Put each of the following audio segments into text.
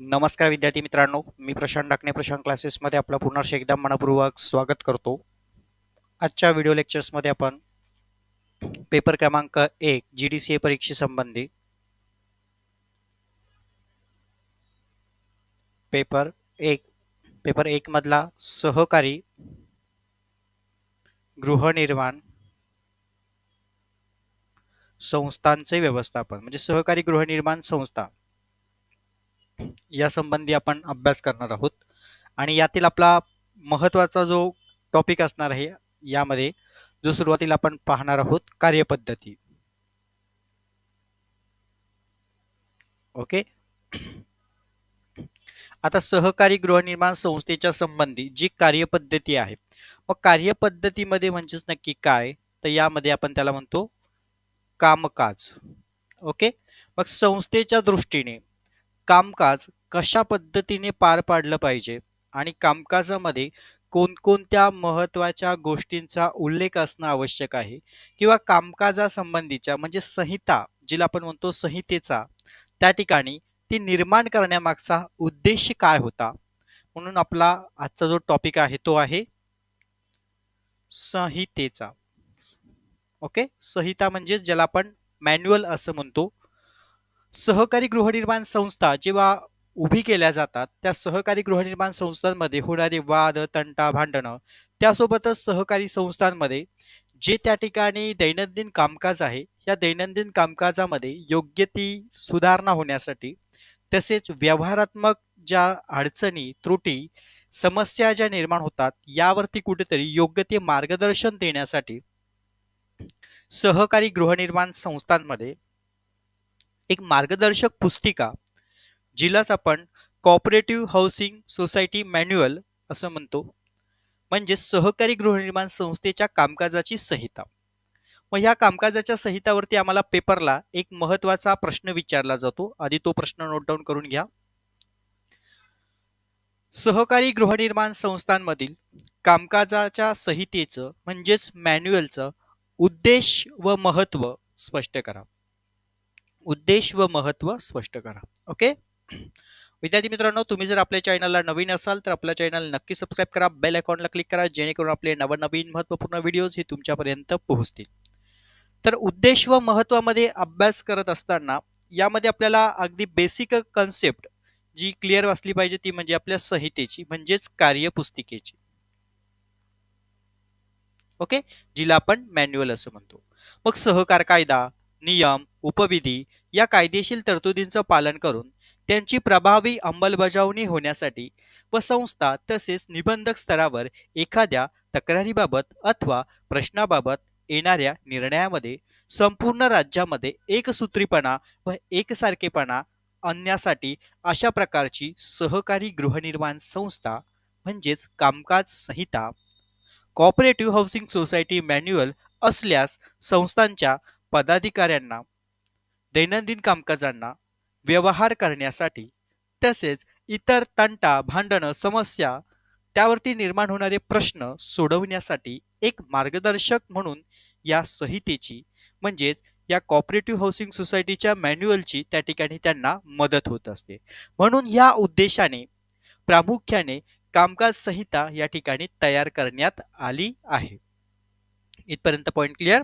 नमस्कार विद्यार्थी मित्रांनो, मी प्रशांत डाकणे प्रशांत क्लासेसमध्ये आपलं पुन्हा एकदा मनपूर्वक स्वागत करतो. आजच्या व्हिडिओ लेक्चर्समध्ये आपण पेपर क्रमांक 1 GDCA परीक्षेसंबंधी पेपर 1 पेपर 1 मधला सहकारी गृहनिर्माण संस्थांचे व्यवस्थापन म्हणजे सहकारी गृहनिर्माण संस्था या संबंधी आपण अभ्यास करणार आहोत. आणि यातील आपला महत्त्वाचा जो टॉपिक असणार आहे यामध्ये जो सुरुवातीला आपण पाहणार आहोत कार्यपद्धती. ओके. आता सहकारी गृहनिर्माण संस्थेच्या संबंधी जी कार्यपद्धती आहे, मग कार्यपद्धतीमध्ये म्हणजेच नक्की काय, तर यामध्ये आपण त्याला म्हणतो कामकाज. ओके. मग संस्थेच्या दृष्टीने कामकाज कशा पद्धतीने पार पाडलं पाहिजे आणि कामकाजामध्ये कोणकोणत्या महत्त्वाच्या गोष्टींचा उल्लेख असणं आवश्यक आहे, किंवा कामकाजासंबंधीच्या म्हणजे संहिता जिला आपण म्हणतो संहितेचा त्या ठिकाणी ती निर्माण करण्यामागचा उद्देश काय होता, म्हणून आपला आजचा जो टॉपिक आहे तो आहे संहितेचा. ओके. संहिता म्हणजे ज्याला आपण मॅन्युअल असं म्हणतो. सहकारी गृहनिर्माण संस्था जेव्हा उभी केल्या जातात त्या सहकारी गृहनिर्माण संस्थांमध्ये होणारे वाद तंटा भांडणं, त्यासोबतच सहकारी संस्थांमध्ये जे त्या ठिकाणी दैनंदिन कामकाज आहे या दैनंदिन कामकाजामध्ये योग्य ती सुधारणा होण्यासाठी, तसेच व्यवहारात्मक ज्या अडचणी त्रुटी समस्या ज्या निर्माण होतात यावरती कुठेतरी योग्य ते मार्गदर्शन देण्यासाठी सहकारी गृहनिर्माण संस्थांमध्ये एक मार्गदर्शक पुस्तिका जिलाच आपण कॉपरेटिव्ह हाऊसिंग सोसायटी मॅन्युअल असं म्हणतो, म्हणजे सहकारी गृहनिर्माण संस्थेच्या कामकाजाची संहिता. मग ह्या कामकाजाच्या संहितावरती आम्हाला पेपरला एक महत्त्वाचा प्रश्न विचारला जातो. आधी तो प्रश्न नोट डाऊन करून घ्या. सहकारी गृहनिर्माण संस्थांमधील कामकाजाच्या संहितेचं म्हणजेच मॅन्युअलचं उद्देश व महत्त्व स्पष्ट करा. उद्देश व महत्त्व स्पष्ट करा. ओके. विद्यार्थी मित्रांनो, तुम्ही जर आपल्या चॅनलला नवीन असाल तर आपल्या चॅनल नक्की सबस्क्राईब करा, बेल आयकॉनला क्लिक करा, जेणेकरून आपले नवनवीन महत्त्वपूर्ण व्हिडिओज हे तुमच्यापर्यंत पोहोचतील. तर उद्देश व महत्त्वामध्ये अभ्यास करत असताना यामध्ये आपल्याला अगदी बेसिक कन्सेप्ट जी क्लिअर असली पाहिजे ती म्हणजे आपल्या संहितेची म्हणजेच कार्यपुस्तिकेची. ओके. जिला आपण मॅन्युअल असं म्हणतो. मग सहकार कायदा, नियम, उपविधी या कायदेशीर तरतुदींचं पालन करून त्यांची प्रभावी अंमलबजावणी होण्यासाठी व संस्था तसेच निबंधक स्तरावर एखाद्या तक्रारीबाबत अथवा प्रश्नाबाबत येणाऱ्या निर्णयामध्ये संपूर्ण राज्यामध्ये एकसूत्रीपणा व एकसारखेपणा आणण्यासाठी अशा प्रकारची सहकारी गृहनिर्माण संस्था म्हणजेच कामकाज संहिता कॉपरेटिव्ह हाऊसिंग सोसायटी मॅन्युअल असल्यास संस्थांच्या पदाधिकाऱ्यांना दैनंदिन कामकाजांना व्यवहार करण्यासाठी तसेच इतर तंटा भांडणं समस्या त्यावरती निर्माण होणारे प्रश्न सोडवण्यासाठी एक मार्गदर्शक म्हणून या संहितेची म्हणजेच या कॉपरेटिव्ह हाऊसिंग सोसायटीच्या मॅन्युअलची त्या ठिकाणी त्यांना मदत होत असते. म्हणून या उद्देशाने प्रामुख्याने कामकाज संहिता या ठिकाणी तयार करण्यात आली आहे. इथपर्यंत पॉइंट क्लिअर.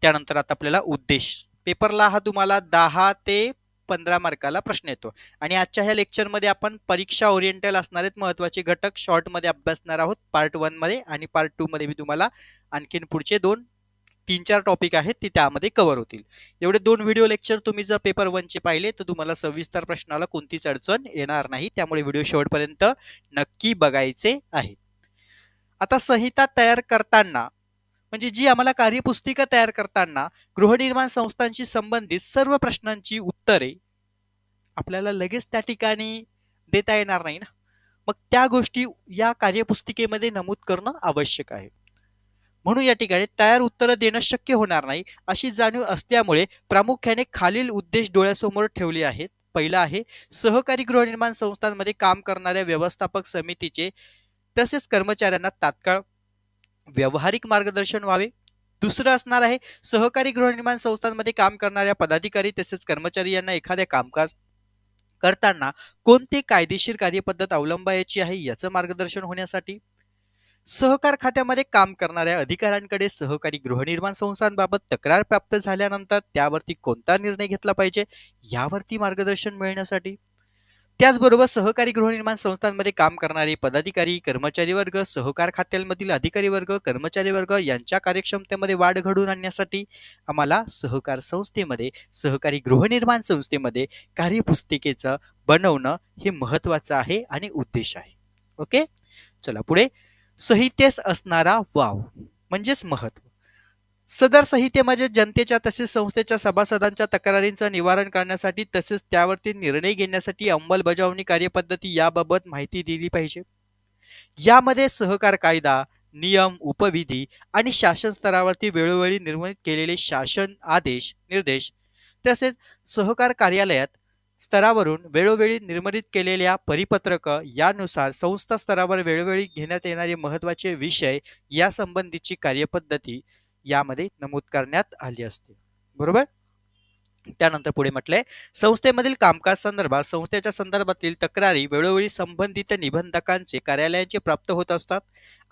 त्यानंतर आता आपल्याला उद्देश पेपरला हा तुम्हाला 10 ते 15 मार्काला प्रश्न येतो. आणि आजच्या ह्या लेक्चरमध्ये आपण परीक्षा ओरिएंटल असणारे महत्त्वाचे घटक शॉर्टमध्ये अभ्यासणार आहोत पार्ट 1 मध्ये, आणि पार्ट 2 मध्ये मी तुम्हाला आणखीन पुढचे 3-4 टॉपिक आहेत ते त्यामध्ये कव्हर होतील. एवढे 2 व्हिडिओ लेक्चर तुम्ही जर पेपर 1 चे पाहिले तर तुम्हाला सविस्तर प्रश्नाला कोणतीच अडचण येणार नाही, त्यामुळे व्हिडिओ शेवटपर्यंत नक्की बघायचे आहे. आता संहिता तयार करताना म्हणजे जी आम्हाला कार्यपुस्तिका तयार करताना गृहनिर्माण संस्थांशी संबंधित सर्व प्रश्नांची उत्तरे आपल्याला लगेच त्या ठिकाणी देता येणार नाही ना. मग त्या गोष्टी या कार्यपुस्तिकेमध्ये नमूद करणं आवश्यक आहे. म्हणून या ठिकाणी तयार उत्तरं देणं शक्य होणार नाही अशी जाणीव असल्यामुळे प्रामुख्याने खालील उद्देश डोळ्यासमोर ठेवले आहेत. पहिला आहे सहकारी गृहनिर्माण संस्थांमध्ये काम करणाऱ्या व्यवस्थापक समितीचे तसेच कर्मचाऱ्यांना तात्काळ व्यावहारिक मार्गदर्शन व्हावे. दुसरं असणार आहे सहकारी गृहनिर्माण संस्थांमध्ये काम करणाऱ्या पदाधिकारी तसेच कर्मचारी यांना एखाद्या कामकाज करताना कोणती कायदेशीर कार्यपद्धत अवलंबायची आहे याचं मार्गदर्शन होण्यासाठी, सहकार खात्यामध्ये काम करणाऱ्या अधिकाऱ्यांकडे सहकारी गृहनिर्माण संस्थांबाबत तक्रार प्राप्त झाल्यानंतर त्यावरती कोणता निर्णय घेतला पाहिजे यावरती मार्गदर्शन मिळण्यासाठी, त्याचबरोबर सहकारी गृहनिर्माण संस्थांमध्ये काम करणारे पदाधिकारी, कर्मचारी वर्ग, सहकार खात्यांमधील अधिकारी वर्ग, कर्मचारी वर्ग यांच्या कार्यक्षमतेमध्ये वाढ घडवून आणण्यासाठी आम्हाला सहकार संस्थेमध्ये, सहकारी गृहनिर्माण संस्थेमध्ये कार्यपुस्तिकेचं बनवणं हे महत्वाचं आहे आणि उद्देश आहे. ओके, चला पुढे. संहितेस असणारा वाव म्हणजेच महत्व. सदर संहितेमध्ये जनतेच्या तसेच संस्थेच्या सभासदांच्या तक्रारींचं निवारण करण्यासाठी तसेच त्यावरती निर्णय घेण्यासाठी अंमलबजावणी कार्यपद्धती याबाबत माहिती दिली पाहिजे. यामध्ये सहकार कायदा, नियम, उपविधी आणि शासन स्तरावरती वेळोवेळी निर्मित केलेले शासन आदेश, निर्देश तसेच सहकार कार्यालयात स्तरावरून वेळोवेळी निर्मित केलेल्या परिपत्रक यानुसार संस्था स्तरावर वेळोवेळी घेण्यात येणारे महत्त्वाचे विषय यासंबंधीची कार्यपद्धती यामध्ये नमूद करण्यात आली असते. बरोबर. त्यानंतर पुढे म्हटलंय, संस्थेमधील कामकाज संदर्भात संस्थेच्या संदर्भातील तक्रारी वेळोवेळी संबंधित निबंधकांचे कार्यालयाचे प्राप्त होत असतात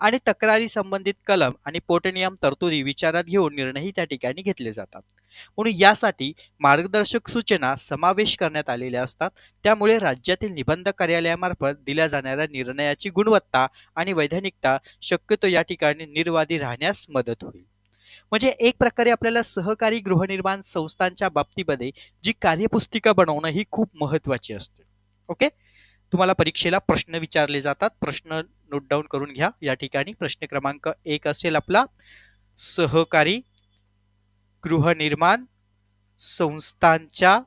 आणि तक्रारी संबंधित कलम आणि पोटनियम तरतुदी विचारात घेऊन निर्णयही त्या ठिकाणी घेतले जातात. म्हणून यासाठी मार्गदर्शक सूचना समावेश करण्यात आलेल्या असतात. त्यामुळे राज्यातील निबंधक कार्यालयामार्फत दिल्या जाणाऱ्या निर्णयाची गुणवत्ता आणि वैधानिकता शक्यतो या ठिकाणी निर्वादी राहण्यास मदत होईल. म्हणजे एक प्रकारे आपल्याला सहकारी गृहनिर्माण संस्थांच्या बाबतीमध्ये जी कार्यपुस्तिका बनवणं ही खूप महत्वाची असते. ओके, तुम्हाला परीक्षेला प्रश्न विचारले जातात, प्रश्न नोट डाऊन करून घ्या. या ठिकाणी प्रश्न क्रमांक 1 असेल आपला, सहकारी गृहनिर्माण संस्थांच्या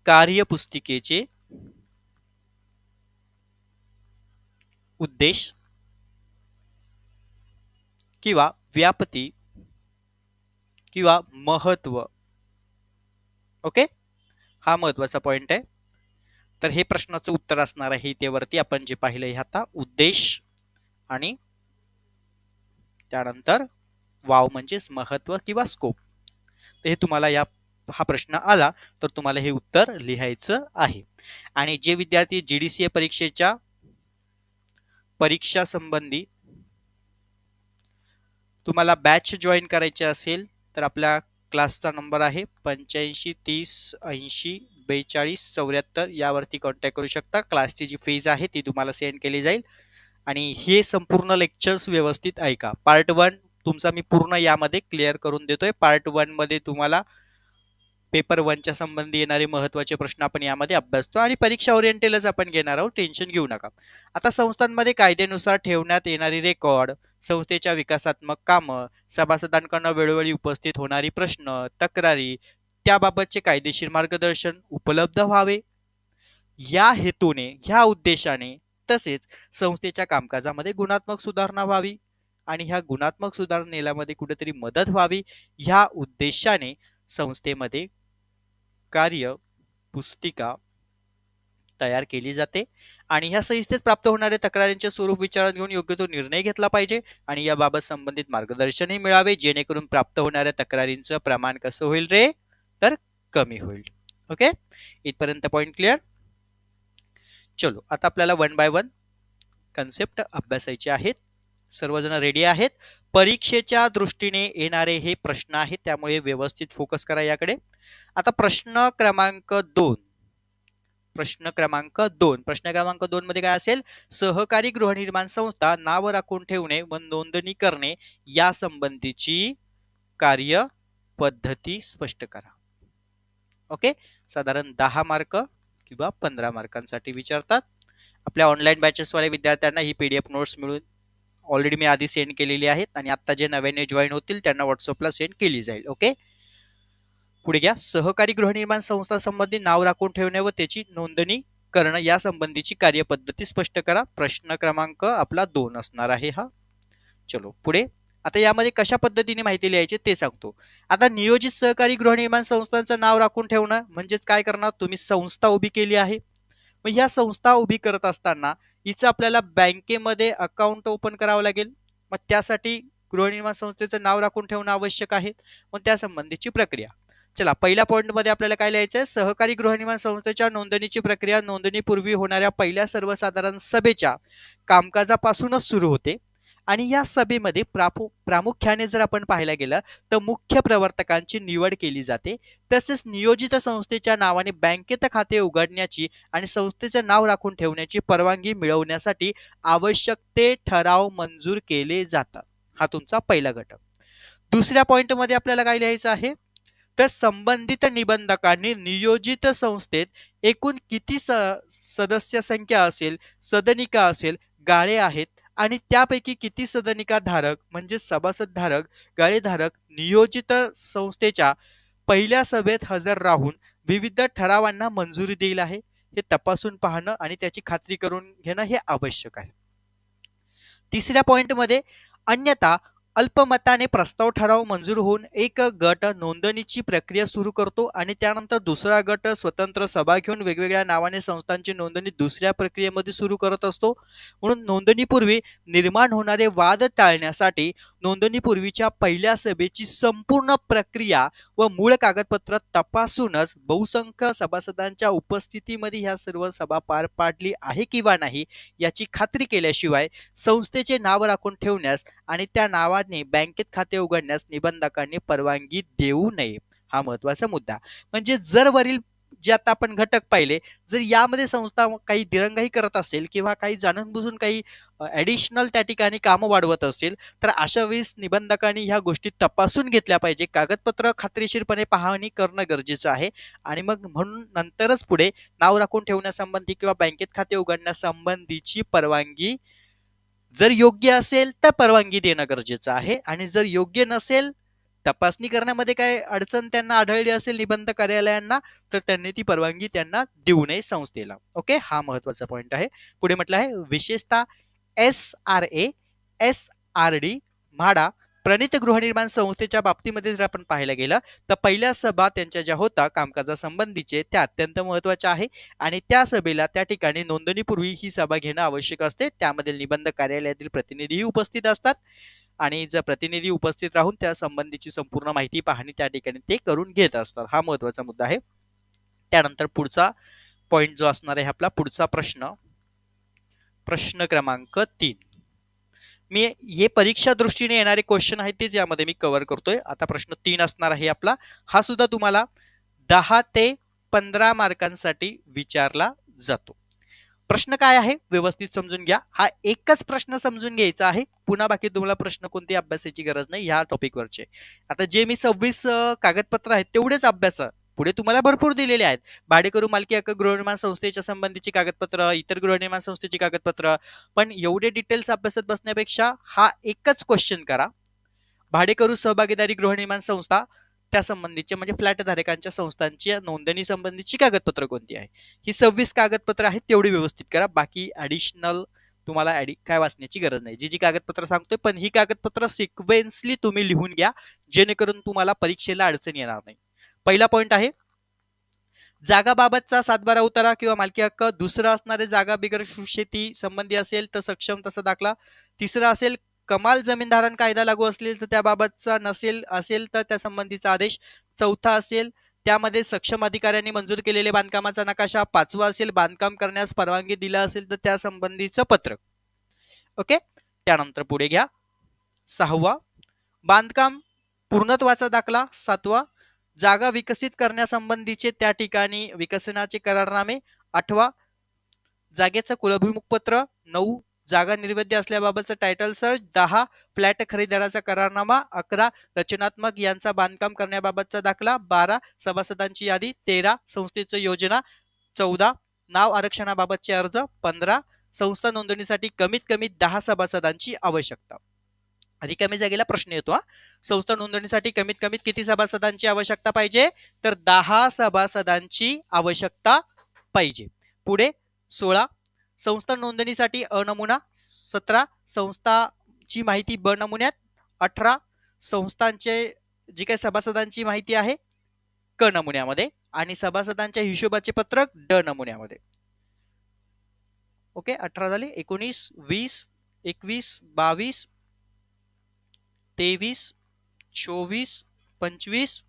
कार्यपुस्तिकेचे उद्देश किंवा व्याप्ती किंवा महत्व. ओके, हा महत्वाचा पॉइंट आहे. तर हे प्रश्नाचं उत्तर असणार आहे त्यावरती आपण जे पाहिलंय आता उद्देश आणि त्यानंतर वाव म्हणजेच महत्व किंवा स्कोप. तर हे तुम्हाला हा प्रश्न आला तर तुम्हाला हे उत्तर लिहायचं आहे. आणि जे विद्यार्थी GDCA परीक्षेच्या परीक्षा संबंधी तुम्हाला बॅच जॉईन करायचे असेल तर आपल्या क्लासचा नंबर आहे 85 30 80 42 74 यावरती कॉन्टॅक्ट करू शकता. क्लासची जी फीज आहे ती तुम्हाला सेंड केली जाईल. आणि हे संपूर्ण लेक्चर्स व्यवस्थित ऐका. पार्ट 1 तुमचा मी पूर्ण यामध्ये क्लिअर करून देतोय. पार्ट 1 मध्ये तुम्हाला पेपर 1च्या संबंधी येणारे महत्त्वाचे प्रश्न आपण यामध्ये अभ्यासतो आणि परीक्षा ओरिएंटेलच आपण घेणार आहोत, टेन्शन घेऊ नका. आता संस्थांमध्ये कायद्यानुसार ठेवण्यात येणारी रेकॉर्ड, संस्थेच्या विकासात्मक कामं, सभासदांकडून वेळोवेळी उपस्थित होणारी प्रश्न, तक्रारी त्याबाबतचे कायदेशीर मार्गदर्शन उपलब्ध व्हावे या हेतूने, ह्या उद्देशाने तसेच संस्थेच्या कामकाजामध्ये गुणात्मक सुधारणा व्हावी आणि ह्या गुणात्मक सुधारणेमध्ये कुठेतरी मदत व्हावी ह्या उद्देशाने संस्थेमध्ये कार्य पुस्तिका तयार केली जाते. आणि ह्या संस्थेत प्राप्त होणाऱ्या तक्रारींचे स्वरूप विचारात घेऊन योग्य तो निर्णय घेतला पाहिजे आणि याबाबत संबंधित मार्गदर्शनही मिळावे जेणेकरून प्राप्त होणाऱ्या तक्रारींचं प्रमाण कसं होईल रे, तर कमी होईल. ओके, इथपर्यंत पॉइंट क्लिअर. चलो, आता आपल्याला 1 बाय 1 कन्सेप्ट अभ्यासायचे आहेत. सर्वजण रेडी आहेत. परीक्षेच्या दृष्टीने येणारे हे प्रश्न आहेत त्यामुळे व्यवस्थित फोकस करा याकडे. आता प्रश्न क्रमांक 2 मध्ये काय असेल, सहकारी गृहनिर्माण संस्था नाव राखून ठेवणे व नोंदणी करणे या संबंधीची कार्य पद्धती स्पष्ट करा. ओके, साधारण 10 मार्क किंवा 15 मार्कांसाठी विचारतात. आपल्या ऑनलाईन बॅचेस वाले विद्यार्थ्यांना ही PDF नोट्स मिळून ऑलरेडी मी आधी सेंड केलेली आहेत आणि आता जे नव्याने जॉईन होतील त्यांना व्हॉट्सअपला सेंड केली जाईल. ओके, पुढे घ्या. सहकारी गृहनिर्माण संस्था संबंधी नाव राखून ठेवणे व त्याची नोंदणी करणं या संबंधीची कार्यपद्धती स्पष्ट करा. प्रश्न क्रमांक आपला 2 असणार आहे हा. चलो पुढे. आता यामध्ये कशा पद्धतीने माहिती लिहायची ते सांगतो. आता नियोजित सहकारी गृहनिर्माण संस्थांचं नाव राखून ठेवणं म्हणजेच काय करणार, तुम्ही संस्था उभी केली आहे. मग ह्या संस्था उभी करत असताना हिचं आपल्याला बँकेमध्ये अकाउंट ओपन करावं लागेल. मग त्यासाठी गृहनिर्माण संस्थेचं नाव राखून ठेवणं आवश्यक आहे. मग त्या संबंधीची प्रक्रिया, चला, पहिल्या पॉइंट मध्ये आपल्याला काय लिहायचंय, सहकारी गृहनिर्माण संस्थेच्या नोंदणीची प्रक्रिया नोंदणीपूर्वी होणाऱ्या पहिल्या सर्वसाधारण सभेच्या कामकाजापासूनच सुरू होते आणि या सभेमध्ये प्रामुख्याने जर आपण पाहायला गेलं तर मुख्य प्रवर्तकांची निवड केली जाते. तसेच नियोजित संस्थेच्या नावाने बँकेत खाते उघडण्याची आणि संस्थेचे नाव राखून ठेवण्याची परवानगी मिळवण्यासाठी आवश्यक ते ठराव मंजूर केले जातात. हा तुमचा पहिला घटक. दुसऱ्या पॉइंट मध्ये आपल्याला काय लिहायचं आहे, तर संबंधित निबंधकांनी नियोजित संस्थेत एकूण किती सदस्य संख्या असेल, सदनिका असेल, गाळे आहेत आणि त्यापैकी किती सदनिका धारक म्हणजे सभासद धारक, गाळेधारक नियोजित संस्थेच्या पहिल्या सभेत हजर राहून विविध ठरावांना मंजुरी देईल आहे, हे तपासून पाहणं आणि त्याची खात्री करून घेणं हे आवश्यक आहे. तिसऱ्या पॉइंटमध्ये अन्यथा अल्पमताने प्रस्ताव ठराव मंजूर होऊन एक गट नोंदणीची प्रक्रिया सुरू करतो आणि त्यानंतर दुसरा गट स्वतंत्र सभा घेऊन वेगवेगळ्या नावाने संस्थांची नोंदणी दुसऱ्या प्रक्रियेमध्ये सुरू करत असतो. म्हणून नोंदणीपूर्वी निर्माण होणारे वाद टाळण्यासाठी नोंदणीपूर्वीच्या पहिल्या सभेची संपूर्ण प्रक्रिया व मूळ कागदपत्र तपासूनच बहुसंख्य सभासदांच्या उपस्थितीमध्ये ह्या सर्व सभा पार पाडली आहे किंवा नाही याची खात्री केल्याशिवाय संस्थेचे नाव राखून ठेवण्यास आणि त्या नावाने बँकेत खाते उघडण्यास निबंधकांनी परवानगी देऊ नये. हा महत्वाचा मुद्दा. म्हणजे जर वरील जे आता आपण घटक पाहिले, जर यामध्ये संस्था काही दिरंगाई करत असेल किंवा काही जाणून बुजून काही ऍडिशनल त्या ठिकाणी कामं वाढवत असेल तर अशा वेळेस निबंधकांनी ह्या गोष्टी तपासून घेतल्या पाहिजे. कागदपत्र खात्रीशीरपणे पाहणी करणं गरजेचं आहे आणि मग म्हणून नंतरच पुढे नाव राखून ठेवण्यासंबंधी किंवा बँकेत खाते उघडण्यासंबंधीची परवानगी जर योग्य असेल तर परवानगी देणं गरजेचं आहे आणि जर योग्य नसेल, तपासणी करण्यामध्ये काय अडचण त्यांना आढळली असेल निबंध कार्यालयांना, तर त्यांनी ती परवानगी त्यांना देऊ नये संस्थेला. ओके, हा महत्वाचा पॉइंट आहे. पुढे म्हटलं आहे विशेषतः SRA, SRD, म्हाडा प्रणित गृहनिर्माण संस्थेच्या बाबतीमध्ये जर आपण पाहायला गेलं तर पहिल्या सभा त्यांच्या ज्या होता कामकाजासंबंधीचे त्या अत्यंत महत्वाच्या आहे आणि त्या सभेला त्या ठिकाणी नोंदणीपूर्वी ही सभा घेणं आवश्यक असते. त्यामध्ये निबंध कार्यालयातील प्रतिनिधीही उपस्थित असतात आणि जर प्रतिनिधी उपस्थित राहून त्या संबंधीची संपूर्ण माहिती पाहणी त्या ठिकाणी ते करून घेत असतात. हा महत्वाचा मुद्दा आहे. त्यानंतर पुढचा पॉइंट जो असणार आहे आपला पुढचा प्रश्न क्रमांक 3. मी हे परीक्षा दृष्टीने येणारे क्वेश्चन आहेत तेच यामध्ये मी कव्हर करतोय. आता प्रश्न 3 असणार आहे आपला. हा सुद्धा तुम्हाला 10 ते 15 मार्कांसाठी विचारला जातो. प्रश्न काय आहे व्यवस्थित समजून घ्या. हा एकच प्रश्न समजून घ्यायचा आहे. पुन्हा बाकी तुम्हाला प्रश्न कोणते अभ्यासाची गरज नाही ह्या टॉपिकवरचे. आता जे मी 26 कागदपत्र आहेत तेवढेच अभ्यासा. पुढे तुम्हाला भरपूर दिलेले आहेत. भाडेकरू मालकी हक्क गृहनिर्माण संस्थेच्या संबंधीची कागदपत्र, इतर गृहनिर्माण संस्थेची कागदपत्र, पण एवढे डिटेल्स अभ्यासत बसण्यापेक्षा हा एकच क्वेश्चन करा. भाडेकरू सहभागीदारी गृहनिर्माण संस्था त्या संबंधीचे म्हणजे फ्लॅट धारकांच्या संस्थांची नोंदणी संबंधीची कागदपत्र कोणती आहे. ही 26 कागदपत्र आहेत तेवढी व्यवस्थित करा. बाकी ऍडिशनल तुम्हाला काय वाचण्याची गरज नाही. जी कागदपत्र सांगतोय पण ही कागदपत्र सिक्वेन्सली तुम्ही लिहून घ्या जेणेकरून तुम्हाला परीक्षेला अडचण येणार नाही. पहिला पॉइंट आहे जागाबाबतचा 7/12 उतारा किंवा मालकी हक्क. दुसरा असणारे जागा बिगर शेती संबंधी असेल तर सक्षम तसा दाखला. तिसरा असेल कमाल जमीन धारण कायदा लागू असेल तर त्याबाबतचा असेल तर त्या संबंधीचा आदेश. चौथा असेल त्यामध्ये सक्षम अधिकाऱ्यांनी मंजूर केलेले बांधकामाचा नकाशा. पाचवा असेल बांधकाम करण्यास परवानगी दिला असेल तर त्या संबंधीचं पत्रक. ओके, त्यानंतर पुढे घ्या 6वा बांधकाम पूर्णत्वाचा दाखला. 7वा जागा विकसित करण्यासंबंधीचे त्या ठिकाणी विकसनाचे करारनामे. 8वा जागेचं कुलभूमुख पत्र. 9 जागा निर्वेद्य असल्याबाबतचा टायटल सर्च. 10 फ्लॅट खरेदीदाराचा करारनामा. 11 रचनात्मक यांचा बांधकाम करण्याबाबतचा दाखला. 12 सभासदांची यादी. 13 संस्थेची योजना. 14 नाव आरक्षणाबाबतचे अर्ज. 15 संस्था नोंदणीसाठी कमीत कमी 10 सभासदांची आवश्यकता. रिकामी जागेला प्रश्न येतो हा. संस्था नोंदणीसाठी कमीत कमी किती सभासदांची आवश्यकता पाहिजे तर 10 सभासदांची आवश्यकता पाहिजे. पुढे 16 संस्था नोंदणीसाठी अ नमुना. 17 संस्थाची माहिती ब नमुन्यात. 18 संस्थांचे जी काही सभासदांची माहिती आहे क नमुन्यामध्ये आणि सभासदांच्या हिशोबाचे पत्रक ड नमुन्यामध्ये. ओके, 18 झाले. 19 20 21 22 23 24 25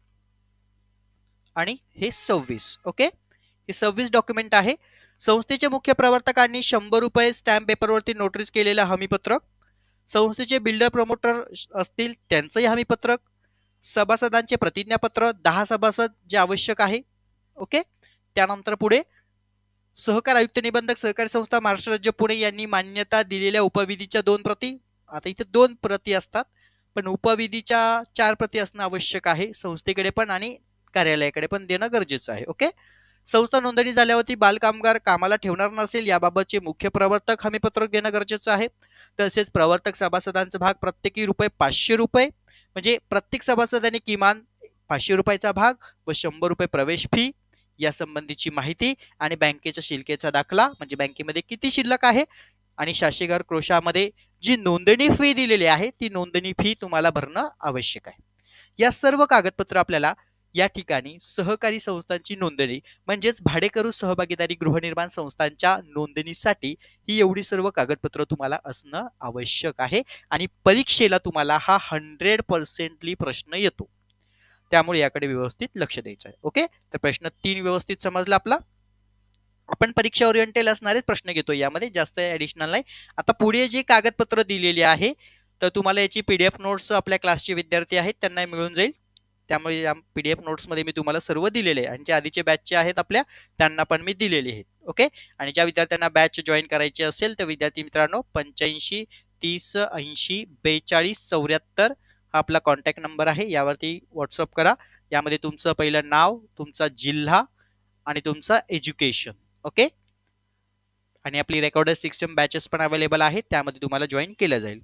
आणि हे 26. ओके, हे 26 डॉक्युमेंट आहे. संस्थेचे मुख्य प्रवर्तकांनी 100 रुपये स्टॅम्प पेपरवरती नोटरीज केलेलं हमीपत्रक, संस्थेचे बिल्डर प्रमोटर असतील त्यांचंही हमीपत्रक, सभासदांचे प्रतिज्ञापत्र 10 सभासद जे आवश्यक आहे. ओके, त्यानंतर पुढे सहकार आयुक्त निबंधक सहकारी संस्था महाराष्ट्र राज्य पुणे यांनी मान्यता दिलेल्या उपविधीच्या 2 प्रती. आता इथे 2 प्रती असतात, पण उपविधीच्या 4 प्रती असणं आवश्यक आहे. संस्थेकडे पण आणि कार्यालयाकडे पण देणं गरजेचं आहे. ओके, संस्था नोंदणी झाल्यावरती बालकामगार कामाला ठेवणार नसेल याबाबतचे मुख्य प्रवर्तक हमीपत्रक देणं गरजेचं आहे. तसेच प्रवर्तक सभासदांचा भाग प्रत्येकी रुपये 500 रुपये, म्हणजे प्रत्येक सभासदाने किमान 500 रुपयाचा भाग व 100 रुपये प्रवेश फी या संबंधीची माहिती आणि बँकेच्या शिल्लकेचा दाखला, म्हणजे बँकेमध्ये किती शिल्लक आहे आणि शासकीय कोषामध्ये जी नोंदणी फी दिलेली आहे ती नोंदणी फी तुम्हाला भरणं आवश्यक आहे. या सर्व कागदपत्र आपल्याला या ठिकाणी सहकारी संस्थांची नोंदणी म्हणजेच भाडेकरू सहभागीदारी गृहनिर्माण संस्थांच्या नोंदणीसाठी ही एवढी सर्व कागदपत्र तुम्हाला असणं आवश्यक आहे. आणि परीक्षेला तुम्हाला हा 100% प्रश्न येतो, त्यामुळे याकडे व्यवस्थित लक्ष द्यायचं आहे. ओके, तर प्रश्न 3 व्यवस्थित समजला आपला. आपण परीक्षा ओरिएंटेड असणारे प्रश्न घेतो, यामध्ये जास्त ऍडिशनल नाही. आता पुढे जे कागदपत्र दिलेली आहे तर तुम्हाला याची PDF नोट्स आपल्या क्लासचे विद्यार्थी आहेत त्यांना मिळून जाईल. त्यामुळे या PDF नोट्समध्ये मी तुम्हाला सर्व दिलेले आहे आणि जे आधीचे बॅचचे आहेत आपल्या त्यांना पण मी दिलेले आहेत. ओके, आणि ज्या विद्यार्थ्यांना बॅच जॉईन करायची असेल तर विद्यार्थी मित्रांनो 85 30 80 42 74 हा आपला कॉन्टॅक्ट नंबर आहे, यावरती व्हॉट्सअप करा. यामध्ये तुमचं पहिलं नाव, तुमचा जिल्हा आणि तुमचा एज्युकेशन. ओके, आणि आपली रेकॉर्डेड सिस्टम बॅचेस पण अवेलेबल आहेत, त्यामध्ये तुम्हाला जॉईन केलं जाईल.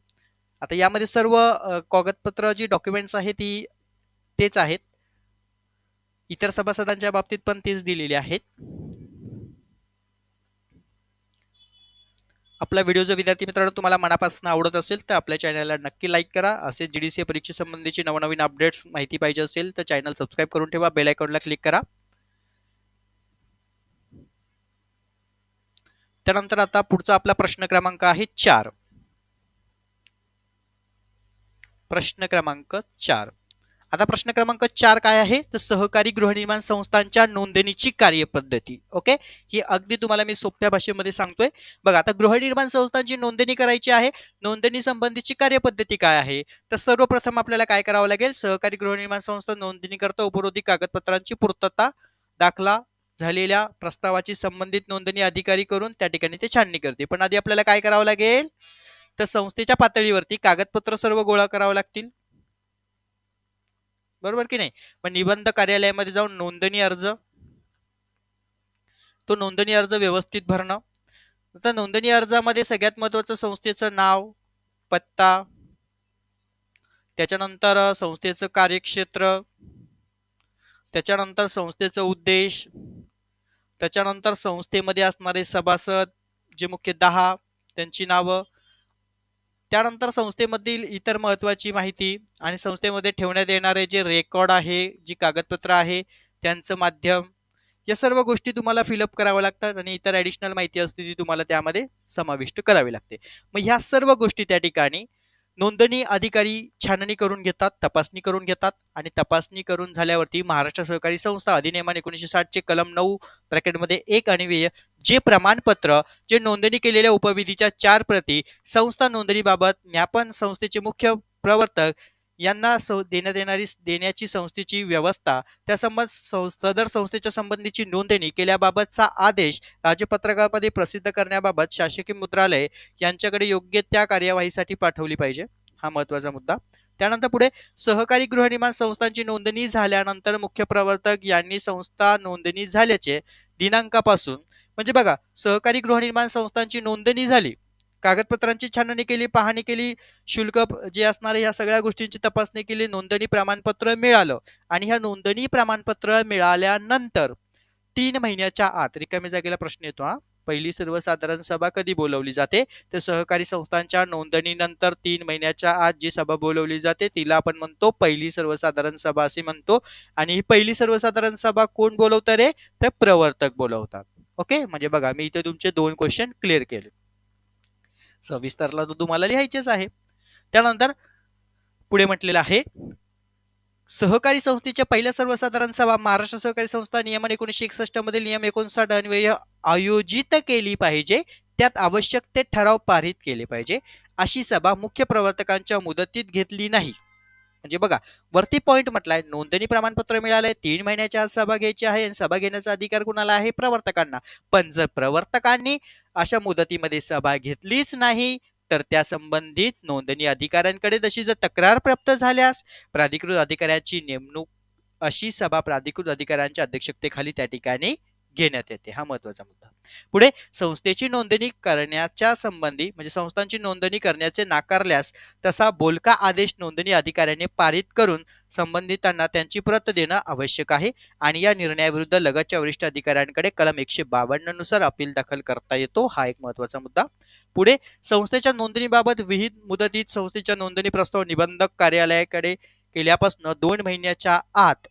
आता यामध्ये सर्व कागदपत्र जी डॉक्युमेंट्स आहेत ती तेच आहेत, इतर सभासदांच्या बाबतीत पण तेच दिलेले आहेत. आपला व्हिडिओ जर विद्यार्थी मित्रांनो तुम्हाला मनापासून आवडत असेल तर आपल्या चॅनलला नक्की लाईक करा. असे GDC परीक्षेसंबंधीची नवनवीन अपडेट्स माहिती पाहिजे असेल तर चॅनल सबस्क्राईब करून ठेवा, बेल आयकॉनला क्लिक करा. त्यानंतर आता पुढचा आपला प्रश्न क्रमांक आहे 4. प्रश्न क्रमांक 4. आता प्रश्न क्रमांक 4 काय आहे तर सहकारी गृहनिर्माण संस्थांच्या नोंदणीची कार्यपद्धती. ओके, ही अगदी तुम्हाला मी सोप्या भाषेमध्ये सांगतोय. बघा, आता गृहनिर्माण संस्थांची नोंदणी करायची आहे, नोंदणी संबंधीची कार्यपद्धती काय आहे तर सर्वप्रथम आपल्याला काय करावं लागेल, सहकारी गृहनिर्माण संस्था नोंदणी करता उपरोधिक कागदपत्रांची पूर्तता, दाखला झालेल्या प्रस्तावाची संबंधित नोंदणी अधिकारी करून त्या ठिकाणी ते छाननी करते. पण आधी आपल्याला काय करावं लागेल तर संस्थेच्या पातळीवरती कागदपत्र सर्व गोळा करावं लागतील, बरोबर की नाही. पण निबंध कार्यालयामध्ये जाऊन नोंदणी अर्ज, तो नोंदणी अर्ज व्यवस्थित भरणं. तर नोंदणी अर्जामध्ये सगळ्यात महत्वाचं संस्थेचं नाव, पत्ता, त्याच्यानंतर संस्थेचं कार्यक्षेत्र, त्याच्यानंतर संस्थेचा उद्देश, त्याच्यानंतर संस्थेमध्ये असणारे सभासद जे मुख्य 10 त्यांची नावं, त्यानंतर संस्थेमधील इतर महत्त्वाची माहिती आणि संस्थेमध्ये ठेवण्यात येणारे जे रेकॉर्ड आहे, जी कागदपत्र आहे त्यांचं माध्यम, या सर्व गोष्टी तुम्हाला फिलअप कराव्या लागतात आणि इतर ॲडिशनल माहिती असते ती तुम्हाला त्यामध्ये समाविष्ट करावी लागते. मग ह्या सर्व गोष्टी त्या ठिकाणी नोंदणी अधिकारी छाननी करून घेतात, तपासणी करून घेतात आणि तपासणी करून झाल्यावरती महाराष्ट्र सहकारी संस्था अधिनियमान 1960 चे कलम 9 ब्रॅकेटमध्ये 1 अन्वये जे प्रमाणपत्र जे नोंदणी केलेल्या उपविधीच्या 4 प्रती संस्था नोंदणीबाबत ज्ञापन संस्थेचे मुख्य प्रवर्तक यांना देण्याची संस्थेची व्यवस्था, त्यासंबंध सदर संस्थेच्या संबंधीची नोंदणी केल्याबाबतचा आदेश राजपत्रकामध्ये प्रसिद्ध करण्याबाबत शासकीय मुद्रालय यांच्याकडे योग्य त्या कार्यवाहीसाठी पाठवली पाहिजे. हा महत्त्वाचा मुद्दा. त्यानंतर पुढे सहकारी गृहनिर्माण संस्थांची नोंदणी झाल्यानंतर मुख्य प्रवर्तक यांनी संस्था नोंदणी झाल्याचे दिनांकापासून, म्हणजे बघा सहकारी गृहनिर्माण संस्थांची नोंदणी झाली, कागदपत्रांची छाननी केली, पाहणी केली, शुल्क जे असणारे ह्या सगळ्या गोष्टींची तपासणी केली, नोंदणी प्रमाणपत्र मिळालं आणि ह्या नोंदणी प्रमाणपत्र मिळाल्यानंतर 3 महिन्याच्या आत, रिकाम्या जागेला प्रश्न येतो हा, पहिली सर्वसाधारण सभा कधी बोलवली जाते तर सहकारी संस्थांच्या नोंदणीनंतर 3 महिन्याच्या आत जी सभा बोलवली जाते तिला आपण म्हणतो पहिली सर्वसाधारण सभा असे म्हणतो. आणि ही पहिली सर्वसाधारण सभा कोण बोलवतं रे तर प्रवर्तक बोलवतात. ओके, म्हणजे बघा मी इथे तुमचे 2 क्वेश्चन क्लिअर केले, सविस्तरला तो तुम्हाला लिहायचेच आहे. त्यानंतर पुढे म्हटलेलं आहे सहकारी संस्थेच्या पहिल्या सर्वसाधारण सभा महाराष्ट्र सहकारी संस्था नियमन 1961 मधील नियम 59 अन्वये आयोजित केली पाहिजे, त्यात आवश्यक ते ठराव पारित केले पाहिजे. अशी सभा मुख्य प्रवर्तकांच्या मुदतीत घेतली नाही. म्हणजे बघा, वरती पॉइंट म्हटलाय, नोंदणी प्रमाणपत्र मिळालंय, 3 महिन्याच्या आत सभा घ्यायची आहे आणि सभा घेण्याचा अधिकार कुणाला आहे? प्रवर्तकांना. पण जर प्रवर्तकांनी अशा मुदतीमध्ये सभा घेतलीच नाही तर त्या संबंधित नोंदणी अधिकाऱ्यांकडे तशी जर तक्रार प्राप्त झाल्यास प्राधिकृत अधिकाऱ्याची नेमणूक अशी सभा प्राधिकृत अधिकाऱ्यांच्या अध्यक्षतेखाली त्या ठिकाणी घेण्यात येते. हा महत्वाचा मुद्दा. पुढे, संस्थेची नोंदणी करण्याच्या संबंधी म्हणजे संस्थांची नोंदणी करण्याचे नाकारल्यास तसा बोलका आदेश नोंदणी अधिकाऱ्याने पारित करून संबंधितांना त्यांची प्रत देणं आवश्यक आहे आणि या निर्णयाविरुद्ध लगतच्या वरिष्ठ अधिकाऱ्यांकडे कलम 152 नुसार अपील दाखल करता येतो. हा एक महत्वाचा मुद्दा. पुढे, संस्थेच्या नोंदणीबाबत विहित मुदतीत संस्थेच्या नोंदणी प्रस्ताव निबंधक कार्यालयाकडे केल्यापासून 2 महिन्याच्या आत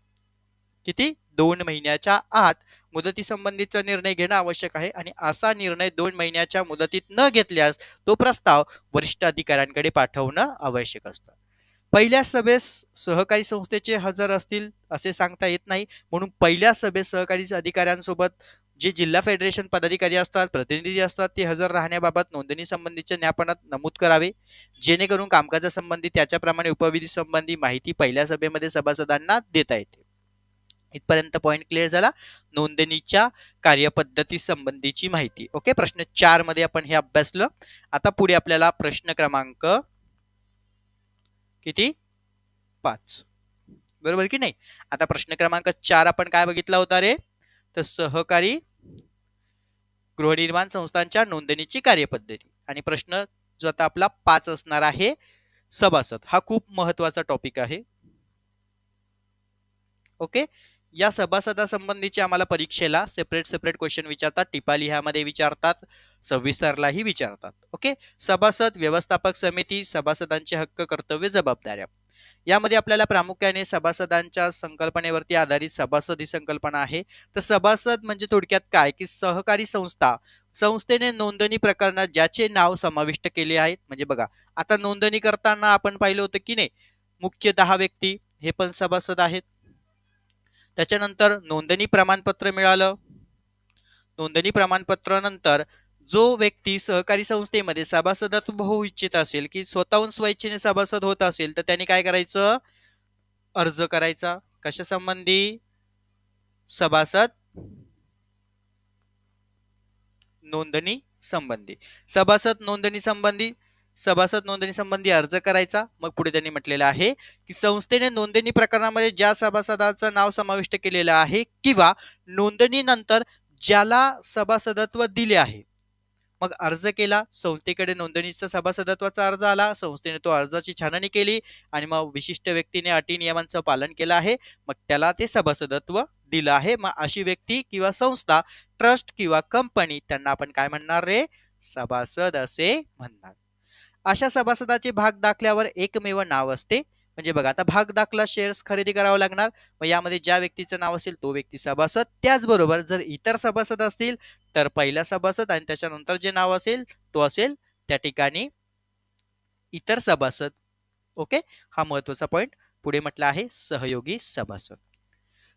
किती 2 महिन्याच्या आत मुदती संबंधीचा निर्णय घेणं आवश्यक आहे आणि असा निर्णय 2 महिन्याच्या मुदतीत न घेतल्यास तो प्रस्ताव वरिष्ठ अधिकाऱ्यांकडे पाठवणं आवश्यक असतं. पहिल्या सभेस सहकारी संस्थेचे हजर असतील असे सांगता येत नाही, म्हणून पहिल्या सभेत सहकारी अधिकाऱ्यांसोबत जे जिल्हा फेडरेशन पदाधिकारी असतात, प्रतिनिधी असतात, ते हजर राहण्याबाबत नोंदणी संबंधीच्या ज्ञापनात नमूद करावे, जेणेकरून कामकाजासंबंधी त्याच्याप्रमाणे उपविधी संबंधी माहिती पहिल्या सभेमध्ये सभासदांना देता येते. इथपर्यंत पॉइंट क्लिअर झाला. नोंदणीच्या कार्यपद्धती संबंधीची माहिती. ओके, प्रश्न 4 मध्ये आपण हे अभ्यासलं. आता पुढे आपल्याला प्रश्न क्रमांक किती 5, बरोबर की नाही. आता प्रश्न क्रमांक 4 आपण काय बघितला होता रे? तर सहकारी गृहनिर्माण संस्थांच्या नोंदणीची कार्यपद्धती. आणि प्रश्न जो आता आपला 5 असणार आहे, सभासद. हा खूप महत्वाचा टॉपिक आहे. ओके, या सभासदासंबंधीचे आम्हाला परीक्षेला सेपरेट क्वेश्चन विचारतात, टिपा लिहामध्ये विचारतात, सविस्तरलाही विचारतात. ओके, सभासद, व्यवस्थापक समिती, सभासदांचे हक्क, कर्तव्य, जबाबदाऱ्या. यामध्ये आपल्याला प्रामुख्याने सभासदांच्या संकल्पनेवरती आधारित सभासद ही संकल्पना आहे. तर सभासद म्हणजे थोडक्यात काय की सहकारी संस्थेने नोंदणी प्रकरणात ज्याचे नाव समाविष्ट केले आहेत. म्हणजे बघा, आता नोंदणी करताना आपण पाहिलं होतं की नाही, मुख्य 10 व्यक्ती हे पण सभासद आहेत. त्याच्यानंतर नोंदणी प्रमाणपत्र मिळालं. नोंदणी प्रमाणपत्र नंतर जो व्यक्ती सहकारी संस्थेमध्ये सभासदत्व होऊ इच्छित असेल की स्वतःहून स्वइच्छेने सभासद होत असेल तर त्यांनी काय करायचं? अर्ज करायचा. कशा संबंधी? सभासद नोंदणी संबंधी. सभासद नोंदणी संबंधी अर्ज करायचा. मग पुढे त्यांनी म्हटलेलं आहे की संस्थेने नोंदणी प्रकरणामध्ये ज्या सभासदाचं नाव समाविष्ट केलेलं आहे किंवा नोंदणीनंतर ज्याला सभासदत्व दिले आहे, मग अर्ज केला, संस्थेकडे नोंदणीचा सभासदत्वाचा अर्ज आला, संस्थेने तो अर्जाची छाननी केली आणि मग विशिष्ट व्यक्तीने अटी नियमांचं पालन केलं आहे, मग त्याला ते सभासदत्व दिलं आहे. मग अशी व्यक्ती किंवा संस्था, ट्रस्ट किंवा कंपनी, त्यांना आपण काय म्हणणार रे? सभासद असे म्हणणार. अशा सभासदाचे भाग दाखल्यावर एकमेव नाव असते. म्हणजे बघा, आता भाग दाखला शेअर्स खरेदी करावं लागणार, मग यामध्ये ज्या व्यक्तीचं नाव असेल तो व्यक्ती सभासद. त्याचबरोबर जर इतर सभासद असतील तर पहिला सभासद आणि त्याच्यानंतर जे नाव असेल तो असेल त्या ठिकाणी इतर सभासद. ओके, हा महत्वाचा पॉइंट. पुढे म्हटलं आहे सहयोगी सभासद.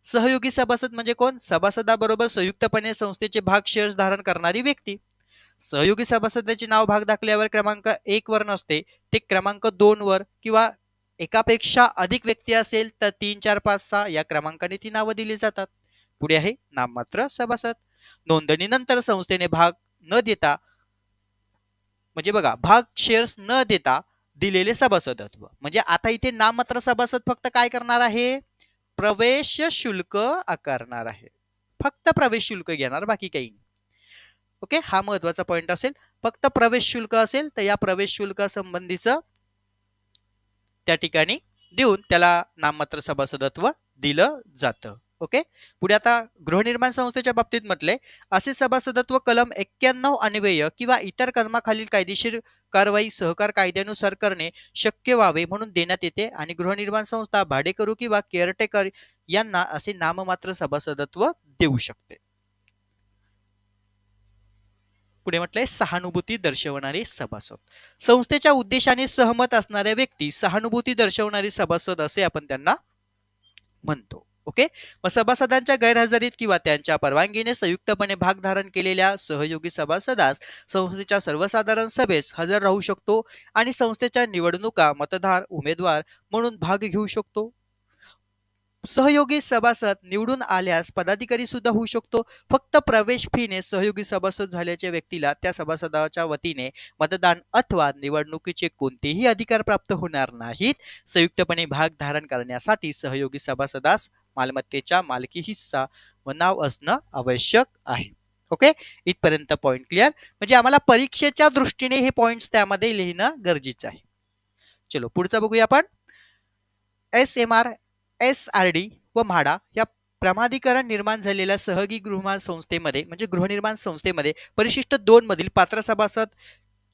सहयोगी सभासद म्हणजे कोण? सभासदाबरोबर संयुक्तपणे संस्थेचे भाग शेअर्स धारण करणारी व्यक्ती. सहयोगी सभासदाचे नाव भाग दाखल्यावर क्रमांक 1 वर नसते, ते क्रमांक 2 वर किंवा एकापेक्षा अधिक व्यक्ती असेल तर 3, 4, 5, 6 या क्रमांकाने ती नावं दिली जातात. पुढे आहे नाममात्र सभासद. नोंदणीनंतर संस्थेने भाग न देता, म्हणजे बघा, भाग शेअर्स न देता दिलेले सभासदत्व. म्हणजे आता इथे नाममात्र सभासद फक्त काय करणार आहे? प्रवेश शुल्क आकारणार आहे. फक्त प्रवेश शुल्क घेणार, बाकी काही नाही. ओके, हा महत्वाचा पॉइंट असेल. फक्त प्रवेश शुल्क असेल तर या प्रवेश शुल्क संबंधीचं त्या ठिकाणी देऊन त्याला नाममात्र सभासदत्व दिलं जातं. ओके, पुढे आता गृहनिर्माण संस्थेच्या बाबतीत म्हटले, असे सभासदत्व कलम 91 अन्वय किंवा इतर कलमाखालील कायदेशीर कारवाई सहकार कायद्यानुसार करणे शक्य व्हावे म्हणून देण्यात येते आणि गृहनिर्माण संस्था भाडेकरू किंवा केअरटेकर यांना असे नाममात्र सभासदत्व देऊ शकते. पुढे म्हटलंय सहानुभूती दर्शवणारे सभासद. संस्थेच्या उद्देशाने सहमत असणाऱ्या व्यक्ती सहानुभूती दर्शवणारे सभासद असे आपण त्यांना म्हणतो. ओके. मग सभासदांच्या गैरहजेरीत किंवा त्यांच्या परवानगीने संयुक्तपणे भागधारण केलेल्या सहयोगी सभासदास संस्थेच्या सर्वसाधारण सभेस हजर राहू शकतो आणि संस्थेच्या निवडणुका मतदार उमेदवार म्हणून भाग घेऊ शकतो. सहयोगी सभासद निवडून आल्यास पदाधिकारी सुद्धा होऊ शकतो. फक्त प्रवेश फीने सहयोगी सभासद झाल्याच्या व्यक्तीला त्या सभासदाच्या वतीने मतदान अथवा निवडणुकीचे कोणतेही अधिकार प्राप्त होणार नाहीत. संयुक्तपणे भाग धारण करण्यासाठी सहयोगी सभासदास मालमत्तेच्या मालकी हिस्सा व नाव असणं आवश्यक आहे. ओके, इथपर्यंत पॉइंट क्लिअर. म्हणजे आम्हाला परीक्षेच्या दृष्टीने हे पॉइंट्स त्यामध्ये लिहिणं गरजेचं आहे. चलो पुढचं बघूया आपण. SMR, SRD व म्हाडा या प्रमाधीकरण निर्माण झालेल्या सहयोगी गृहनिर्माण संस्थेमध्ये म्हणजे गृहनिर्माण संस्थेमध्ये परिशिष्ट 2 मधील पात्र सभासद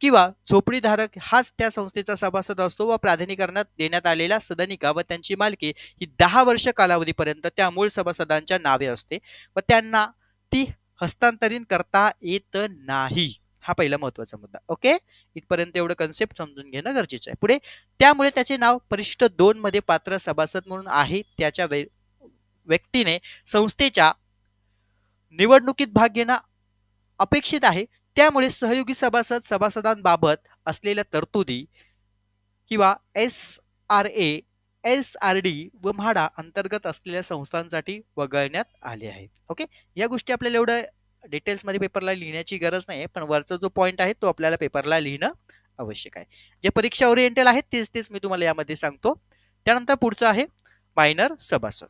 किंवा झोपडीधारक हाच त्या संस्थेचा सभासद असतो व प्राधिकरणात देण्यात आलेल्या सदनिका व त्यांची मालकी ही 10 वर्ष कालावधीपर्यंत त्या मूळ सभासदांच्या नावे असते व त्यांना ती हस्तांतरित करता येत नाही. हा पहिला महत्वाचा मुद्दा. ओके, इथपर्यंत एवढं कन्सेप्ट समजून घेणं गरजेचं आहे. पुढे त्यामुळे त्याचे नाव परिशिष्ट 2 मध्ये पात्र सभासद म्हणून आहे त्याच्या व्यक्तीने संस्थेच्या निवडणुकीत भाग घेणं अपेक्षित आहे. त्यामुळे सहयोगी सभासद सभासदांबाबत असलेल्या तरतुदी किंवा SRA, SRD व म्हाडा अंतर्गत असलेल्या संस्थांसाठी वगळण्यात आले आहेत. ओके, या गोष्टी आपल्याला एवढं डिटेल्समध्ये पेपरला लिहिण्याची गरज नाही, पण वरचा जो पॉइंट आहे तो आपल्याला पेपरला लिहिणं आवश्यक आहे. जे परीक्षा ओरिएंटेड आहेत तेच मी तुम्हाला यामध्ये सांगतो. त्यानंतर पुढचं आहे मायनर सभासद,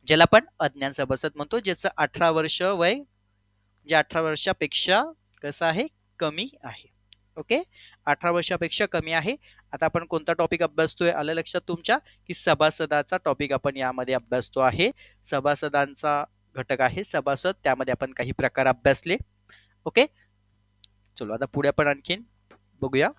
ज्याला आपण अज्ञान सभासद म्हणतो, ज्याचं 18 वर्ष वय म्हणजे 18 वर्षापेक्षा कसं आहे कमी आहे. ओके, 18 वर्षापेक्षा कमी आहे. आता आपण कोणता टॉपिक अभ्यासतोय आलं लक्षात तुमच्या की सभासदाचा टॉपिक आपण यामध्ये अभ्यासतो आहे. सभासदांचा घटक आहे सभासद, त्यामध्ये आपण काही प्रकार अभ्यासले. ओके, चलो आता पुढे आपण आणखीन बघूया.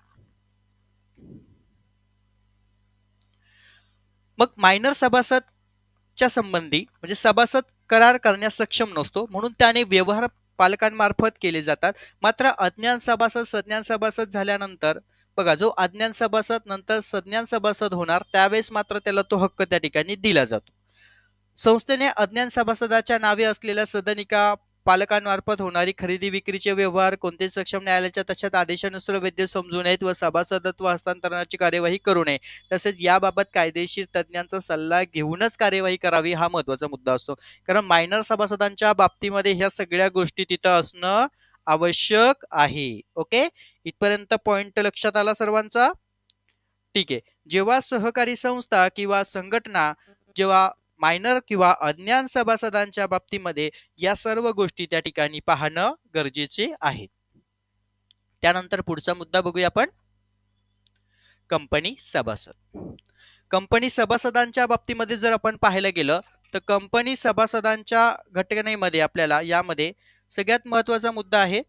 मग मायनर सभासदच्या संबंधी म्हणजे सभासद करार करण्यास सक्षम नसतो म्हणून त्याने व्यवहार पालकांमार्फत केले जातात. मात्र अज्ञान सभासद संज्ञान सभासद झाल्यानंतर बघा, जो अज्ञान सभासद नंतर संज्ञान सभासद होणार त्यावेळेस मात्र त्याला तो हक्क त्या ठिकाणी दिला जातो. संस्थेने अज्ञान सभासदाच्या नावे असलेल्या सदनिका पालकांमार्फत होणारी खरेदी विक्रीचे व्यवहार कोणतेच सक्षम न्यायालयाच्या तशाच आदेशानुसार वैध समजू नयेत व सभासदत्व हस्तांतरणाची कार्यवाही करू नये. तसेच याबाबत कायदेशीर तज्ञांचा सल्ला घेऊनच कार्यवाही करावी हा महत्वाचा मुद्दा असतो. कारण मायनर सभासदांच्या बाबतीमध्ये ह्या सगळ्या गोष्टी तिथं असणं आवश्यक आहे. ओके, इथपर्यंत पॉइंट लक्षात आला सर्वांचा? ठीक आहे. जेव्हा सहकारी संस्था किंवा संघटना जेव्हा मायनर किंवा अज्ञान सभासदांच्या बाबतीमध्ये या सर्व गोष्टी त्या ठिकाणी पाहणं गरजेचे आहे. त्यानंतर पुढचा मुद्दा बघूया आपण, कंपनी सभासद. कंपनी सभासदांच्या बाबतीमध्ये जर आपण पाहायला गेलं तर कंपनी सभासदांच्या घटनेमध्ये आपल्याला यामध्ये सगळ्यात महत्वाचा मुद्दा आहे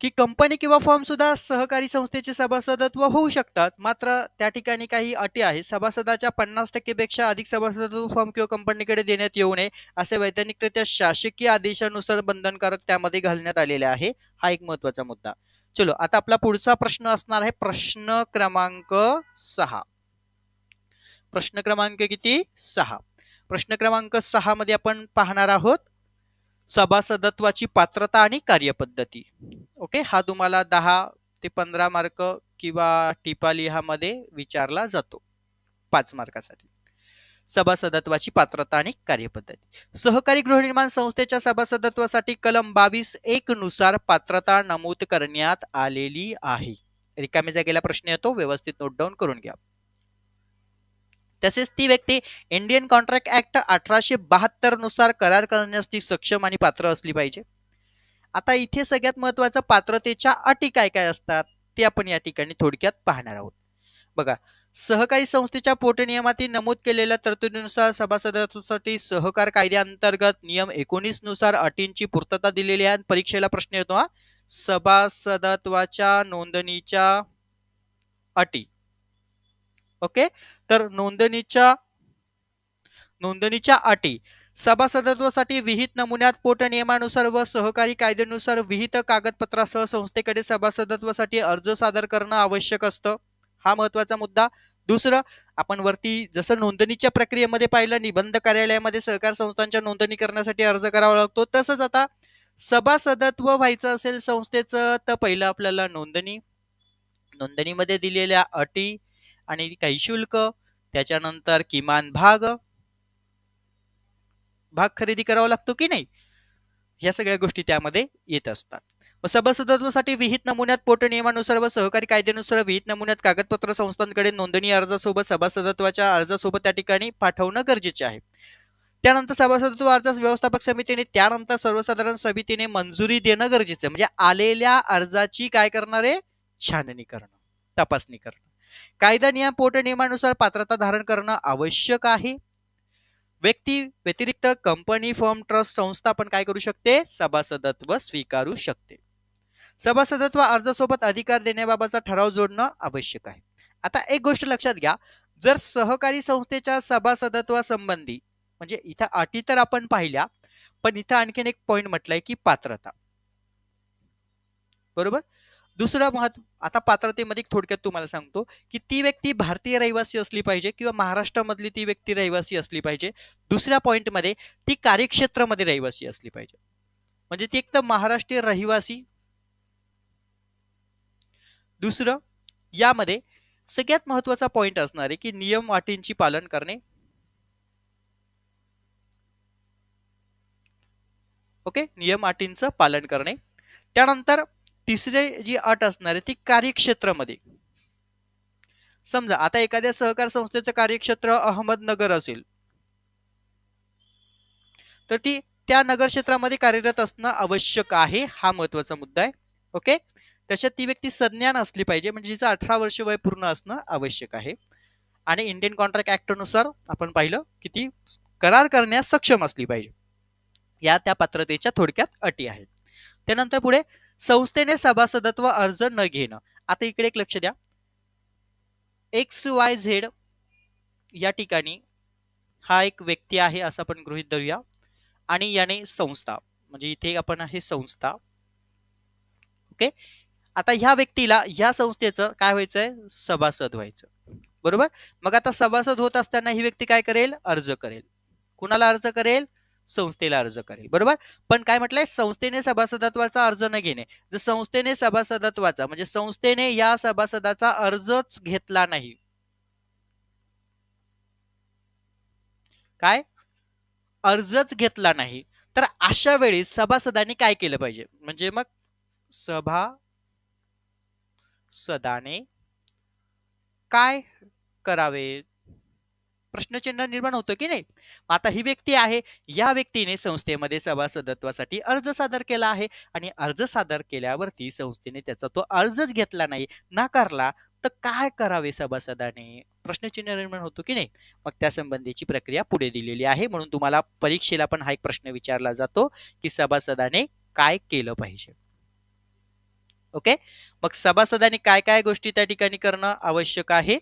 की कंपनी किंवा फर्म सुद्धा सहकारी संस्थेचे सभासदत्व होऊ शकतात. मात्र त्या ठिकाणी काही अटी आहेत. सभासदाच्या 50% पेक्षा अधिक सभासदत्व फर्म किंवा कंपनीकडे देण्यात येऊ नये असे वैधानिकरित्या शासकीय आदेशानुसार बंधनकारक त्यामध्ये घालण्यात आलेले आहे. हा एक महत्वाचा मुद्दा. चलो आता आपला पुढचा प्रश्न असणार आहे प्रश्न क्रमांक 6. प्रश्न क्रमांक किती? 6. प्रश्न क्रमांक 6 मध्ये आपण पाहणार आहोत सभासदत्वाची पात्रता आणि कार्यपद्धती. ओके, हा तुम्हाला 10 ते 15 मार्क किंवा टिपा लिहामध्ये विचारला जातो 5 मार्कासाठी. सभासदत्वाची पात्रता आणि कार्यपद्धती. सहकारी गृहनिर्माण संस्थेच्या सभासदत्वासाठी कलम 22(1) नुसार पात्रता नमूद करण्यात आलेली आहे. रिकाम्या जागेला प्रश्न येतो, व्यवस्थित नोट डाऊन करून घ्या. तसेच ती व्यक्ती इंडियन कॉन्ट्रॅक्ट ऍक्ट 1872 नुसार करार करण्यास ती सक्षम आणि पात्र असली पाहिजे. आता इथे सगळ्यात महत्वाचं पात्रतेच्या अटी काय काय असतात ते आपण या ठिकाणी थोडक्यात पाहणार आहोत. बघा, सहकारी संस्थेच्या पोटनियमातील नमूद केलेल्या तरतुदीनुसार सभासदत्वासाठी सहकार कायद्याअंतर्गत नियम 19 नुसार अटींची पूर्तता दिलेली आहे. परीक्षेला प्रश्न येतो हा, सभासदत्वाच्या नोंदणीच्या अटी. ओके, तर नोंदणीच्या अटी सभासदत्वासाठी विहित नमुन्यात पोटनियमानुसार व सहकारी कायद्यानुसार विहित कागदपत्रासह संस्थेकडे सभासदत्वासाठी अर्ज सादर करणं आवश्यक असतं. हा महत्वाचा मुद्दा. दुसरं, आपण वरती जसं नोंदणीच्या प्रक्रियेमध्ये पाहिलं, निबंध कार्यालयामध्ये सहकार संस्थांच्या नोंदणी करण्यासाठी अर्ज करावा लागतो, तसंच आता सभासदत्व व्हायचं असेल संस्थेचं तर पहिलं आपल्याला नोंदणीमध्ये दिलेल्या अटी आणि काही शुल्क, त्याच्यानंतर किमान भाग खरेदी करावा लागतो की नाही, ह्या सगळ्या गोष्टी त्यामध्ये येत असतात. सभासदत्वासाठी विहित नमुन्यात पोट नियमानुसार व सहकारी कायद्यानुसार विहित नमुन्यात कागदपत्र संस्थांकडे नोंदणी अर्जासोबत सभासदत्वाच्या अर्जासोबत त्या ठिकाणी पाठवणं गरजेचे आहे. त्यानंतर सभासदत्व अर्जास व्यवस्थापक समितीने त्यानंतर सर्वसाधारण समितीने मंजुरी देणं गरजेचं आहे. म्हणजे आलेल्या अर्जाची काय करणार आहे, छाननी करणं, तपासणी करणं. कायदा नियम पोट नियमानुसार पात्रता धारण करणं आवश्यक आहे. व्यक्ती व्यतिरिक्त कंपनी, फर्म, ट्रस्ट, संस्था पण काय करू शकते, सभासदत्व स्वीकारू शकते. सभासदत्व अर्जासोबत अधिकार देण्याबाबतचा ठराव जोडणं आवश्यक आहे. आता एक गोष्ट लक्षात घ्या, जर सहकारी संस्थेच्या सभासदत्वासंबंधी म्हणजे इथं अटी तर आपण पाहिल्या, पण इथं आणखीन एक पॉइंट म्हटलंय की पात्रता, बरोबर. दुसरं आता पात्रतेमध्ये थोडक्यात तुम्हाला सांगतो की ती व्यक्ती भारतीय रहिवासी असली पाहिजे किंवा महाराष्ट्रामधली ती व्यक्ती रहिवासी असली पाहिजे. दुसऱ्या पॉइंटमध्ये ती कार्यक्षेत्रामध्ये रहिवासी असली पाहिजे, म्हणजे ती एक तर महाराष्ट्रीय रहिवासी. दुसरं, यामध्ये सगळ्यात महत्वाचा पॉइंट असणार आहे की नियम अटींची पालन करणे. ओके, नियम अटींचं पालन करणे. त्यानंतर तिसरी जी अट असणार आहे ती कार्यक्षेत्रामध्ये. समजा आता एखाद्या सहकार संस्थेचं कार्यक्षेत्र अहमदनगर असेल तर ती त्या नगर क्षेत्रामध्ये कार्यरत असणं आवश्यक आहे, हा महत्वाचा मुद्दा आहे. ओके, तशात ती व्यक्ती सज्ञान असली पाहिजे, म्हणजे जिचं 18 वर्ष वय पूर्ण असणं आवश्यक आहे. आणि इंडियन कॉन्ट्रॅक्ट ऍक्ट नुसार आपण पाहिलं की ती करार करण्यास सक्षम असली पाहिजे. या त्या पात्रतेच्या थोडक्यात अटी आहेत. त्यानंतर पुढे संस्थेने सभासदत्व अर्ज न घेणं. आता इकडे एक लक्ष द्या, XYZ या ठिकाणी हा एक व्यक्ती आहे असं आपण गृहीत धरूया, आणि याने संस्था, म्हणजे इथे आपण आहे संस्था. ओके, आता ह्या व्यक्तीला ह्या संस्थेचं काय व्हायचंय, सभासद व्हायचं, बरोबर. मग आता सभासद होत असताना ही व्यक्ती काय करेल, अर्ज करेल. कुणाला अर्ज करेल, संस्थेला अर्ज करेल, बरोबर. पण काय म्हटलंय, संस्थेने सभासदत्वाचा अर्ज न घेणे. जर संस्थेने सभासदत्वाचा म्हणजे संस्थेने या सभासदाचा अर्जच घेतला नाही, काय अर्जच घेतला नाही, तर अशा वेळी सभासदाने काय केलं पाहिजे, म्हणजे मग सभासदाने काय करावे, प्रश्नचिन्ह निर्माण होतं की नाही. आता ही व्यक्ती आहे, या व्यक्तीने संस्थेमध्ये सभासदत्वासाठी अर्ज सादर केला आहे, आणि अर्ज सादर केल्यावरती संस्थेने त्याचा तो अर्जच घेतला नाही, नाकारला, तर काय करावे सभासदाने, प्रश्नचिन्ह निर्माण होतो की नाही. मग त्या संबंधीची प्रक्रिया पुढे दिलेली आहे. म्हणून तुम्हाला परीक्षेला पण हा एक प्रश्न विचारला जातो की सभासदाने काय केलं पाहिजे. ओके, मग सभासदाने काय काय गोष्टी त्या ठिकाणी करणं आवश्यक आहे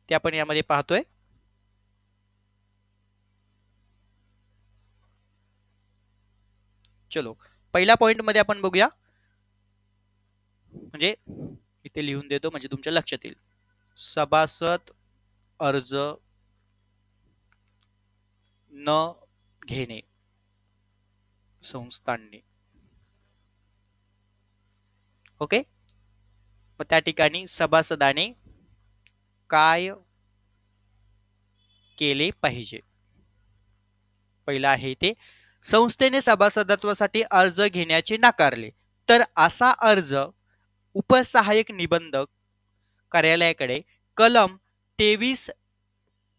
ते आपण यामध्ये पाहतोय. चलो, पहिल्या पॉइंट मध्ये आपण बघूया, म्हणजे इथे लिहून देतो म्हणजे तुमच्या लक्षात येईल. सभासद अर्ज न घेणे संस्थांनी. ओके, मग त्या ठिकाणी सभासदाने काय केले पाहिजे. पहिला आहे ते, संस्थेने सभासदत्वासाठी अर्ज घेण्याचे नाकारले तर असा अर्ज उपसहाय्यक निबंधक कार्यालयाकडे कलम 23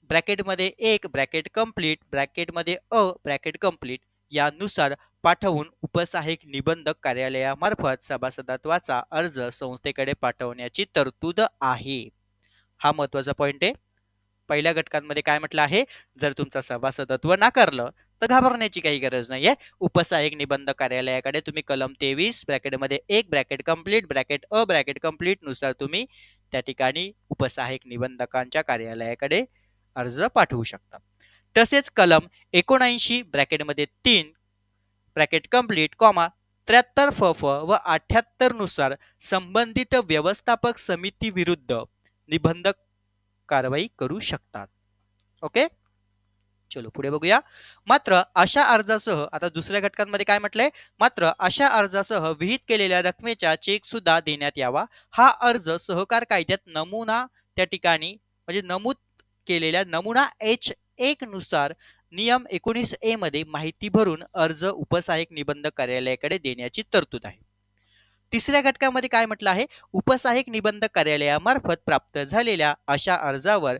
ब्रॅकेटमध्ये 1 ब्रॅकेट कंप्लीट ब्रॅकेटमध्ये ब्रॅकेट कंप्लीट यानुसार पाठवून उपसहाय्यक निबंधक कार्यालयामार्फत सभासदत्वाचा अर्ज संस्थेकडे पाठवण्याची तरतूद आहे. हा महत्वाचा पॉइंट आहे. पहिल्या घटकांमध्ये काय म्हटलं आहे, जर तुमचा सभासदत्व नाकारलं तर घाबरण्याची काही गरज नाहीये. उपसहाय्यक निबंधक कार्यालयाकडे तुम्ही कलम 23 ब्रॅकेटमध्ये 1 bracket complete bracket bracket complete नुसार तुम्ही त्या ठिकाणी उपसहाय्यक निबंधकांच्या कार्यालयाकडे अर्ज पाठवू शकता. तसेच कलम 79 ब्रॅकेटमध्ये 3 ब्रॅकेट कंप्लीट कॉमा 73 फ व 78 नुसार संबंधित व्यवस्थापक समिती विरुद्ध निबंधक कारवाई करू शकतात. ओके, चलो पुढे बघूया. मात्र अशा अर्जासह, आता दुसऱ्या घटकांमध्ये काय म्हटलंय, मात्र अशा अर्जासह विहित केलेल्या रकमेचा चेक सुद्धा देण्यात यावा. हा अर्ज सहकार कायद्यात नमुना त्या ठिकाणी म्हणजे नमूद केलेल्या नमुना H1 नुसार नियम 19A मध्ये माहिती भरून अर्ज उपसहाय्यक निबंधक कार्यालयाकडे देण्याची तरतूद आहे. तिसऱ्या घटकामध्ये काय म्हटलं आहे, उपसहाय्यक निबंधक कार्यालयामार्फत प्राप्त झालेल्या अशा अर्जावर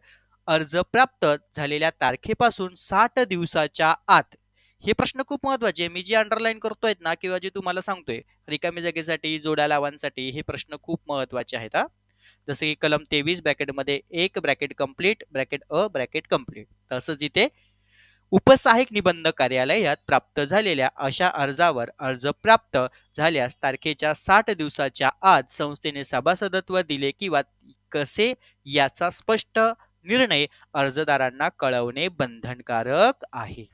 अर्ज प्राप्त झालेल्या तारखेपासून 60 दिवसाच्या आत, हे प्रश्न खूप महत्वाचे, मी जे अंडरलाईन करतोय ना किंवा जे तुम्हाला सांगतोय रिकामी जागेसाठी, जोड्या लावांसाठी, हे प्रश्न खूप महत्वाचे आहेत. जसे की कलम 23 ब्रॅकेटमध्ये 1 ब्रॅकेट कंप्लीट ब्रॅकेट अ ब्रॅकेट कंप्लीट, तसंच इथे उपसहाय्यक निबंधक कार्यालयात प्राप्त झालेल्या अशा अर्जावर अर्ज प्राप्त झाल्यास तारखेच्या 60 दिवसाच्या आत संस्थेने सभासदत्व दिले किंवा कसे याचा स्पष्ट निर्णय अर्जदारांना कळवणे बंधनकारक आहे.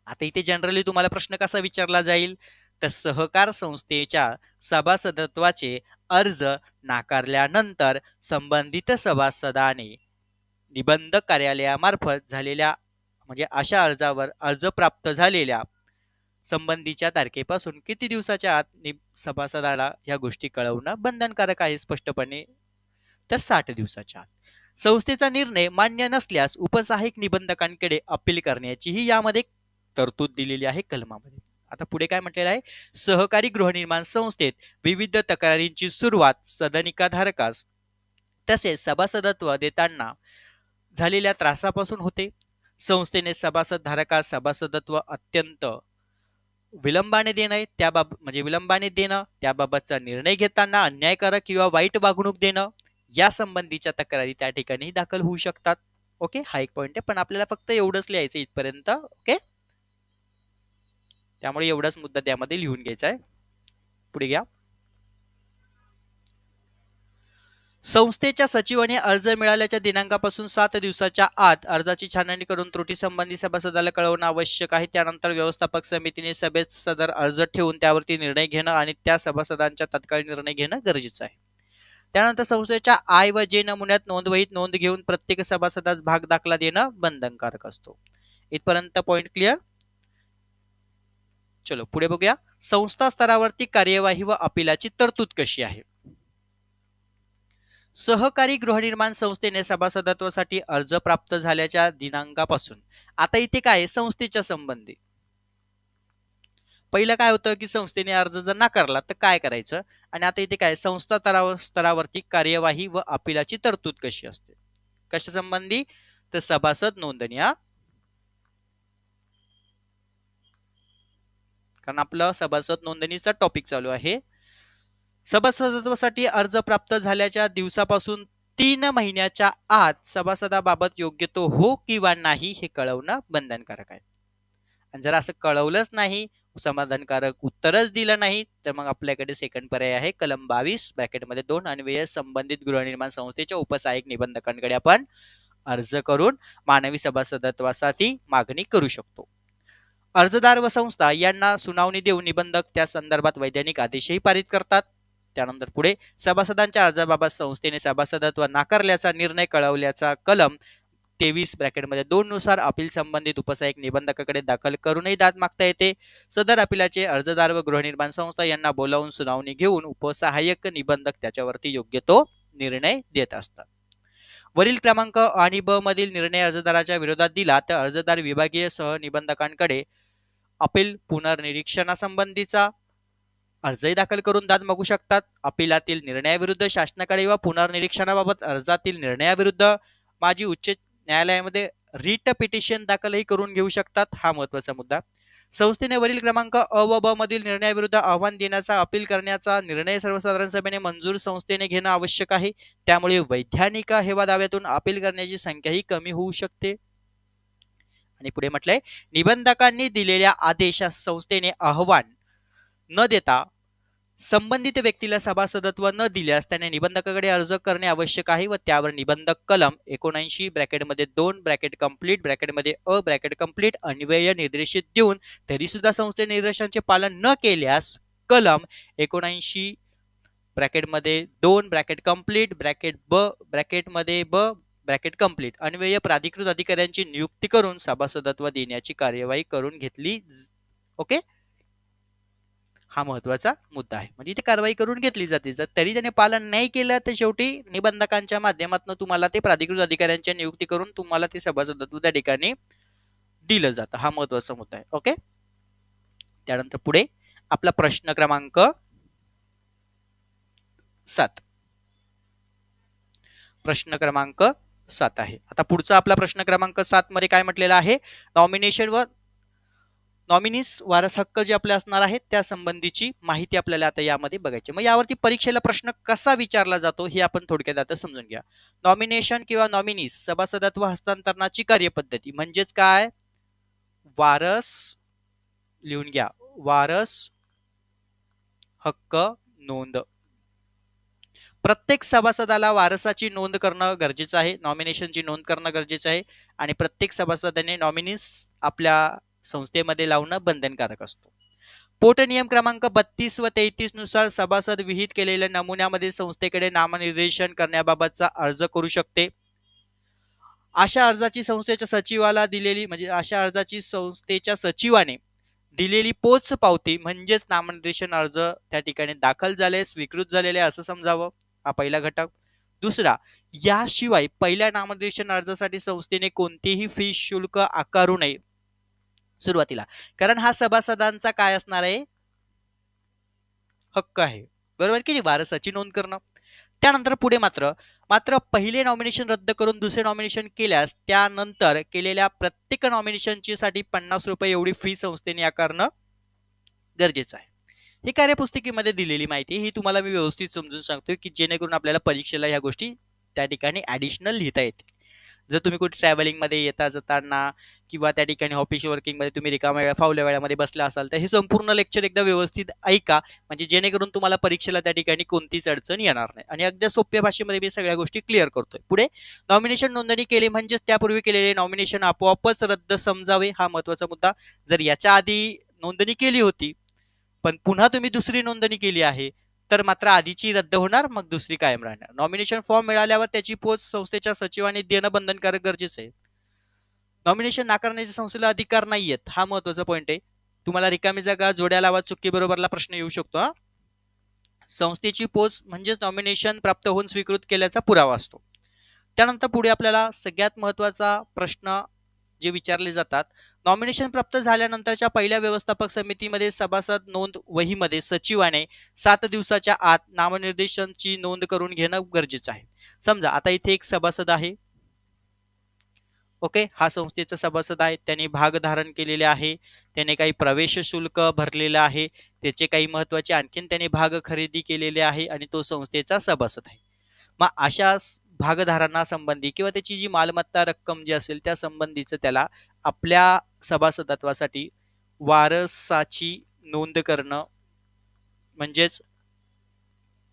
आता इथे जनरली तुम्हाला प्रश्न कसा विचारला जाईल, तर सहकार संस्थेच्या सभासदत्वाचे अर्ज नाकारल्यानंतर संबंधित सभासदाने निबंधक कार्यालयामार्फत झालेल्या म्हणजे अशा अर्जावर अर्ज प्राप्त झालेल्या संबंधीच्या तारखेपासून किती दिवसाच्या आत सभासदाला या गोष्टी कळवणं बंधनकारक आहे स्पष्टपणे, तर 60 दिवसाच्या आत. संस्थेचा निर्णय मान्य नसल्यास उपसहाय्यक निबंधकांकडे अपील करण्याचीही यामध्ये तरतूद दिलेली आहे कलमामध्ये. आता पुढे काय म्हटलेलं आहे, सहकारी गृहनिर्माण संस्थेत विविध तक्रारींची सुरुवात सदनिकाधारकास तसेच सभासदत्व देताना झालेल्या त्रासापासून होते. संस्थेने सभासद धारकास सभासदत्व अत्यंत विलंबाने देणं त्याबाबतचा निर्णय घेताना अन्यायकारक किंवा वाईट वागणूक देणं या संबंधीच्या तक्रारी त्या ठिकाणी दाखल होऊ शकतात. ओके, हा एक पॉइंट आहे, पण आपल्याला फक्त एवढंच लिहायचं इथपर्यंत. ओके, त्यामुळे एवढाच मुद्दा त्यामध्ये लिहून घ्यायचा आहे. पुढे घ्या. संस्थेच्या सचिवाने अर्ज मिळाल्याच्या दिनांकापासून 7 दिवसाच्या आत अर्जाची छाननी करून त्रुटी संबंधी सभासदाला कळवणं आवश्यक आहे. त्यानंतर व्यवस्थापक समितीने सभेत सदर अर्ज ठेवून त्यावरती निर्णय घेणं आणि त्या सभासदांच्या तत्काळ निर्णय घेणं गरजेचं आहे. त्यानंतर संस्थेच्या आय व जे नमुन्यात नोंदवहीत नोंद घेऊन प्रत्येक सभासदास भाग दाखला देणं बंधनकारक असतो. इथपर्यंत पॉइंट क्लिअर. चलो पुढे बघूया. संस्था स्तरावरती कार्यवाही व अपिलाची तरतूद कशी आहे. सहकारी गृहनिर्माण संस्थेने सभासदत्वासाठी अर्ज प्राप्त झाल्याच्या दिनांकापासून, आता इथे काय संस्थेच्या संबंधी पहिलं काय होतं की संस्थेने अर्ज जर नाकारला तर काय करायचं, आणि आता इथे काय संस्था स्तरावरती कार्यवाही व अपिलाची तरतूद कशी असते. कशा संबंधी, तर सभासद नोंदणी, कारण आपलं सभासद नोंदणीचा टॉपिक चालू आहे. सभासदत्वासाठी अर्ज प्राप्त झाल्याच्या दिवसापासून 3 महिन्याच्या आत सभासदाबाबत योग्य तो हो किंवा नाही हे कळवणं बंधनकारक आहे. आणि जर असं कळवलंच नाही, समाधानकारक उत्तरच दिलं नाही, तर मग आपल्याकडे सेकंड पर्याय आहे कलम 22 ब्रॅकेटमध्ये 2 अन्वये संबंधित गृहनिर्माण संस्थेच्या उपसहाय्यक निबंधकांकडे आपण अर्ज करून मानवी सभासदत्वासाठी मागणी करू शकतो. अर्जदार व संस्था यांना सुनावणी देऊन निबंधक त्या संदर्भात वैधानिक आदेशही पारित करतात. त्यानंतर पुढे सभासदांच्या अर्जाबाबत संस्थेने सभासदत्व नाकारल्याचा निर्णय कळवल्याचा कलम 23 ब्रॅकेटमध्ये 2 नुसार अपील संबंधित उपसहाय्यक निबंधकाकडे दाखल करूनही दाद मागता येते. सदर अपिलाचे अर्जदार व गृहनिर्माण संस्था यांना बोलावून सुनावणी घेऊन उपसहाय्यक निबंधक त्याच्यावरती योग्य तो निर्णय देत असतात. वरील क्रमांक आणि ब मधील निर्णय अर्जदाराच्या विरोधात दिला तर अर्जदार विभागीय सहनिबंधकांकडे अपील पुनर्निरीक्षणासंबंधीचा अर्जही दाखल करून दाद मागू शकतात. अपिलातील निर्णयाविरुद्ध शासनाकडे व पुनर्निरीक्षणाबाबत अर्जातील निर्णयाविरुद्ध माजी उच्च न्यायालयामध्ये रिट पिटिशन दाखलही करून घेऊ शकतात. हा महत्वाचा मुद्दा. संस्थेने वरील क्रमांक अ व ब मधील निर्णयाविरुद्ध आव्हान देण्याचा अपील करण्याचा निर्णय सर्वसाधारण सभेने मंजूर संस्थेने घेणं आवश्यक आहे. त्यामुळे वैधानिक हेवा दाव्यातून अपील करण्याची संख्याही कमी होऊ शकते. आणि पुढे म्हटलंय, निबंधकांनी दिलेल्या आदेशास संस्थेने आव्हान न देता संबंधित व्यक्तीला सभासदत्व न दिल्यास त्याने निबंधकाकडे अर्ज करणे आवश्यक आहे व त्यावर निबंधक कलम 79 ब्रॅकेटमध्ये 2 ब्रॅकेट कंप्लीट ब्रॅकेटमध्ये अ ब्रॅकेट कंप्लीट अन्वय निर्देशित देऊन तरी सुद्धा संस्थे निर्देशांचे पालन न केल्यास कलम 79 ब्रॅकेटमध्ये 2 ब्रॅकेट कंप्लीट ब्रॅकेट ब ब्रॅकेटमध्ये ब ब्रॅकेट कंप्लीट अन्वय प्राधिकृत अधिकाऱ्यांची नियुक्ती करून सभासदत्व देण्याची कार्यवाही करून घेतली. ओके, हा महत्वाचा मुद्दा आहे. म्हणजे इथे कारवाई करून घेतली जाते. जर तरी त्याने पालन नाही केलं तर शेवटी निबंधकांच्या माध्यमातून तुम्हाला ते प्राधिकृत अधिकाऱ्यांच्या नियुक्ती करून तुम्हाला ते सभासदत्व त्या ठिकाणी दिलं जातं. हा महत्वाचा मुद्दा आहे. ओके, त्यानंतर पुढे आपला प्रश्न क्रमांक 7. प्रश्न क्रमांक 7 आहे. आता पुढचा आपला प्रश्न क्रमांक 7 मध्ये काय म्हटलेलं आहे, नॉमिनेशन व नॉमिनीस वारस हक्क जे आपले असणार आहेत त्या संबंधीची माहिती आपल्याला आता यामध्ये बघायची. मग यावरती परीक्षेला प्रश्न कसा विचारला जातो हे आपण थोडक्यात आता समजून घ्या. नॉमिनेशन किंवा नॉमिनीस सभासदत्व हस्तांतरणाची कार्यपद्धती म्हणजेच काय, वारस लिहून घ्या, वारस हक्क नोंद. प्रत्येक सभासदाला वारसाची नोंद करणं गरजेचं आहे, नॉमिनेशनची नोंद करणं गरजेचं आहे आणि प्रत्येक सभासदाने नॉमिनीस आपल्या संस्थेमध्ये लावणं बंधनकारक असतो. पोट नियम क्रमांक 32 व 33 नुसार सभासद विहित केलेल्या नमुन्यामध्ये संस्थेकडे नामनिर्देशन करण्याबाबतचा अर्ज करू शकते. अशा अर्जाची संस्थेच्या सचिवाला दिलेली म्हणजे अशा अर्जाची संस्थेच्या सचिवाने दिलेली पोच पावती म्हणजेच नामनिर्देशन अर्ज त्या ठिकाणी दाखल झाले स्वीकृत झालेले असं समजावं. हा पहिला घटक. दुसरा, याशिवाय पहिल्या नामनिर्देशन अर्जासाठी संस्थेने कोणतेही फी शुल्क आकारू नये सुरुवातीला, कारण हा सभासदांचा काय असणार आहे, हक्क आहे, बरोबर की नाही, वारसाची नोंद करणं. त्यानंतर पुढे मात्र पहिले नॉमिनेशन रद्द करून दुसरे नॉमिनेशन केल्यास त्यानंतर केलेल्या प्रत्येक नॉमिनेशनची साठी 50 रुपये एवढी फी संस्थेने आकारणं गरजेचं आहे. ही कार्यपुस्तिकेमध्ये दिलेली माहिती ही तुम्हाला मी व्यवस्थित समजून सांगतोय की जेणेकरून आपल्याला परीक्षेला ह्या गोष्टी त्या ठिकाणी ऍडिशनल लिहिता येतील. जर तुम्ही कुठे ट्रॅव्हलिंग मध्ये येता जाताना किंवा त्या ठिकाणी ऑफिस वर्किंग मध्ये तुम्ही रिकाम्या वेळा फावल्या वेळामध्ये बसला असाल तर हे संपूर्ण लेक्चर एकदा व्यवस्थित ऐका, म्हणजे जेणेकरून तुम्हाला परीक्षेला त्या ठिकाणी कोणतीच अडचण येणार नाही आणि अगदी सोप्या भाषेमध्ये मी सगळ्या गोष्टी क्लिअर करतोय. पुढे, नॉमिनेशन नोंदणी केली म्हणजेच त्यापूर्वी केलेले नॉमिनेशन आपोआपच रद्द समजावे, हा महत्वाचा मुद्दा. जर याच्या आधी नोंदणी केली होती पण पुन्हा तुम्ही दुसरी नोंदणी केली आहे तर मात्र आधीची रद्द होणार, मग दुसरी कायम राहणार. नॉमिनेशन फॉर्म मिळाल्यावर त्याची पोच संस्थेच्या सचिवाने देणं बंधनकारक गरजेचं आहे. नॉमिनेशन नाकारण्याचे संस्थेला अधिकार नाहीयेत, हा महत्वाचा पॉईंट आहे. तुम्हाला रिकामी जागा जोड्या लावा चुकी बरोबरला प्रश्न येऊ शकतो. संस्थेची पोच म्हणजेच नॉमिनेशन प्राप्त होऊन स्वीकृत केल्याचा पुरावा असतो. त्यानंतर पुढे आपल्याला सगळ्यात महत्वाचा प्रश्न जे विचारले जातात, नॉमिनेशन प्राप्त झाल्यानंतरच्या पहिल्या व्यवस्थापक समितीमध्ये सभासद नोंद वहीमध्ये सचिवाने 7 दिवसाच्या आत नामनिर्देशनची नोंद करून घेणं गरजेचं आहे. समजा आता इथे एक सभासद आहे, ओके, हा संस्थेचा सभासद आहे, त्याने भाग धारण केलेले आहे, त्याने काही प्रवेश शुल्क भरलेलं आहे, त्याचे काही महत्वाचे आणखीन त्याने भाग खरेदी केलेले आहे आणि तो संस्थेचा सभासद आहे. मग अशा भागधारकांना संबंधी किंवा त्याची जी मालमत्ता रक्कम जी असेल त्या संबंधीचं त्याला आपल्या सभासदत्वासाठी वारसाची नोंद करणं म्हणजेच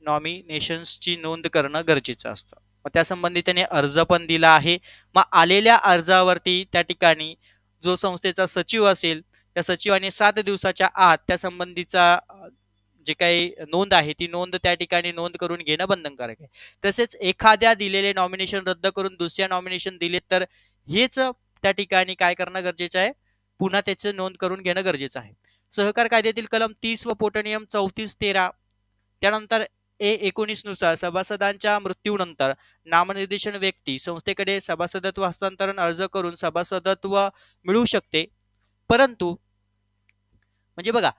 नॉमिनेशन्सची नोंद करणं गरजेचं असतं. मग त्या संबंधी त्याने अर्ज पण दिला आहे. मग आलेल्या अर्जावरती त्या ठिकाणी जो संस्थेचा सचिव असेल त्या सचिवाने 7 दिवसाच्या आत त्या संबंधीचा जे काही नोंद आहे ती नोंद त्या ठिकाणी नोंद करून घेणं बंधनकारक आहे. तसेच एखाद्या दिलेले नॉमिनेशन रद्द करून दुसऱ्या नॉमिनेशन दिले तर हेच त्या ठिकाणी काय करणं गरजेचं आहे, पुन्हा त्याची नोंद करून घेणं गरजेचं आहे. सहकार कायद्यातील कलम 30 व पोटनियम 34-13 त्यानंतर A19 नुसार सभासदांच्या मृत्यूनंतर नामनिर्देशन व्यक्ती संस्थेकडे सभासदत्व हस्तांतरण अर्ज करून सभासदत्व मिळू शकते. परंतु म्हणजे बघा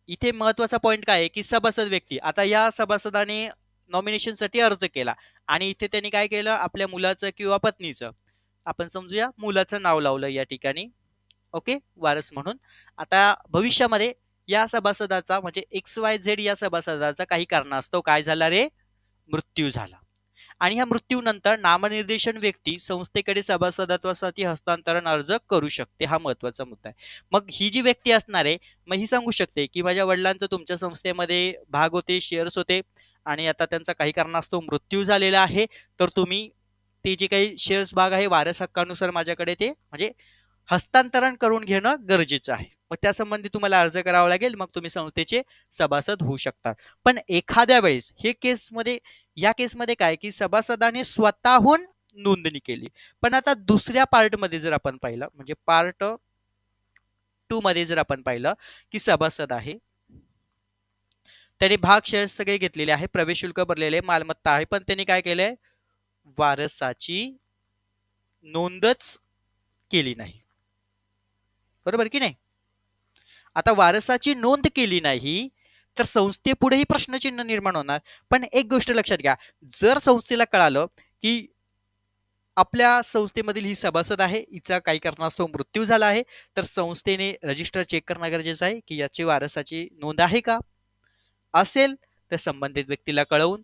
इथे महत्वाचा पॉइंट काय आहे की सभासद व्यक्ती, आता या सभासदाने नॉमिनेशन साठी अर्ज केला आणि इथे त्यांनी काय केलं, आपल्या मुलाचं किंवा पत्नीचं, आपण समजूया मुलाचं नाव लावलं या ठिकाणी, ओके, वारस म्हणून. आता भविष्यामध्ये या सभासदाचा म्हणजे XYZ या सभासदाचा काही कारणास्तव काय झाला रे, मृत्यू झाला आणि ह्या मृत्यूनंतर नामनिर्देशन व्यक्ती संस्थेकडे सभासदत्वासाठी हस्तांतरण अर्ज करू शकते. हा महत्वाचा मुद्दा आहे. मग ही जी व्यक्ती असणार आहे, मग ही सांगू शकते की माझ्या वडिलांचं तुमच्या संस्थेमध्ये भाग होते, शेअर्स होते आणि आता त्यांचा काही कारणास्तव मृत्यू झालेला आहे, तर तुम्ही ते जे काही शेअर्स भाग आहे वारस हक्कानुसार माझ्याकडे ते म्हणजे हस्तांतरण करून घेणं गरजेचं आहे. मग त्यासंबंधी तुम्हाला अर्ज करावा लागेल, मग तुम्ही संस्थेचे सभासद होऊ शकता. पण एखाद्या वेळेस या केसमध्ये काय की सभासदाने स्वतःहून नोंदणी केली, पण आता दुसऱ्या पार्टमध्ये जर आपण पाहिलं म्हणजे पार्ट 2 मध्ये जर आपण पाहिलं की सभासद आहे, त्याने भाग शेअर्स सगळे घेतलेले आहे, प्रवेश शुल्क भरलेले, मालमत्ता आहे, पण त्यांनी काय केलंय, वारसाची नोंदच केली नाही. बरोबर की नाही? आता वारसाची नोंद केली नाही तर संस्थेपुढेही प्रश्नचिन्ह निर्माण होणार. पण एक गोष्ट लक्षात घ्या, जर संस्थेला कळालं की आपल्या संस्थेमधील ही सभासद आहे, हिचा काही कारणास्तव मृत्यू झाला आहे, तर संस्थेने रजिस्टर चेक करणं गरजेचं आहे की याची वारसाची नोंद आहे का. असेल तर संबंधित व्यक्तीला कळवून,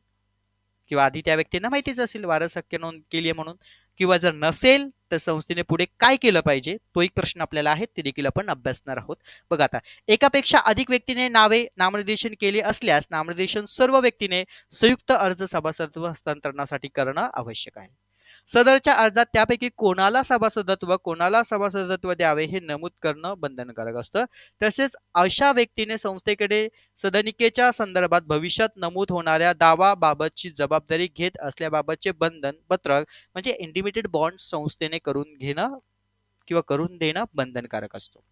किंवा आधी त्या व्यक्तींना माहितीच असेल वारस हक्क नोंद केली आहे म्हणून, किंवा जर नसेल तर संस्थेने पुढे काय केलं पाहिजे, तो एक प्रश्न आपल्याला आहे, ते देखील आपण अभ्यासणार आहोत. बघा आता, एकापेक्षा अधिक व्यक्तीने नामनिर्देशन केले असल्यास नामनिर्देशन सर्व व्यक्तीने संयुक्त अर्ज सभासदत्व हस्तांतरणासाठी करणं आवश्यक आहे. सदरच्या अर्जात त्यापैकी कोणाला सभासदत्व द्यावे हे नमूद करणं बंधनकारक असतं. तसेच अशा व्यक्तीने संस्थेकडे सदनिकेच्या संदर्भात भविष्यात नमूद होणाऱ्या दावाबाबतची जबाबदारी घेत असल्याबाबतचे बंधन पत्रक म्हणजे इंटिमेटेड बॉन्ड संस्थेने करून घेणं किंवा करून देणं बंधनकारक असतो.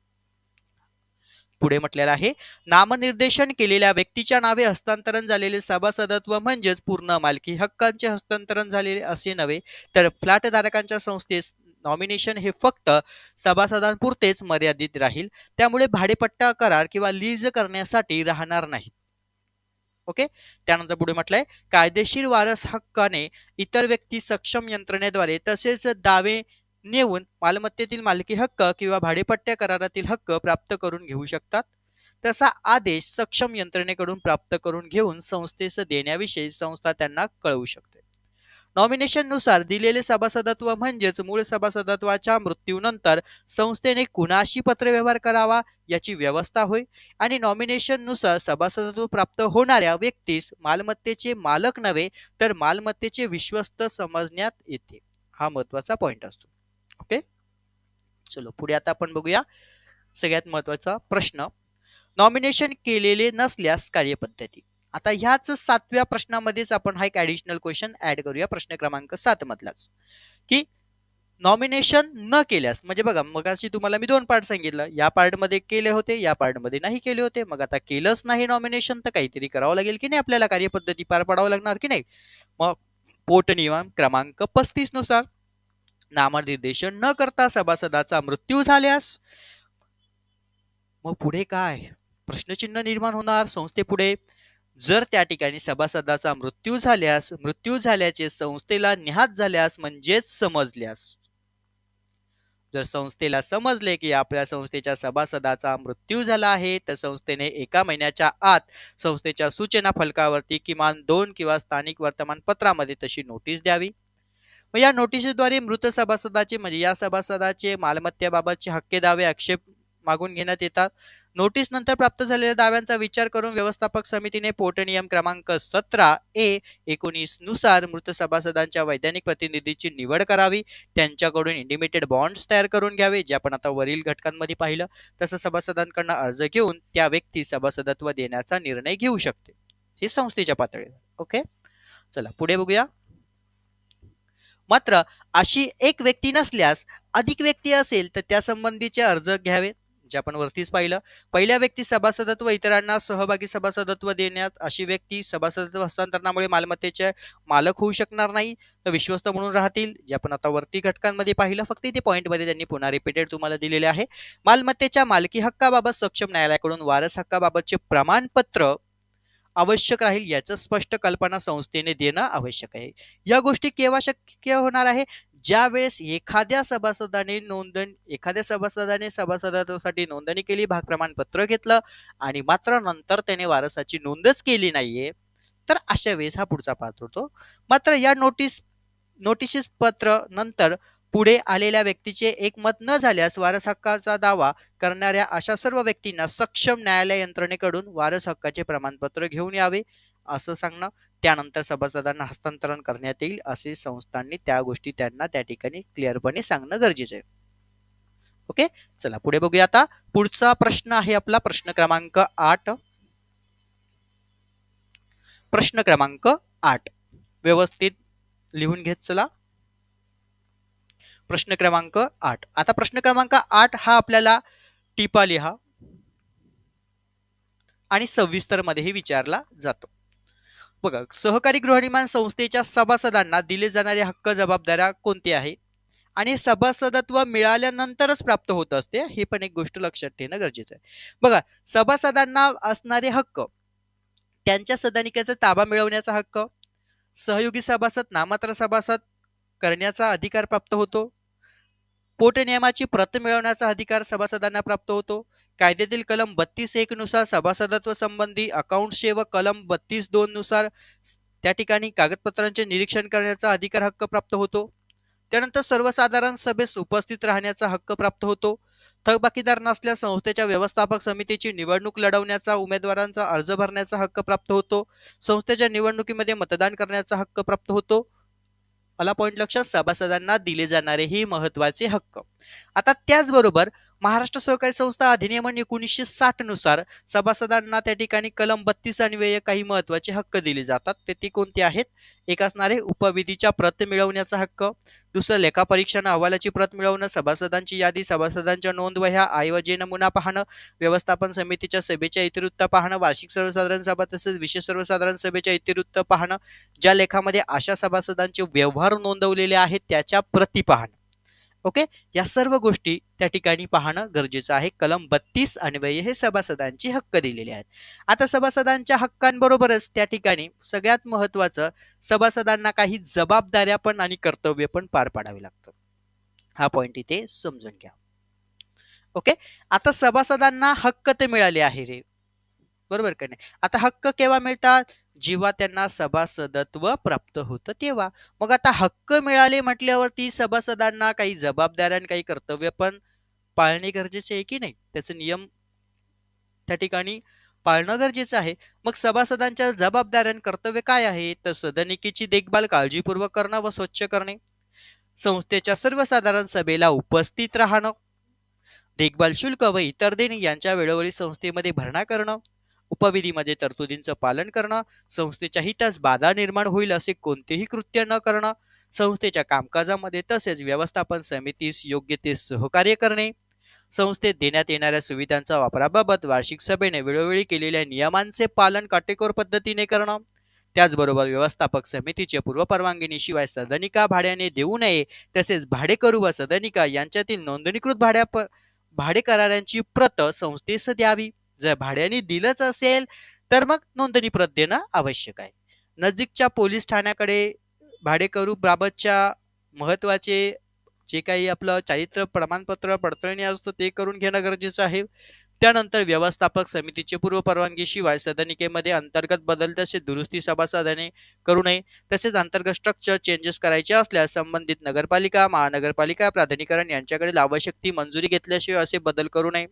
पुढे म्हटलेलं आहे, नामनिर्देशन केलेल्या व्यक्तीच्या नावे हस्तांतरण झालेले सभासदत्व म्हणजेच पूर्ण मालकी हक्कांचे हस्तांतरण झालेले असे नव्हे, तर फ्लॅट धारकांच्या संस्थेस नॉमिनेशन हे फक्त सभासदांपुरतेच मर्यादित राहील. त्यामुळे भाडेपट्टा करार किंवा लीज करण्यासाठी राहणार नाही. ओके. त्यानंतर पुढे म्हटलंय, कायदेशीर वारस हक्काने इतर व्यक्ती सक्षम यंत्रणेद्वारे तसेच दावे नेऊन मालमत्तेतील मालकी हक्क किंवा भाडेपट्ट्या करारातील हक्क प्राप्त करून घेऊ शकतात. तसा आदेश सक्षम यंत्रणेकडून प्राप्त करून घेऊन संस्थेस देण्याविषयी संस्था त्यांना कळवू शकते. नॉमिनेशन नुसार दिलेले सभासदत्व म्हणजेच मूळ सभासदत्वाच्या मृत्यूनंतर संस्थेने कुणाशी पत्रव्यवहार करावा याची व्यवस्था होय, आणि नॉमिनेशन नुसार सभासदत्व प्राप्त होणाऱ्या व्यक्तीस मालमत्तेचे मालक नव्हे तर मालमत्तेचे विश्वस्त समजण्यात येते. हा महत्वाचा पॉइंट असतो. ओके, चलो पुढे आता आपण बघूया सगळ्यात महत्वाचा प्रश्न, नॉमिनेशन केलेले नसल्यास कार्यपद्धती. आता ह्याच 7व्या प्रश्नामध्येच आपण हा एक ऍडिशनल क्वेश्चन ऍड करूया, प्रश्न क्रमांक 7 मधलाच, की नॉमिनेशन न केल्यास, म्हणजे बघा मगाशी तुम्हाला मी 2 पार्ट सांगितलं, या पार्ट मध्ये केले होते, या पार्ट मध्ये नाही केले होते. मग आता केलंच नाही नॉमिनेशन तर काहीतरी करावं लागेल की नाही, आपल्याला कार्यपद्धती पार पाडावं लागणार की नाही. मग पोटनियम क्रमांक 35 नुसार नामनिर्देशन न करता सभासदाचा मृत्यू झाल्यास मग पुढे काय प्रश्नचिन्ह निर्माण होणार संस्थेपुढे. जर त्या ठिकाणी सभासदाचा मृत्यू झाल्यास, मृत्यू झाल्याचे संस्थेला ज्ञात झाल्यास म्हणजेच समजल्यास, जर संस्थेला समजले की आपल्या संस्थेच्या सभासदाचा मृत्यू झाला आहे तर संस्थेने 1 महिन्याच्या आत संस्थेच्या सूचना फलकावरती किमान 2 किंवा स्थानिक वर्तमानपत्रामध्ये तशी नोटीस द्यावी. मग या नोटीसद्वारे मृत सभासदाचे म्हणजे या सभासदाचे मालमत्तेबाबतचे हक्के दावे आक्षेप मागून घेण्यात येतात. नोटीस नंतर प्राप्त झालेल्या दाव्यांचा विचार करून व्यवस्थापक समितीने पोटनियम क्रमांक 17A/19 नुसार मृत सभासदांच्या वैधानिक प्रतिनिधीची निवड करावी. त्यांच्याकडून इंटिमेटेड बॉन्ड्स तयार करून घ्यावे, जे आपण आता वरील घटकांमध्ये पाहिलं. तसं सभासदांकडून अर्ज घेऊन त्या व्यक्ती सभासदत्व देण्याचा निर्णय घेऊ शकते. हे संस्थेच्या पातळीवर. ओके, चला पुढे बघूया. मात्र अशी एक व्यक्ती नसल्यास अधिक व्यक्ती असेल तर त्या संबंधीचे अर्ज घ्यावे, जे आपण वरतीच पाहिलं. पहिल्या व्यक्ती सभासदत्व इतरांना सहभागी सभासदत्व देण्यात, अशी व्यक्ती सभासदत्व हस्तांतरणामुळे मालमत्तेचे मालक होऊ शकणार नाही तर विश्वस्त म्हणून राहतील, जे आपण आता वरती घटकांमध्ये पाहिलं. फक्त इथे पॉइंट मध्ये त्यांनी पुन्हा रिपीटेड तुम्हाला दिलेले आहे. मालमत्तेच्या मालकी हक्काबाबत सक्षम न्यायालयाकडून वारस हक्काबाबतचे प्रमाणपत्र आवश्यक राहील, याचं स्पष्ट कल्पना संस्थेने देणं आवश्यक आहे. या गोष्टी केव्हा शक्य होणार आहे, ज्या वेळेस एखाद्या सभासदाने सभासदत्वासाठी नोंदणी केली, भाग प्रमाणपत्र घेतलं आणि मात्र नंतर त्याने वारसाची नोंदच केली नाहीये, तर अशा वेळेस हा पुढचा पात्र होतो. मात्र या नोटिस पत्र नंतर पुढे आलेल्या व्यक्तीचे एकमत न झाल्यास वारस हक्काचा दावा करणाऱ्या अशा सर्व व्यक्तींना सक्षम न्यायालय यंत्रणेकडून वारस हक्काचे प्रमाणपत्र घेऊन यावे असं सांगणं. त्यानंतर सभासदांना हस्तांतरण करण्यात येईल असे संस्थांनी त्या गोष्टी त्यांना त्या ठिकाणी क्लिअरपणे सांगणं गरजेचं आहे. ओके, चला पुढे बघूया. आता पुढचा प्रश्न आहे आपला प्रश्न क्रमांक 8. प्रश्न क्रमांक 8 व्यवस्थित लिहून घेत चला. प्रश्न क्रमांक 8. आता प्रश्न क्रमांक 8 हा आपल्याला टिपा लिहा आणि सविस्तर मध्ये विचारला जातो. बघा, सहकारी गृहनिर्माण संस्थेच्या सभासदांना दिले जाणारे हक्क जबाबदाऱ्या कोणते आहे आणि सभासदत्व मिळाल्यानंतरच प्राप्त होत असते, हे पण एक गोष्ट लक्षात ठेवणं गरजेचं आहे. बघा, सभासदांना असणारे हक्क, त्यांच्या सदनिकेचा ताबा मिळवण्याचा हक्क, सहयोगी सभासद नाममात्र सभासद करण्याचा अधिकार प्राप्त होतो, पोटनियमाची प्रत मिळवण्याचा अधिकार सभासदांना प्राप्त होतो, कायद्यातील कलम 32(1) नुसार सभासदत्व संबंधी अकाउंट्सचे व कलम 32(2) नुसार त्या ठिकाणी कागदपत्रांचे निरीक्षण करण्याचा अधिकार हक्क प्राप्त होतो. त्यानंतर सर्वसाधारण सभेस उपस्थित राहण्याचा हक्क प्राप्त होतो. थकबाकीदार नसल्यास संस्थेच्या व्यवस्थापक समितीची निवडणूक लढवण्याचा, उमेदवारांचा अर्ज भरण्याचा हक्क प्राप्त होतो. संस्थेच्या निवडणुकीमध्ये मतदान करण्याचा हक्क प्राप्त होतो. आला पॉइंट लक्षात. सभासदांना दिले जाणारे हे महत्वाचे हक्क. आता त्याचबरोबर महाराष्ट्र सहकारी संस्था अधिनियम 1960 नुसार सभासदांना त्या ठिकाणी कलम 32 अन्वये काही महत्वाचे हक्क दिले जातात. ते कोणते आहेत? एक असणारे उपविधीच्या प्रत मिळवण्याचा हक्क, दुसरं लेखापरीक्षण अहवालाची प्रत मिळवणं, सभासदांची यादी, सभासदांच्या नोंदवह्या, ऐवजी नमुना पाहणं, व्यवस्थापन समितीच्या सभेच्या इतिवृत्त पाहणं, वार्षिक सर्वसाधारण सभा तसेच विशेष सर्वसाधारण सभेच्या इतिवृत्त पाहणं, ज्या लेखामध्ये अशा सभासदांचे व्यवहार नोंदवलेले आहेत त्याच्या प्रती पाहणं. ओके, या सर्व गोष्टी त्या ठिकाणी पाहणं गरजेचं आहे. कलम 32 अन्वये हे सभासदांचे हक्क दिलेले आहेत. आता सभासदांच्या हक्कांबरोबरच त्या ठिकाणी सगळ्यात महत्वाचं, सभासदांना काही जबाबदाऱ्या पण आणि कर्तव्य पण पार पाडावे लागतात. हा पॉइंट इथे समजून घ्या. ओके, आता सभासदांना हक्क ते मिळाले आहे रे, बरोबर का नाही? आता हक्क केव्हा मिळतात? जेव्हा त्यांना सभासदत्व प्राप्त होतं तेव्हा. मग आता हक्क मिळाले म्हटल्यावरती सभासदांना काही जबाबदाऱ्या आणि काही कर्तव्य पण पाळणे गरजेचे आहे की नाही? त्याचे नियम त्या ठिकाणी पाळणं गरजेचं आहे. मग सभासदांच्या जबाबदाऱ्या आणि कर्तव्य काय आहे? तर सदनिकेची देखभाल काळजीपूर्वक करणं व स्वच्छ करणे, संस्थेच्या सर्वसाधारण सभेला उपस्थित राहणं, देखभाल शुल्क व इतर देणी यांच्या वेळोवेळी संस्थेमध्ये भरणा करणं, उपविधीमध्ये तरतुदींचं पालन करणं, संस्थेच्या हितास बाधा निर्माण होईल असे कोणतेही कृत्य न करणं, संस्थेच्या कामकाजामध्ये तसेच व्यवस्थापन समितीस योग्य ते सहकार्य करणे, संस्थेत देण्यात येणाऱ्या सुविधांच्या वापराबाबत वार्षिक सभेने वेळोवेळी केलेल्या नियमांचे पालन काटेकोर पद्धतीने करणं, त्याचबरोबर व्यवस्थापक समितीचे पूर्वपरवानगीशिवाय शिवाय सदनिका भाड्याने देऊ नये, तसेच भाडेकरू व सदनिका यांच्यातील नोंदणीकृत भाडेकरारांची प्रत संस्थेस द्यावी. जर भाड्याने दिलंच असेल तर मग नोंदणी प्रत देणं आवश्यक आहे. नजीकच्या पोलीस ठाण्याकडे भाडेकरू बाबतच्या महत्वाचे जे काही आपलं चारित्र्य प्रमाणपत्र पडताळणी असतं ते करून घेणं गरजेचं आहे. त्यानंतर व्यवस्थापक समितीचे पूर्व परवानगीशिवाय सदनिकेमध्ये अंतर्गत बदल तसेच दुरुस्ती सभासदाने करू नये. तसेच अंतर्गत स्ट्रक्चर चेंजेस करायचे असल्यास संबंधित नगरपालिका, महानगरपालिका, प्राधिकरण यांच्याकडे आवश्यक ती मंजुरी घेतल्याशिवाय असे बदल करू नये.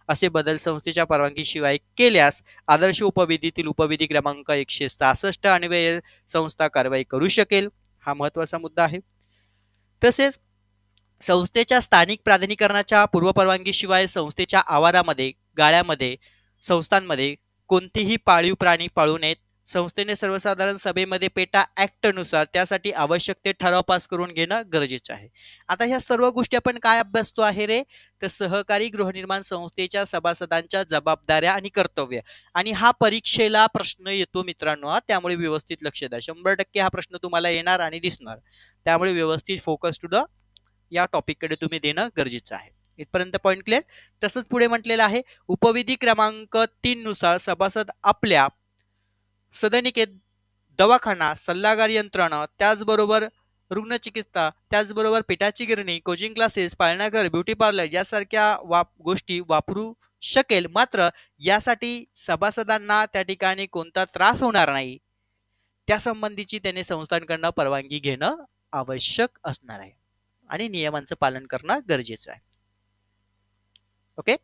असे बदल संस्थेच्या परवानगीशिवाय केल्यास आदर्श उपविधीतील उपविधी क्रमांक 166 अन्वये संस्था कारवाई करू शकेल. हा महत्वाचा मुद्दा आहे. तसेच संस्थेच्या स्थानिक प्राधिकरणाच्या पूर्वपरवानगीशिवाय संस्थेच्या आवारामध्ये, गाळ्यामध्ये, संस्थांमध्ये कोणतेही पाळीव प्राणी पाळू नयेत. संस्थेने सर्वसाधारण सभेमध्ये पेटा ऍक्ट नुसार त्यासाठी आवश्यक ते ठराव पास करून घेणं गरजेचं आहे. आता ह्या सर्व गोष्टी आपण काय अभ्यासतो आहे रे? तर सहकारी गृहनिर्माण संस्थेच्या सभासदांच्या जबाबदाऱ्या आणि कर्तव्य. आणि हा परीक्षेला प्रश्न येतो मित्रांनो, त्यामुळे व्यवस्थित लक्ष द्या. 100% हा प्रश्न तुम्हाला येणार आणि दिसणार, त्यामुळे व्यवस्थित फोकस टू द या टॉपिक कडे तुम्ही देणं गरजेचं आहे. इथपर्यंत पॉइंट क्लिअर. तसंच पुढे म्हटलेलं आहे उपविधी क्रमांक 3 नुसार सभासद आपल्या सदनिकेत दवाखाना, सल्लागार यंत्रणा, त्याचबरोबर रुग्णचिकित्सा, त्याचबरोबर पिठाची गिरणी, कोचिंग क्लासेस, पाळणाघर, ब्युटी पार्लर यासारख्या गोष्टी वापरू शकेल. मात्र यासाठी सभासदांना त्या ठिकाणी कोणता त्रास होणार नाही त्या संबंधीची त्याने संस्थांकडनं परवानगी घेणं आवश्यक असणार आहे आणि नियमांचं पालन करणं गरजेचं आहे. ओके,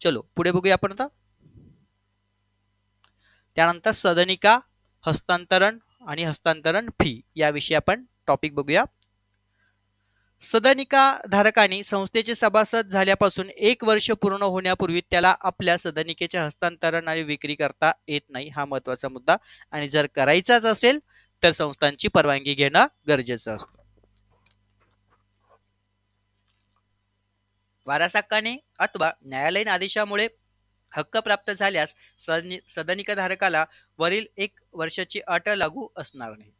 चलो पुढे बघूया आपण आता. त्यानंतर सदनिका, हस्तांतरण आणि हस्तांतरण फी याविषयी आपण टॉपिक बघूया. सदनिका धारकांनी संस्थेचे सभासद झाल्यापासून 1 वर्ष पूर्ण होण्यापूर्वी त्याला आपल्या सदनिकेचे हस्तांतरण आणि विक्री करता येत नाही. हा महत्वाचा मुद्दा. आणि जर करायचाच असेल तर संस्थांची परवानगी घेणं गरजेचं असतं. वारस हक्काने अथवा न्यायालयीन आदेशामुळे हक्क प्राप्त झाल्यास सदनिका धारकाला वरील 1 वर्षाची अट लागू असणार नाही.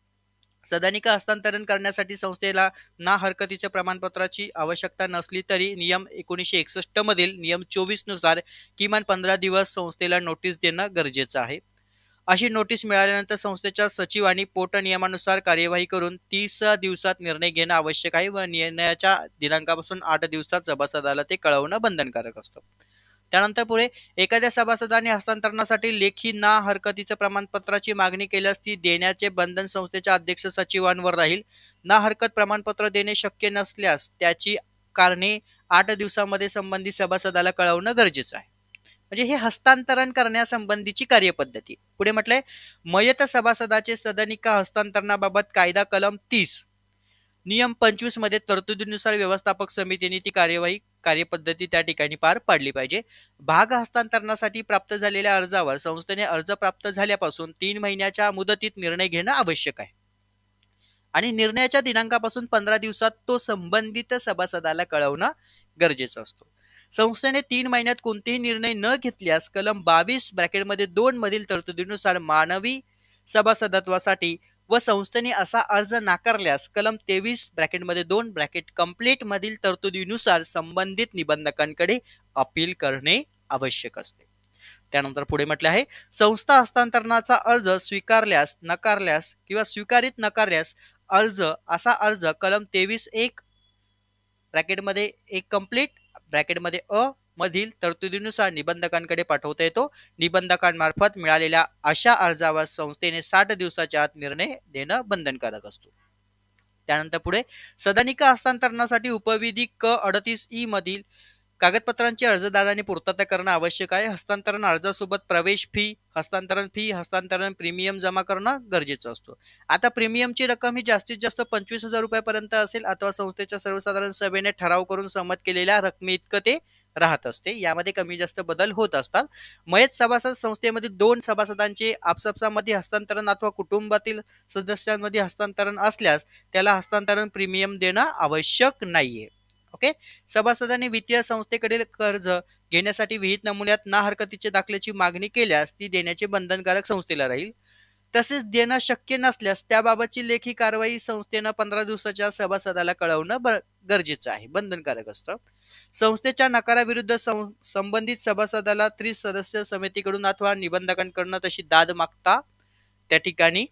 सदनिका हस्तांतरण करण्यासाठी संस्थेला ना हरकतीच्या प्रमाणपत्राची आवश्यकता नसली तरी नियम 1961 मधील नियम 24 नुसार किमान 15 दिवस संस्थेला नोटीस देणं गरजेचं आहे. अशी नोटीस मिळाल्यानंतर संस्थेच्या सचिवांनी पोट नियमानुसार कार्यवाही करून 30 दिवसात निर्णय घेणं आवश्यक आहे व निर्णयाच्या दिनांकापासून 8 दिवसात सभासदाला ते कळवणं बंधनकारक असतं. त्यानंतर पुढे एखाद्या सभासदाने हस्तांतरणासाठी लेखी ना हरकतीच्या प्रमाणपत्राची मागणी केल्यास ती देण्याचे बंधन संस्थेच्या अध्यक्ष सचिवांवर राहील. ना हरकत प्रमाणपत्र देणे शक्य नसल्यास त्याची कारणे 8 दिवसांमध्ये संबंधित सभासदाला कळवणं गरजेचं आहे. म्हणजे हे हस्तांतरण करण्यासंबंधीची कार्यपद्धती. पुढे म्हटलंय मयत सभासदाचे सदनिका हस्तांतरणाबाबत कायदा कलम 30 नियम 25 मध्ये तरतुदीनुसार व्यवस्थापक समितीने ती कार्यपद्धती त्या ठिकाणी पार पाडली पाहिजे. भाग हस्तांतरणासाठी प्राप्त झालेल्या अर्जावर संस्थेने अर्ज प्राप्त झाल्यापासून 3 महिन्याच्या मुदतीत निर्णय घेणं आवश्यक आहे आणि निर्णयाच्या दिनांकापासून 15 दिवसात तो संबंधित सभासदाला कळवणं गरजेचं असतो. संस्थेने 3 महिन्यात कोणतेही निर्णय न घेतल्यास कलम 22 ब्रॅकेटमध्ये 2 मधील तरतुदीनुसार मानवी सभासदत्वासाठी व संस्थेने असा अर्ज नाकारल्यास कलम 23 ब्रॅकेटमध्ये 2 ब्रॅकेट कंप्लीट मधील तरतुदीनुसार संबंधित निबंधकांकडे अपील करणे आवश्यक असते. त्यानंतर पुढे म्हटले आहे संस्था हस्तांतरणाचा अर्ज स्वीकारल्यास नकारल्यास किंवा स्वीकारित नकारल्यास असा अर्ज कलम 23(1) ब्रॅकेटमध्ये 1 कंप्लीट ब्रॅकेटमध्ये अ मधील तरतुदीनुसार निबंधकांकडे पाठवता येतो. निबंधकांमार्फत मिळालेल्या अशा अर्जावर संस्थेने 60 दिवसाच्या आत निर्णय देणं बंधनकारक असतो. त्यानंतर पुढे सदनिका हस्तांतरणासाठी उपविधी क 38(e) मधील कागदपत्रांची अर्जदारांनी पूर्तता करणं आवश्यक आहे. हस्तांतरण अर्जासोबत प्रवेश फी, हस्तांतरण प्रीमियम जमा करणं गरजेचं असतो. आता प्रीमियमची रक्कम ही जास्तीत जास्त 25,000 रुपयापर्यंत असेल अथवा संस्थेच्या सर्वसाधारण सभेने ठराव करून सहमत केलेल्या रकमे इतकं ते राहत असते. यामध्ये कमी जास्त बदल होत असतात. मयत सभासद संस्थेमध्ये 2 सभासदांचे आपसामध्ये हस्तांतरण अथवा कुटुंबातील सदस्यांमध्ये हस्तांतरण असल्यास त्याला हस्तांतरण प्रीमियम देणं आवश्यक नाहीये. ओके, सभासदांनी वित्तीय संस्थेकडील कर्ज घेण्यासाठी विहित नमुन्यात ना हरकतीच्या दाखल्याची मागणी केल्यास ती देण्याचे बंधनकारक संस्थेला राहील. तसेच देणं शक्य नसल्यास त्याबाबतची लेखी कारवाई संस्थेनं 15 दिवसाच्या सभासदाला कळवणं गरजेचं आहे, बंधनकारक असतं. संस्थेच्या नकाराविरुद्ध संबंधित सभासदाला त्रिसदस्य समितीकडून अथवा निबंधकांकडून तशी दाद मागता त्या ठिकाणी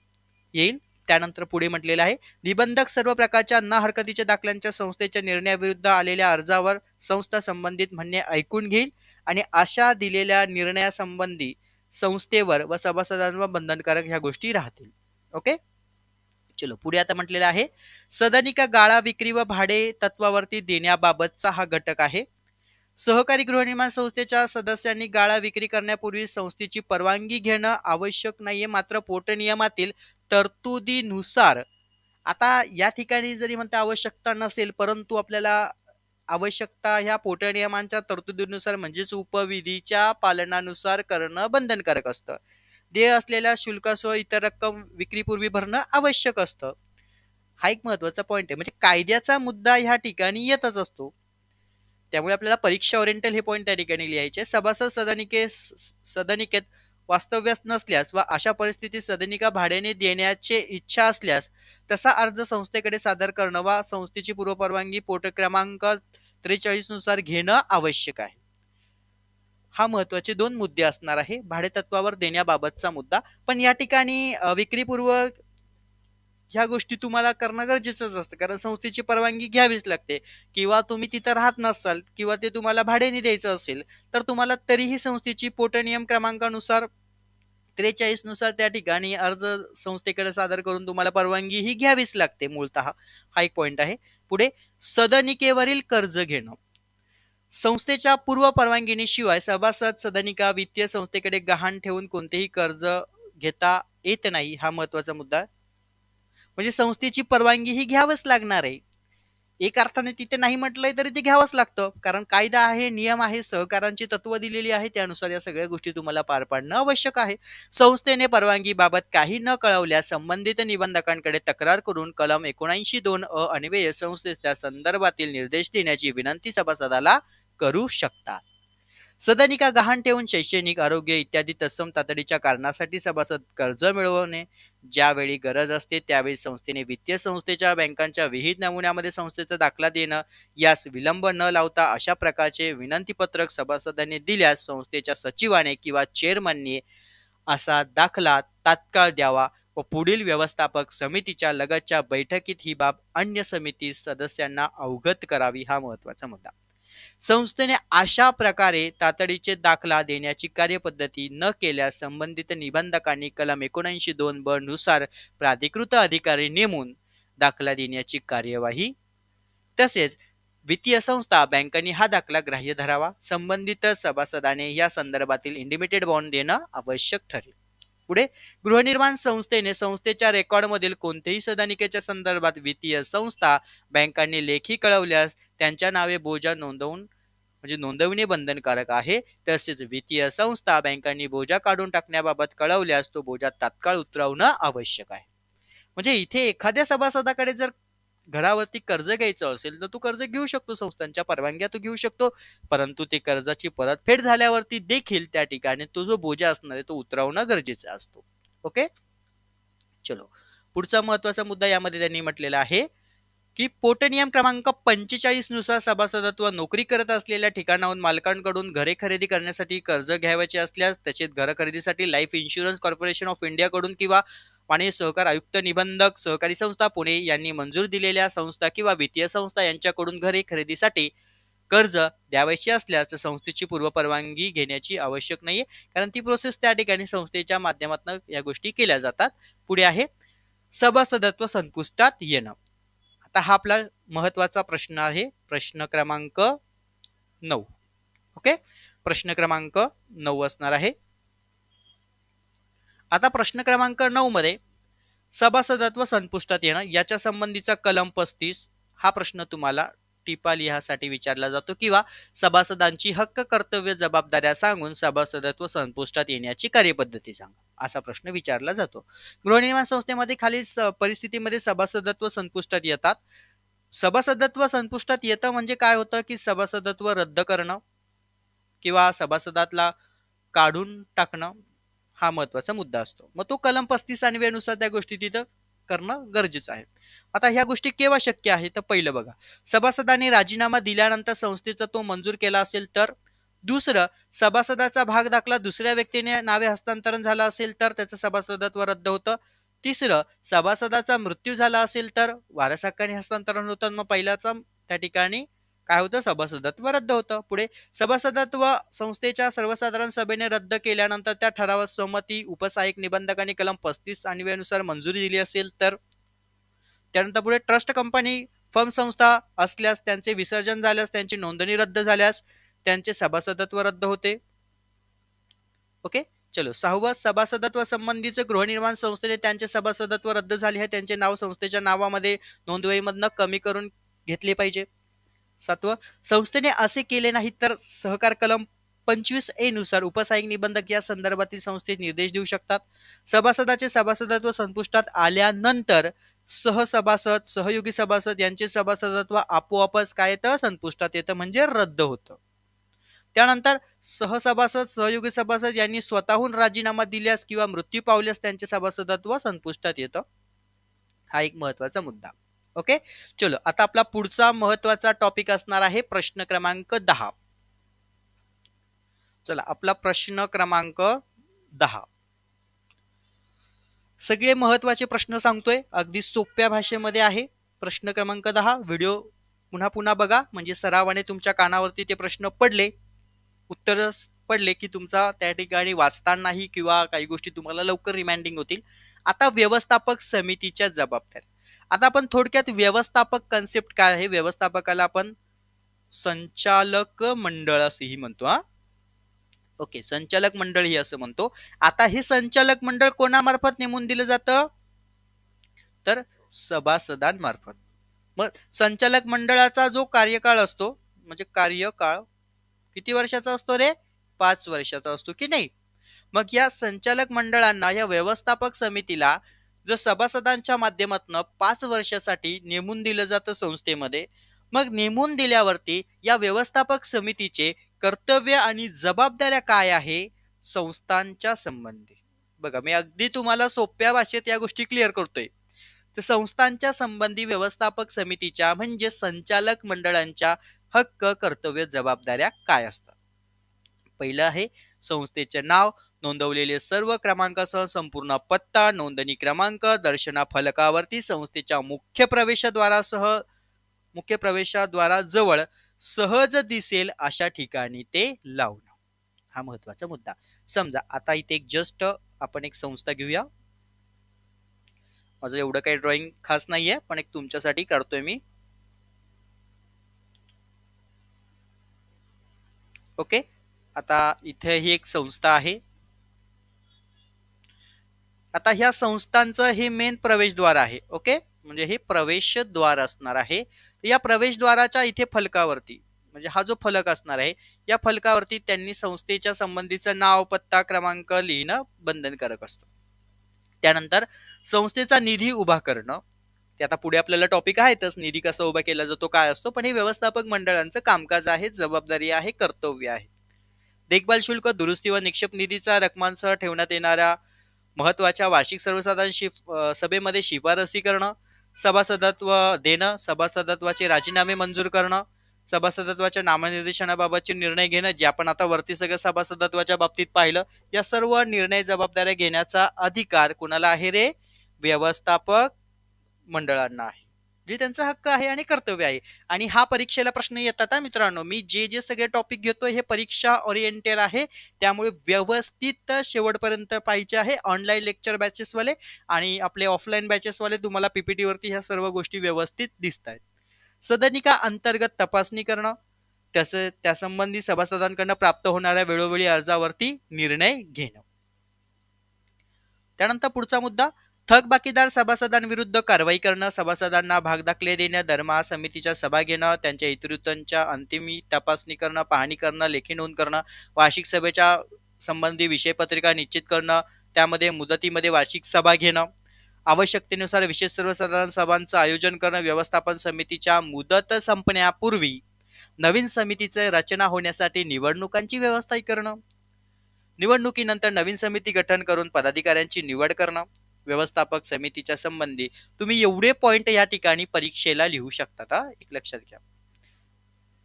येईल. त्यानंतर पुढे म्हटलेलं आहे निबंधक सर्व प्रकारच्या ना हरकतीच्या दाखल्यांच्या संस्थेच्या निर्णयाविरुद्ध आलेल्या अर्जावर संस्था संबंधित म्हणणे ऐकून घेईल आणि अशा दिलेल्या निर्णयासंबंधी संस्थेवर व सभासदांवर बंधनकारक ह्या गोष्टी राहतील. ओके, चलो पुढे आता म्हटलेलं आहे सदनिका गाळा विक्री व भाडे तत्वावरती देण्याबाबतचा हा घटक आहे. सहकारी गृहनिर्माण संस्थेच्या सदस्यांनी गाळा विक्री करण्यापूर्वी संस्थेची परवानगी घेणं आवश्यक नाहीये. मात्र पोटनियमातील तरतुदीनुसार आता या ठिकाणी जरी म्हणता आवश्यकता नसेल परंतु आपल्याला आवश्यकता ह्या पोटनियमांच्या तरतुदीनुसार म्हणजेच उपविधीच्या पालनानुसार करणं बंधनकारक असतं. देय असलेल्या शुल्कासह इतर रक्कम विक्रीपूर्वी भरणं आवश्यक असतं. हा एक महत्वाचा पॉइंट आहे. म्हणजे कायद्याचा मुद्दा ह्या ठिकाणी येतच असतो. त्यामुळे आपल्याला परीक्षा ओरिएंटल हे पॉइंट त्या ठिकाणी लिहायचे. सभासद सदनिकेत वास्तव्यास नसल्यास व अशा परिस्थितीत सदनिका भाड्याने देण्याची इच्छा असल्यास तसा अर्ज संस्थेकडे सादर करणं व संस्थेची पूर्वपरवानगी पोट क्रमांक 43 नुसार घेणं आवश्यक आहे. हा महत्वाचे 2 मुद्दे असणार आहे भाडेतत्वावर देण्याबाबतचा मुद्दा. पण या ठिकाणी विक्रीपूर्व ह्या गोष्टी तुम्हाला करणं गरजेचंच असतं कारण संस्थेची परवानगी घ्यावीच लागते. किंवा तुम्ही तिथं राहत नसाल किंवा ते तुम्हाला भाड्याने द्यायचं असेल तर तुम्हाला तरीही संस्थेची पोटनियम क्रमांकानुसार 43 नुसार त्या ठिकाणी अर्ज संस्थेकडे सादर करून तुम्हाला परवानगी ही घ्यावीच लागते मूलतः. हा एक पॉइंट आहे. पुढे सदनिकेवरील कर्ज घेणं. संस्थेच्या पूर्व परवानगीशिवाय सभासद सदनिका वित्तीय संस्थेकडे गहाण ठेवून कोणतेही कर्ज घेता येत नाही. हा महत्वाचा मुद्दा आहे. म्हणजे संस्थेची परवानगी ही घ्यावंच लागणार आहे. एक अर्थाने तिथे नाही म्हटलंय तरी ते घ्यावंच लागतं, कारण कायदा आहे, नियम आहे, सहकारांची तत्व दिलेली आहे, त्यानुसार या सगळ्या गोष्टी तुम्हाला पार पाडणं आवश्यक आहे. संस्थेने परवानगीबाबत काही न कळवल्यास संबंधित निबंधकांकडे तक्रार करून कलम 79(2) अन्वये संस्थेच्या संदर्भातील निर्देश देण्याची विनंती सभासदाला करू शकतात. सदनिका गहाण ठेवून शैक्षणिक, आरोग्य इत्यादी तत्सम तातडीच्या कारणासाठी सभासद कर्ज मिळवणे. ज्यावेळी गरज असते त्यावेळी संस्थेने वित्तीय संस्थेच्या बँकांच्या विहित नमुन्यामध्ये संस्थेचा दाखला देणं. यास विलंब न लावता अशा प्रकारचे विनंतीपत्रक सभासदांनी दिल्यास संस्थेच्या सचिवाने किंवा चेअरमनने असा दाखला तात्काळ द्यावा व पुढील व्यवस्थापक समितीच्या लगतच्या बैठकीत ही बाब अन्य समिती सदस्यांना अवगत करावी. हा महत्वाचा मुद्दा. संस्थेने अशा प्रकारे तातडीचे दाखला देण्याची कार्यपद्धती न केल्यास संबंधित निबंधकांनी कलम 79(2) नुसार प्राधिकृत अधिकारी नेमून दाखला देण्याची कार्यवाही. तसेच वित्तीय संस्था बँकांनी हा दाखला ग्राह्य धरावा. संबंधित सभासदाने या संदर्भातील इंडिमेटेड बॉन्ड देणं आवश्यक ठरेल. पुढे गृहनिर्माण संस्थेने संस्थेच्या रेकॉर्डमधील कोणत्याही सदनिकेच्या संदर्भात वित्तीय संस्था बँकांनी लेखी कळवल्यास त्यांच्या नावे बोजा नोंदवणे बंधनकारक आहे. तसेच वित्तीय संस्था बँकांनी बोजा काढून टाकण्याबाबत कळवल्यास तो बोजा तात्काळ उतरवणं आवश्यक आहे. म्हणजे इथे एखाद्या सभासदाकडे जर घरावरती कर्ज घ्यायचं असेल तर तू कर्ज घेऊ शकतो, संस्थांच्या परवानग्या तू घेऊ शकतो, परंतु ते कर्जाची परतफेड झाल्यावरती देखील त्या ठिकाणी तो जो बोजा असणार आहे तो उतरवणं गरजेचा असतो. ओके, चलो पुढचा महत्वाचा मुद्दा यामध्ये त्यांनी म्हटलेला आहे की पोटनियम क्रमांक 45 नुसार सभासदत्व नोकरी करत असलेल्या ठिकाणाहून मालकांकडून घरे खरेदी करण्यासाठी कर्ज घ्यावयाचे असल्यास तसेच घर खरेदीसाठी life insurance corporation of India कडून किंवा वाणिज्य सहकार आयुक्त निबंधक सहकारी संस्था पुणे यांनी मंजूर दिलेल्या संस्था किंवा वित्तीय संस्था यांच्याकडून घरे खरेदीसाठी कर्ज द्यावयाचे असल्यास संस्थेची पूर्व परवानगी घेण्याची आवश्यक नाहीये, कारण ती प्रोसेस त्या ठिकाणी संस्थेच्या माध्यमातून या गोष्टी केल्या जातात. पुढे आहे सभासदत्व संपुष्टात येणं. आता हा आपला महत्वाचा प्रश्न आहे, प्रश्न क्रमांक 9. ओके, प्रश्न क्रमांक 9 असणार आहे. आता प्रश्न क्रमांक 9 मध्ये सभासदत्व संपुष्टात येणं याच्या संबंधीचा कलम 35 हा प्रश्न तुम्हाला टिपा लिहासाठी विचारला जातो किंवा सभासदांची हक्क, कर्तव्य, जबाबदाऱ्या सांगून सभासदत्व संपुष्टात येण्याची कार्यपद्धती सांगा असा प्रश्न विचारला जातो. गृहनिर्माण संस्थेमध्ये खालील परिस्थितीमध्ये सभासदत्व संपुष्टात येतात. सभासदत्व संपुष्टात येतं म्हणजे काय होतं की सभासदत्व रद्द करणं किंवा सभासदातला काढून टाकणं हा महत्वाचा मुद्दा असतो. मग तो कलम 35 अन्वयानुसार त्या गोष्टी तिथं करणं गरजेचं आहे. आता ह्या गोष्टी केव्हा शक्य आहे तर पहिलं बघा, सभासदांनी राजीनामा दिल्यानंतर संस्थेचा तो मंजूर केला असेल तर. दुसरं, सभासदाचा भाग दाखला दुसऱ्या व्यक्तीने नावे हस्तांतरण झालं असेल तर त्याचं सभासदत्व रद्द होतं. तिसरं, सभासदाचा मृत्यू झाला असेल तर वारस हक्काने हस्तांतरण होतं, मग पहिल्याचा त्या ठिकाणी काय होतं सभासदत्व रद्द होतं. पुढे सभासदत्व संस्थेच्या सर्वसाधारण सभेने रद्द केल्यानंतर त्या ठरावास सहमती उपसहाय्यक निबंधकांनी कलम 35 अन्वयानुसार मंजुरी दिली असेल तर. त्यानंतर पुढे ट्रस्ट कंपनी, फर्म संस्था असल्यास त्यांचे विसर्जन झाल्यास, त्यांची नोंदणी रद्द झाल्यास त्यांचे सभासदत्व रद्द होते. ओके, चलो 6वं, सभासदत्व संबंधीचे गृहनिर्माण संस्थेने त्यांचे सभासदत्व रद्द झाले आहे त्यांचे नाव संस्थेच्या नावामध्ये नोंदवहीमधनं कमी करून घेतले पाहिजे. 7वं, संस्थेने असे केले नाही तर सहकार कलम 25A नुसार उपसहाय्यक निबंधक या संदर्भातील संस्थेत निर्देश देऊ शकतात. सभासदाचे सभासदत्व संपुष्टात आल्यानंतर सहसभासद, सहयोगी सभासद यांचे सभासदत्व आपोआपच काय येतं संपुष्टात येतं म्हणजे रद्द होतं. त्यानंतर सहसभासद, सहयोगी सभासद यांनी स्वतःहून राजीनामा दिल्यास किंवा मृत्यू पावल्यास त्यांचे सभासदत्व संपुष्टात येतं. हा एक महत्वाचा मुद्दा. ओके, चलो आता आपला पुढचा महत्वाचा टॉपिक असणार आहे प्रश्न क्रमांक 10. चला आपला प्रश्न क्रमांक 10. सगळे महत्वाचे प्रश्न सांगतोय, अगदी सोप्या भाषेमध्ये आहे. प्रश्न क्रमांक 10 व्हिडिओ पुन्हा पुन्हा बघा म्हणजे सरावाने तुमच्या कानावरती ते प्रश्न पडले उत्तर पडले की तुमचा त्या ठिकाणी वाचतानाही किंवा काही गोष्टी तुम्हाला लवकर रिमाइंडिंग होतील. आता व्यवस्थापक समितीच्या जबाबदाऱ्या. आता आपण थोडक्यात व्यवस्थापक कन्सेप्ट काय आहे, व्यवस्थापकाला आपण संचालक मंडळ असेही म्हणतो. ओके, संचालक मंडळ ही असं म्हणतो. आता हे संचालक मंडळ कोणामार्फत नेमून दिलं जातं, तर सभासदांमार्फत. मग संचालक मंडळाचा जो कार्यकाळ असतो, म्हणजे कार्यकाळ किती वर्षाचा असतो रे, 5 वर्षाचा असतो की नाही. मग या संचालक मंडळांना, या व्यवस्थापक समितीला जर सभासदांच्या माध्यमातून 5 वर्षासाठी नेमून दिलं जातं संस्थेमध्ये. मग नेमून दिल्यावरती या व्यवस्थापक समितीचे कर्तव्य आणि जबाबदाऱ्या काय आहे संस्थांच्या संबंधी. बघा, मी अगदी तुम्हाला सोप्या भाषेत या गोष्टी क्लिअर करतोय. तर संस्थांच्या संबंधी व्यवस्थापक समितीच्या म्हणजे संचालक मंडळांच्या हक्क, कर्तव्य, जबाबदाऱ्या काय असतात. पहिलं आहे संस्थेचे नाव, नोंदवलेले सर्व क्रमांकासह संपूर्ण पत्ता, नोंदणी क्रमांक दर्शना फलकावरती संस्थेच्या मुख्य प्रवेशद्वाराजवळ सहज दिसेल अशा ठिकाणी ते लावणं. हा महत्वाचा मुद्दा. समजा आता इथे एक जस्ट आपण एक संस्था घेऊया. माझं एवढं काही ड्रॉइंग खास नाहीये, पण एक तुमच्यासाठी करतोय मी. ओके, आता इथे ही एक संस्था आहे. आता ह्या संस्थांचं हे मेन प्रवेशद्वार आहे. ओके, म्हणजे हे प्रवेशद्वार असणार आहे. या प्रवेशद्वाराच्या इथे फलकावरती, म्हणजे हा जो फलक असणार आहे, या फलकावरती त्यांनी संस्थेच्या संबंधीचं नाव, पत्ता, क्रमांक लिहिणं बंधनकारक असतं. त्यानंतर संस्थेचा निधी उभा करणं, ते आता पुढे आपल्याला टॉपिक आहेतच, निधी कसा उभा केला जातो, काय असतो, पण हे व्यवस्थापक मंडळांचं कामकाज आहे, जबाबदारी आहे, कर्तव्य आहे. देखभाल शुल्क, दुरुस्ती व निक्षेप निधीचा रकमांसह ठेवण्यात येणाऱ्या महत्वाच्या वार्षिक सर्वसाधारण सभेमध्ये शिफारसी करणं, सभासदत्व देणं, सभासदत्वाचे राजीनामे मंजूर करणं, सभासदत्वाच्या नामनिर्देशनाबाबतचे निर्णय घेणं, जे आपण आता वरती सगळं सभासदत्वाच्या बाबतीत पाहिलं, या सर्व निर्णय जबाबदाऱ्या घेण्याचा अधिकार कुणाला आहे रे, व्यवस्थापक मंडळांना आहे. जे त्यांचा हक्क आहे आणि कर्तव्य आहे. आणि हा परीक्षेला प्रश्न येतात मित्रांनो. मी जे सगळे टॉपिक घेतोय हे परीक्षा ओरिएंटेड आहे, त्यामुळे व्यवस्थित शेवटपर्यंत पाहिजे आहे. ऑनलाईन लेक्चर बॅचेस वाले आणि आपले ऑफलाईन बॅचेस वाले तुम्हाला पीपीटी वरती ह्या सर्व गोष्टी व्यवस्थित दिसत आहेत. सदनिका अंतर्गत तपासणी करणं, त्या संबंधी सभासदांकडून प्राप्त होणाऱ्या वेळोवेळी अर्जावरती निर्णय घेणं. त्यानंतर पुढचा मुद्दा, थकबाकीदार सभासदांविरुद्ध कारवाई करणं, सभासदांना भागदाखले देणं, दरमहा समितीच्या सभा घेणं, त्यांच्या इतिवृत्तांच्या अंतिम तपासणी करणं, पाहणी करणं, लेखी नोंद करणं, वार्षिक सभेच्या संबंधी विषयपत्रिका निश्चित करणं, त्यामध्ये मुदतीमध्ये वार्षिक सभा घेणं, आवश्यकतेनुसार विशेष सर्वसाधारण सभांचं आयोजन करणं, व्यवस्थापन समितीच्या मुदत संपण्यापूर्वी नवीन समितीचे रचना होण्यासाठी निवडणुकांची व्यवस्था करणं, निवडणुकीनंतर नवीन समिती गठन करून पदाधिकाऱ्यांची निवड करणं. व्यवस्थापक समितीच्या संबंधी तुम्ही एवढे पॉइंट या ठिकाणी परीक्षेला लिहू शकता. एक लक्षात घ्या,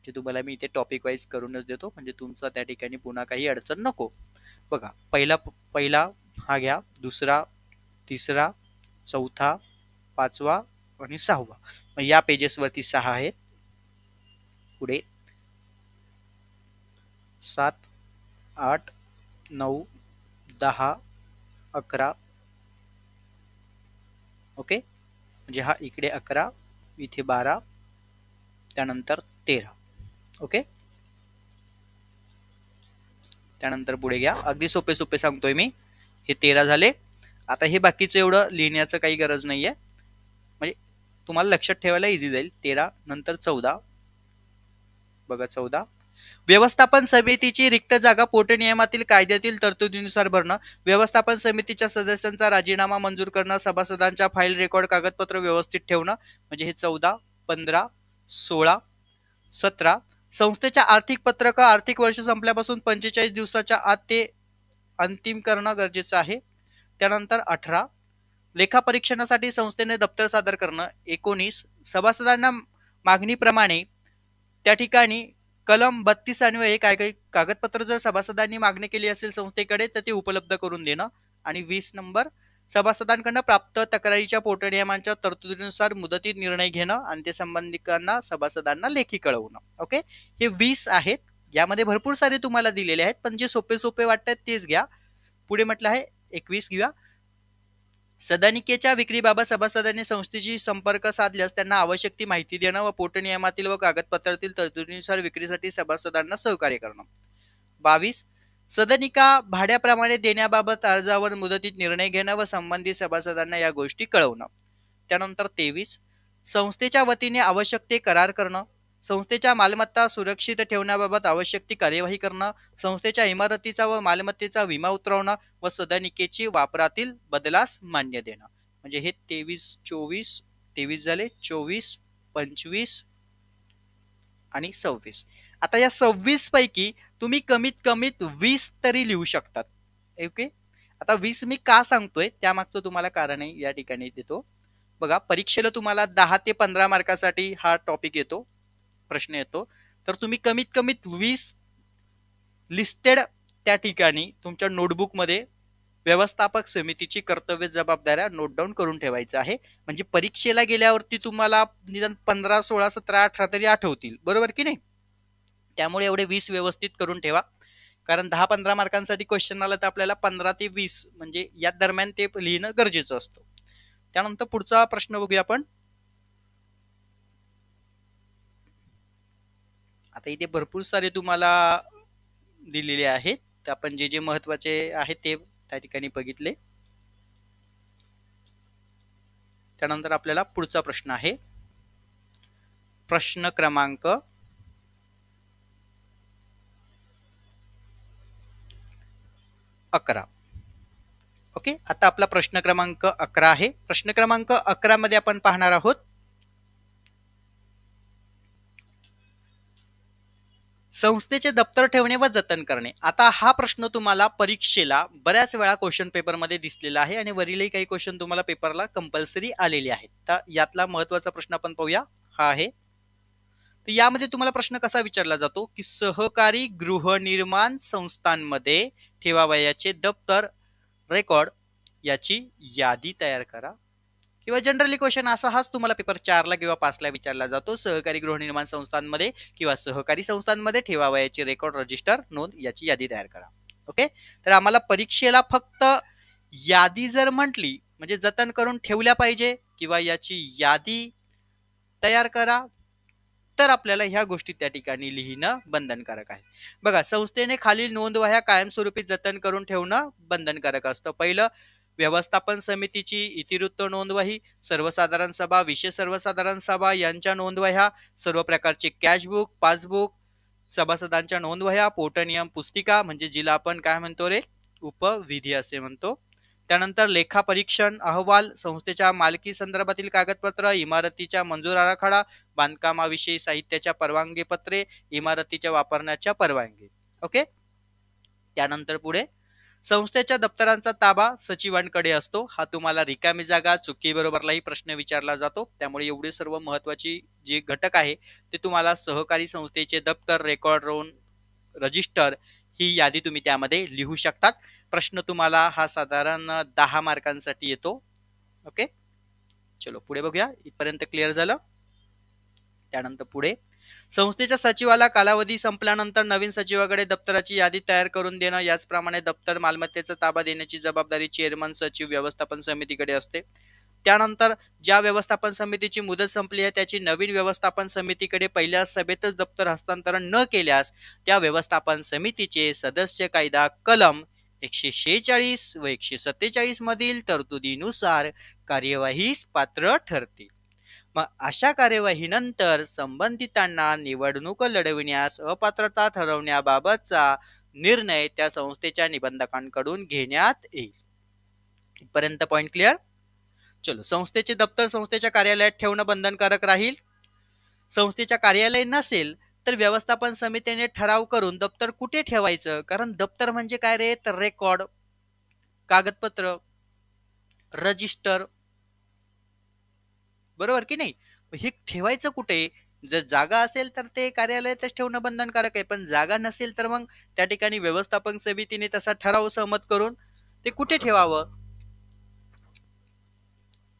जे तुम्हाला मी इथे टॉपिक वाईज करूनच देतो, म्हणजे तुमचा त्या ठिकाणी पुन्हा काही अडचण नको. बघा, पहिला हा घ्या, दुसरा, तिसरा, चौथा, पाचवा आणि सहावा. मग या पेजेस वरती 6 आहेत. पुढे 7, 8, 9, 10, 11. ओके, म्हणजे हा इकडे 11, इथे 12, त्यानंतर 13. ओके, त्यानंतर पुढे घ्या. अगदी सोपे सोपे सांगतोय मी. हे 13 झाले. आता हे बाकीचं एवढं लिहिण्याचं काही गरज नाहीये, म्हणजे तुम्हाला लक्षात ठेवायला इझी जाईल. 13 नंतर 14. बघा 14, व्यवस्थापन समितीची रिक्त जागा पोटनियमातील कायद्यातील तरतुदीनुसार भरणं, व्यवस्थापन समितीच्या सदस्यांचा राजीनामा मंजूर करणं, सभासदांच्या फाईल रेकॉर्ड कागदपत्र व्यवस्थित ठेवणं, म्हणजे हे 14, 15, 16, 17. संस्थेच्या आर्थिक पत्रक आर्थिक वर्ष संपल्यापासून 45 दिवसाच्या आत ते अंतिम करणं गरजेचं आहे. त्यानंतर 18, लेखापरीक्षणासाठी संस्थेने दप्तर सादर करणं. 19, सभासदांना मागणीप्रमाणे त्या ठिकाणी कलम 32 अन्वये काय काही कागदपत्र जर सभासदांनी मागणी केली असेल संस्थेकडे तर ते उपलब्ध करून देणं. आणि 20 नंबर, सभासदांकडून प्राप्त तक्रारीच्या पोटनियमांच्या तरतुदीनुसार मुदतीत निर्णय घेणं आणि ते संबंधितांना सभासदांना लेखी कळवणं. ओके, हे 20 आहेत यामध्ये भरपूर सारे तुम्हाला दिलेले आहेत, पण जे सोपे सोपे वाटतात तेच घ्या. पुढे म्हटलं आहे 21 घेऊया. सदनिकेच्या विक्रीबाबत सभासदांनी संस्थेशी संपर्क साधल्यास त्यांना आवश्यक ती माहिती देणं व पोटनियमातील व कागदपत्रातील तरतुदीनुसार विक्रीसाठी सभासदांना सहकार्य करणं. 22 सदनिका भाड्याप्रमाणे देण्याबाबत अर्जावर मुदतीत निर्णय घेणं व संबंधित सभासदांना या गोष्टी कळवणं. त्यानंतर 23 संस्थेच्या वतीने आवश्यक ते करार करणं, संस्थेच्या मालमत्ता सुरक्षित ठेवण्याबाबत आवश्यक ती कार्यवाही करणं, संस्थेच्या इमारतीचा व मालमत्तेचा विमा उतरवणं व सदनिकेची वापरातील बदलास मान्य देणं. म्हणजे हे 23 24 23 झाले, 24 25 आणि 26. आता या 26 पैकी तुम्ही कमीत कमीत 20 तरी लिहू शकतात. ओके. आता 20 मी का सांगतोय त्यामागचं तुम्हाला कारण आहे या ठिकाणी देतो. बघा, परीक्षेला तुम्हाला 10 ते 15 मार्कासाठी हा टॉपिक येतो, प्रश्न येतो. तर तुम्ही कमीत कमीत 20 लिस्टेड त्या ठिकाणी तुमच्या नोटबुकमध्ये व्यवस्थापक समितीची कर्तव्य जबाबदाऱ्या नोट डाऊन करून ठेवायचं आहे. म्हणजे परीक्षेला गेल्यावरती तुम्हाला निदान 15 16 17 18 तरी आठवतील, बरोबर की नाही. त्यामुळे एवढे 20 व्यवस्थित करून ठेवा, कारण 10-15 मार्कांसाठी क्वेश्चन आला तर आपल्याला 15 ते 20 म्हणजे या दरम्यान ते लिहिणं गरजेचं असतं. त्यानंतर पुढचा प्रश्न बघूया आपण. आता इथे भरपूर सारे तुम्हाला दिलेले आहेत, तर आपण जे जे महत्वाचे आहेत ते त्या ठिकाणी बघितले. त्यानंतर आपल्याला पुढचा प्रश्न आहे प्रश्न क्रमांक 11. ओके. आता आपला प्रश्न क्रमांक 11 आहे. प्रश्न क्रमांक 11 मध्ये आपण पाहणार आहोत संस्थेचे दप्तर ठेवणे व जतन करणे. आता हा प्रश्न तुम्हाला परीक्षेला बऱ्याच वेळा क्वेश्चन पेपर मध्ये दिसलेला आहे आणि वरीलही काही क्वेश्चन तुम्हाला पेपरला कंपल्सरी आलेले आहेत. तर यातला महत्वाचा प्रश्न आपण पाहूया, हा आहे. तर यामध्ये तुम्हाला प्रश्न कसा विचारला जातो की सहकारी गृहनिर्माण संस्थांमध्ये ठेवावयाचे दप्तर रेकॉर्ड याची यादी तयार करा. किंवा जनरली क्वेश्चन असा हाच तुम्हाला पेपर 4ला किंवा 5ला विचारला जातो. सहकारी गृहनिर्माण संस्थांमध्ये किंवा सहकारी संस्थांमध्ये ठेवावयाचे रेकॉर्ड रजिस्टर नोंद याची यादी तयार करा. ओके. तर आम्हाला परीक्षेला फक्त यादी जर म्हटली म्हणजे जतन करून ठेवल्या पाहिजे किंवा याची यादी तयार करा, तर आपल्याला ह्या गोष्टी त्या ठिकाणी लिहिणं बंधनकारक आहे. बघा, संस्थेने खालील नोंदवह्या कायमस्वरूपी जतन करून ठेवणं बंधनकारक असतं. पहिलं, व्यवस्थापन समितीची इतिवृत्त नोंदवही, सर्वसाधारण सभा, विशेष सर्वसाधारण सभा यांच्या नोंदवह्या, सर्व प्रकारचे कॅशबुक, पासबुक, सभासदांच्या नोंदवह्या, पोटनियम पुस्तिका म्हणजे जिला आपण काय म्हणतो रे, उपविधी असे म्हणतो. त्यानंतर लेखापरीक्षण अहवाल, संस्थेच्या मालकी संदर्भातील कागदपत्र, इमारतीच्या मंजूर आराखडा, बांधकामाविषयी साहित्याच्या परवानगी पत्रे, इमारतीच्या वापरण्याच्या परवानगी. ओके. त्यानंतर पुढे संस्थेच्या दप्तरांचा ताबा सचिवांकडे असतो. हा तुम्हाला रिकामी जागा चुकी बरोबरलाही प्रश्न विचारला जातो. त्यामुळे एवढे सर्व महत्वाची जे घटक आहे ते तुम्हाला सहकारी संस्थेचे दप्तर, रेकॉर्ड रोन, रजिस्टर ही यादी तुम्ही त्यामध्ये लिहू शकतात. प्रश्न तुम्हाला हा साधारण 10 मार्कांसाठी येतो. ओके. चलो पुढे बघूया. इथपर्यंत क्लिअर झालं. त्यानंतर पुढे संस्थेच्या सचिवाला कालावधी संपल्यानंतर नवीन सचिवाकडे दप्तराची यादी तयार करून देणं, याचप्रमाणे दप्तर मालमत्तेचा ताबा देण्याची जबाबदारी चेअरमन सचिव व्यवस्थापन समितीकडे असते. त्यानंतर ज्या व्यवस्थापन समितीची मुदत संपली आहे त्याची नवीन व्यवस्थापन समितीकडे पहिल्या सभेतच दप्तर हस्तांतरण न केल्यास त्या व्यवस्थापन समितीचे सदस्य कायदा कलम 146 व 147 मधील तरतुदीनुसार कार्यवाहीस पात्र ठरतील. मग अशा कार्यवाहीनंतर संबंधितांना निवडणूक लढविण्यास अपात्रता ठरवण्याबाबतचा निर्णय त्या संस्थेच्या निबंधकांकडून घेण्यात येईल. इथपर्यंत पॉइंट क्लिअर. चलो, संस्थेचे दप्तर संस्थेच्या कार्यालयात ठेवणं बंधनकारक राहील. संस्थेच्या कार्यालय नसेल तर व्यवस्थापन समितीने ठराव करून दप्तर कुठे ठेवायचं, कारण दप्तर म्हणजे काय रे, तर रेकॉर्ड, कागदपत्र, रजिस्टर, बरोबर की नाही. हे ठेवायचं कुठे, जर जागा असेल तर ते कार्यालयातच ठेवणं बंधनकारक आहे, पण जागा नसेल तर मग त्या ठिकाणी व्यवस्थापन समितीने तसा ठराव सहमत करून ते कुठे ठेवावं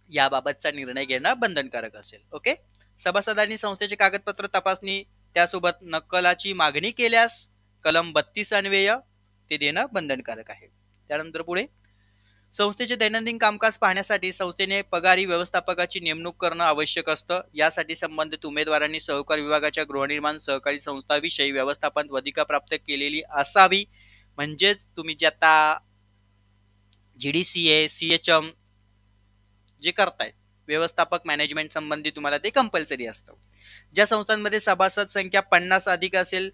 याबाबतचा निर्णय घेणं बंधनकारक असेल. ओके. सभासदांनी संस्थेचे कागदपत्र तपासणी त्यासोबत नक्कलाची मागणी केल्यास कलम 32 अन्वये ते देणं बंधनकारक आहे. त्यानंतर पुढे संस्थेचे दैनंदिन कामकाज पाहण्यासाठी संस्थेने पगारी व्यवस्थापकाची नेमणूक करणं आवश्यक असतं. यासाठी संबंधित उमेदवारांनी सहकार विभागाच्या गृहनिर्माण सहकारी संस्थाविषयी व्यवस्थापन पदविका प्राप्त केलेली असावी. म्हणजेच तुम्ही जे आता GDCA CHM जे करतायत व्यवस्थापक मॅनेजमेंट संबंधी तुम्हाला ते कंपल्सरी असतं. ज्या संस्थांमध्ये सभासद संख्या 50 अधिक असेल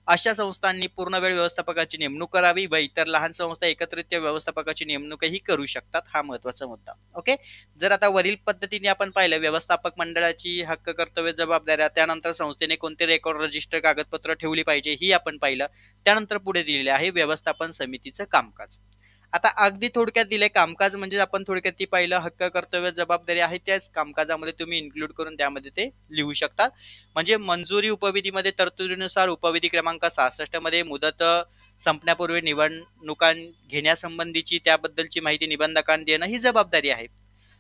अशा संस्थांनी पूर्ण वेळ व्यवस्थापकाची नेमणूक करावी व इतर लहान संस्था एकत्रित व्यवस्थापकाची नेमणूकही करू शकतात. हा महत्वाचा मुद्दा. ओके. जर आता वरील पद्धतीने आपण पाहिलं व्यवस्थापक मंडळाची हक्क कर्तव्य जबाबदाऱ्या, त्यानंतर संस्थेने कोणते रेकॉर्ड रजिस्टर कागदपत्र ठेवली पाहिजे ही आपण पाहिलं. त्यानंतर पुढे दिलेले आहे व्यवस्थापन समितीचं कामकाज. आता अगदी थोडक्यात दिले कामकाज म्हणजे आपण थोडक्यात ती पाहिलं हक्क कर्तव्य जबाबदारी आहे त्याच कामकाजामध्ये तुम्ही इन्क्लूड करून त्यामध्ये ते लिहू शकतात. म्हणजे मंजुरी उपविधीमध्ये तरतुदीनुसार उपविधी क्रमांक 66 मध्ये मुदत संपण्यापूर्वी निवडणुका घेण्यासंबंधीची त्याबद्दलची माहिती निबंधकांना देणं ही जबाबदारी आहे.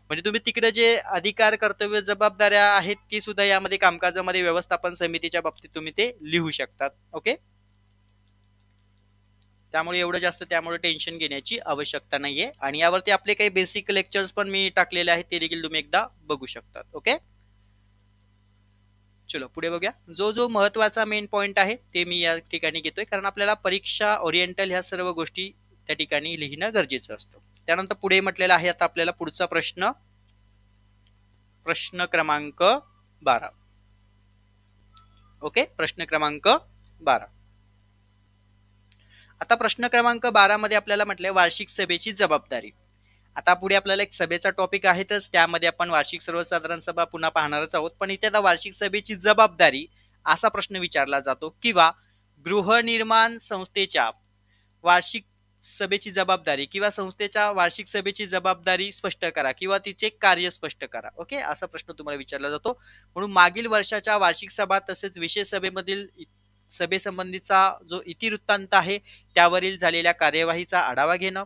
म्हणजे तुम्ही तिकडे जे अधिकार कर्तव्य जबाबदाऱ्या आहेत ती सुद्धा यामध्ये कामकाजामध्ये व्यवस्थापन समितीच्या बाबतीत तुम्ही ते लिहू शकतात. ओके. त्यामुळे एवढं जास्त त्यामुळे टेन्शन घेण्याची आवश्यकता नाहीये. आणि यावरती आपले काही बेसिक लेक्चर्स पण मी टाकलेले आहेत ते देखील तुम्ही एकदा बघू शकतात. ओके. चलो पुढे बघूया. जो महत्वाचा मेन पॉइंट आहे ते मी या ठिकाणी घेतोय कारण आपल्याला परीक्षा ओरिएंटल ह्या सर्व गोष्टी त्या ठिकाणी लिहिणं गरजेचं असतं. त्यानंतर पुढे म्हटलेलं आहे आता आपल्याला पुढचा प्रश्न क्रमांक 12. ओके. प्रश्न क्रमांक 12. आता प्रश्न क्रमांक 12 मध्ये आपल्याला म्हटलंय वार्षिक सभेची जबाबदारी. आता पुढे आपल्याला एक सभेचा टॉपिक आहेतच त्यामध्ये आपण वार्षिक सर्वसाधारण सभा पुन्हा पाहणारच आहोत. पण इथे आता वार्षिक सभेची जबाबदारी असा प्रश्न विचारला जातो किंवा गृहनिर्माण संस्थेच्या वार्षिक सभेची जबाबदारी किंवा संस्थेच्या वार्षिक सभेची जबाबदारी स्पष्ट करा किंवा तिचे कार्य स्पष्ट करा. ओके. असा प्रश्न तुम्हाला विचारला जातो. म्हणून मागील वर्षाच्या वार्षिक सभा तसेच विशेष सभेमधील सभेसंबंधीचा जो इतिवृत्तांत आहे त्यावरील झालेल्या कार्यवाहीचा आढावा घेणं,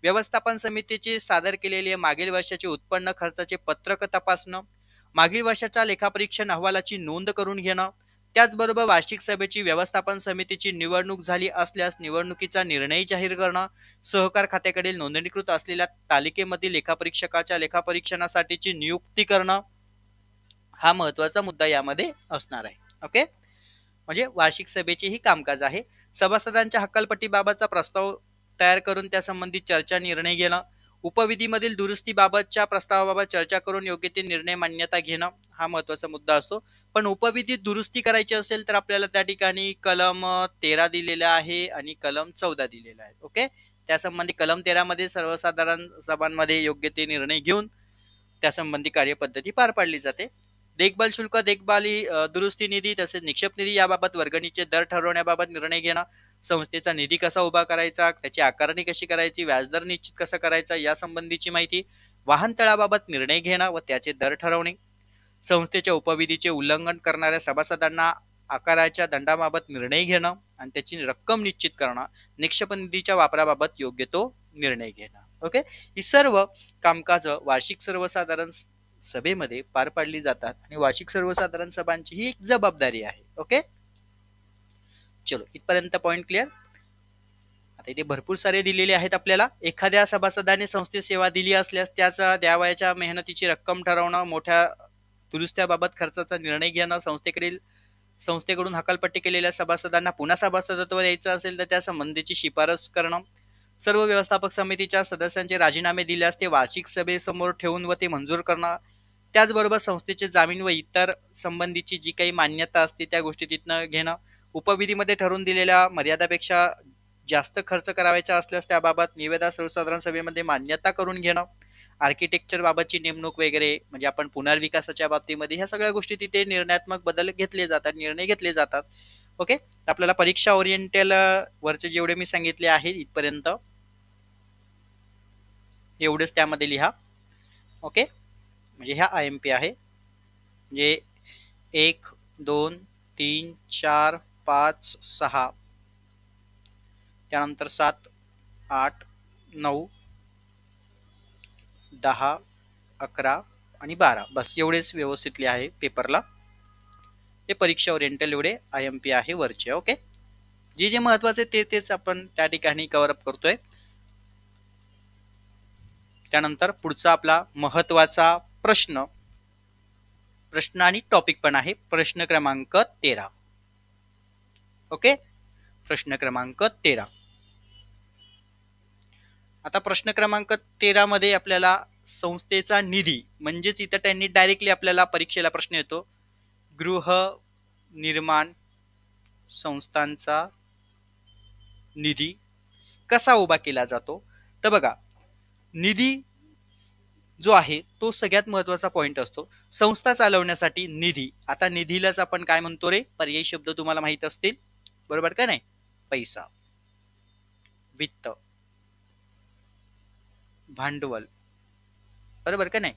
व्यवस्थापन समितीचे सादर केलेले मागील वर्षाचे उत्पन्न खर्चाचे पत्रक तपासणं, मागील वर्षाच्या लेखापरीक्षण अहवालाची नोंद करून घेणं, त्याचबरोबर वार्षिक सभेची व्यवस्थापन समितीची निवडणूक झाली असल्यास निवडणुकीचा निर्णय जाहीर करणं, सहकार खात्याकडील नोंदणीकृत असलेल्या तालिकेमधील लेखापरीक्षकाच्या लेखापरीक्षणासाठीची नियुक्ती करणं हा महत्वाचा मुद्दा यामध्ये असणार आहे. ओके. म्हणजे वार्षिक सभेचे ही कामकाज आहे. सभासदांच्या हकालपट्टीबाबतचा प्रस्ताव तयार करून त्यासंबंधी चर्चा निर्णय घेणं, उपविधीमधील दुरुस्तीबाबतच्या प्रस्तावाबाबत चर्चा करून योग्य ते निर्णय मान्यता घेणं हा महत्वाचा मुद्दा असतो. पण उपविधीत दुरुस्ती करायची असेल तर आपल्याला त्या ठिकाणी कलम 13 दिलेला आहे आणि कलम 14 दिलेला आहे. ओके. त्यासंबंधी कलम 13 मध्ये सर्वसाधारण सभांमध्ये योग्य ते निर्णय घेऊन त्यासंबंधी कार्यपद्धती पार पाडली जाते. देखभाल शुल्क, देखभाली दुरुस्ती निधी तसेच निक्षेप निधी याबाबत वर्गणीचे दर ठरवण्याबाबत निर्णय घेणं, संस्थेचा निधी कसा उभा करायचा, त्याची आकारणी कशी करायची, व्याजदर निश्चित कसा करायचा या संबंधीची माहिती, वाहनतळाबाबत निर्णय घेणं व त्याचे दर ठरवणे, संस्थेच्या उपविधीचे उल्लंघन करणाऱ्या सभासदांना आकाराच्या दंडाबाबत निर्णय घेणं आणि त्याची रक्कम निश्चित करणं, निक्षेप निधीच्या वापराबाबत योग्य तो निर्णय घेणं. ओके. ही सर्व कामकाज वार्षिक सर्वसाधारण सभेमध्ये पार पाडली जातात आणि वार्षिक सर्वसाधारण सभांची ही एक जबाबदारी आहे. ओके. चलो इथपर्यंत पॉइंट क्लिअर. आता इथे भरपूर सारे दिलेले आहेत आपल्याला. एखाद्या सभासदाने संस्थेत सेवा दिली असल्यास त्याचा द्यावयाच्या मेहनतीची रक्कम ठरवणं, मोठ्या दुरुस्त्याबाबत खर्चाचा निर्णय घेणं, संस्थेकडून हकालपट्टी केलेल्या सभासदांना पुन्हा सभासदत्व द्यायचं असेल तर त्या संबंधीची शिफारस करणं, सर्व व्यवस्थापक समितीच्या सदस्यांचे राजीनामे दिल्यास ते वार्षिक सभेसमोर ठेवून व ते मंजूर करणं, त्याचबरोबर संस्थेचे जामीन व इतर संबंधीची जी काही मान्यता असते त्या गोष्टी तिथनं घेणं, उपविधीमध्ये ठरवून दिलेल्या मर्यादापेक्षा जास्त खर्च करायचा असल्यास त्याबाबत निविदा सर्वसाधारण सभेमध्ये मान्यता करून घेणं, आर्किटेक्चर बाबतची नेमणूक वगैरे म्हणजे आपण पुनर्विकासाच्या बाबतीमध्ये ह्या सगळ्या गोष्टी तिथे निर्णयात्मक बदल घेतले जातात, निर्णय घेतले जातात. ओके. आपल्याला परीक्षा ओरिएंटल वरचे जेवढे मी सांगितले आहे इथपर्यंत एवढेच त्यामध्ये लिहा. ओके. म्हणजे ह्या IMP आहे. म्हणजे 1 2 3 4 5 6 त्यानंतर 7 8 9 10 11 आणि 12 बस एवढेच व्यवस्थित लिहा आहे पेपरला. हे परीक्षा ओरिएंटल एवढे IMP आहे वरचे. ओके, जे जे महत्वाचे तेच आपण त्या ठिकाणी कव्हर अप करतोय. त्यानंतर पुढचा आपला महत्वाचा प्रश्न आणि टॉपिक पण आहे प्रश्न क्रमांक 13. ओके, प्रश्न क्रमांक 13. आता प्रश्न क्रमांक 13 मध्ये आपल्याला संस्थेचा निधी, म्हणजेच इथं त्यांनी डायरेक्टली आपल्याला परीक्षेला प्रश्न येतो, गृहनिर्माण संस्थांचा निधी कसा उभा केला जातो. तर बघा, निधी जो आहे तो सगळ्यात महत्वाचा पॉइंट असतो संस्था चालवण्यासाठी. निधी, आता निधीलाच आपण काय म्हणतो रे, पर्यायी शब्द तुम्हाला माहित असतील, बरोबर का नाही. पैसा, वित्त, भांडवल, बरोबर का नाही.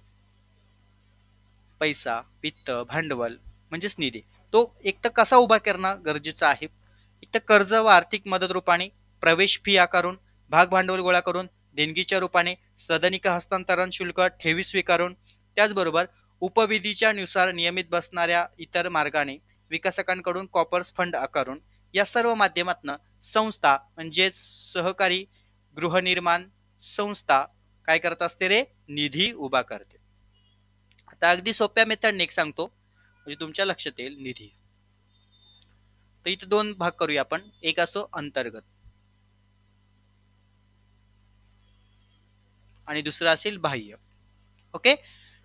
पैसा, वित्त, भांडवल म्हणजेच निधी. तो एक तर कसा उभा करणं गरजेचं आहे. एक तर कर्ज व आर्थिक मदत रूपाने, प्रवेश फी आकारून, भाग भांडवल गोळा करून, देणगीच्या रूपाने, सदनिक हस्तांतरण शुल्क, ठेवी स्वीकारून, त्याचबरोबर उपविधीच्या नुसार नियमित बसणाऱ्या इतर मार्गाने, विकासकांकडून कॉपर्स फंड आकारून, या सर्व माध्यमातून संस्था म्हणजेच सहकारी गृहनिर्माण संस्था काय करत असते रे, निधी उभा करते. आता अगदी सोप्या मेथडने एक सांगतो म्हणजे तुमच्या लक्षात येईल. निधी, तर इथे दोन भाग करूया आपण. एक असो अंतर्गत आणि दुसरा असेल बाह्य. ओके,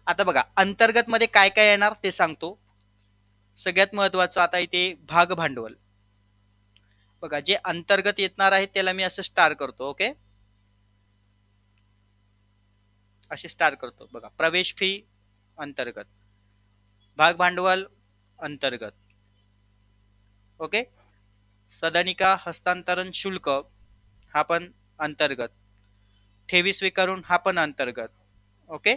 आता बघा अंतर्गत मध्ये काय काय येणार ते सांगतो. सगळ्यात महत्वाचं आता इथे भाग भांडवल. बघा, जे अंतर्गत येणार आहे त्याला मी असं स्टार करतो. ओके, असे स्टार करतो. बघा, प्रवेश फी अंतर्गत, भाग भांडवल अंतर्गत, ओके, सदनिका हस्तांतरण शुल्क हा पण अंतर्गत, ठेवी स्वीकारून हा पण अंतर्गत. ओके,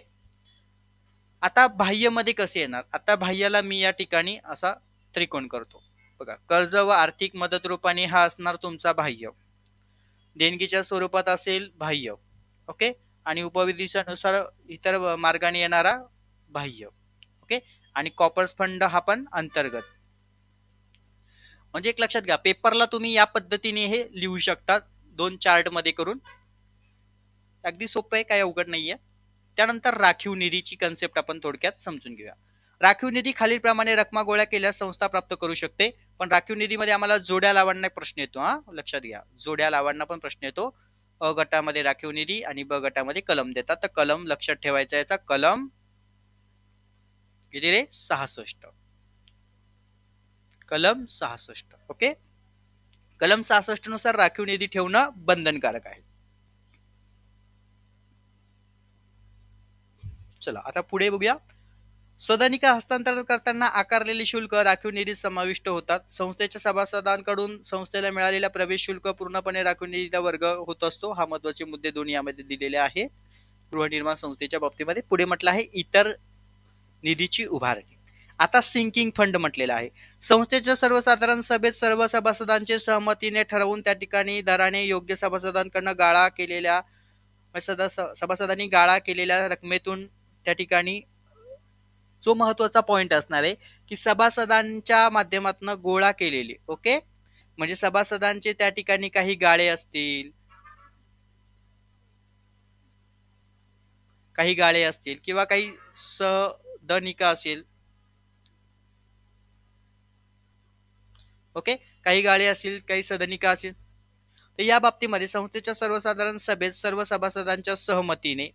आता बाह्य मध्ये कसे येणार. आता बाह्याला मी या ठिकाणी असा त्रिकोण करतो. बघा, कर्ज व आर्थिक मदत रूपाने हा असणार तुमचा बाह्य, देणगीच्या स्वरूपात असेल बाह्य, ओके, आणि उपविधीच्या नुसार इतर मार्गाने येणारा बाह्य. ओके, आणि कॉपर्स फंड हा पण अंतर्गत. म्हणजे एक लक्षात घ्या, पेपरला तुम्ही या पद्धतीने हे लिहू शकता, दोन चार्ट मध्ये करून. अगदी सोपं आहे, काही अवघड नाहीये. त्यानंतर राखीव निधीची कन्सेप्ट आपण थोडक्यात समजून घेऊया. राखीव निधी खालीलप्रमाणे रकमा गोळा केल्यास संस्था प्राप्त करू शकते. पण राखीव निधीमध्ये आम्हाला जोड्या लावणं प्रश्न येतो. हा, लक्षात घ्या, जोड्या लावणं पण प्रश्न येतो. अ गटामध्ये राखीव निधी आणि ब गटामध्ये कलम देतात. तर कलम लक्षात ठेवायचा, याचा कलम किती रे, 66. कलम 66. ओके, कलम 66 नुसार राखीव निधी ठेवणं बंधनकारक आहे. चला आता पुढे बघूया. सदनिका हस्तांतरण करताना आकारलेले शुल्क राखीव निधीत समाविष्ट होतात. संस्थेच्या सभासदांकडून संस्थेला मिळालेला प्रवेश शुल्क पूर्णपणे राखीव निधीचा वर्ग होत असतो. हा महत्वाचे मुद्दे दोन्ही यामध्ये दिलेले आहे गृहनिर्माण संस्थेच्या बाबतीमध्ये. पुढे म्हटलं आहे इतर निधीची उभारणी. आता सिंकिंग फंड म्हटलेला आहे. संस्थेच्या सर्वसाधारण सभेत सर्व सभासदांचे सहमतीने ठरवून त्या ठिकाणी दराने योग्य सभासदांकडून गाळा केलेल्या सभासदांनी गाळा केलेल्या रकमेतून त्या ठिकाणी जो महत्वाचा पॉइंट असणार आहे की सभासदांच्या माध्यमातून गोळा केलेले, ओके, म्हणजे सभासदांचे त्या ठिकाणी काही गाळे असतील, किंवा काही सदनिका असेल, ओके, काही गाळे असतील, काही सदनिका असेल. तर या बाबतीमध्ये संस्थेच्या सर्वसाधारण सभेत सर्व सभासदांच्या सहमतीने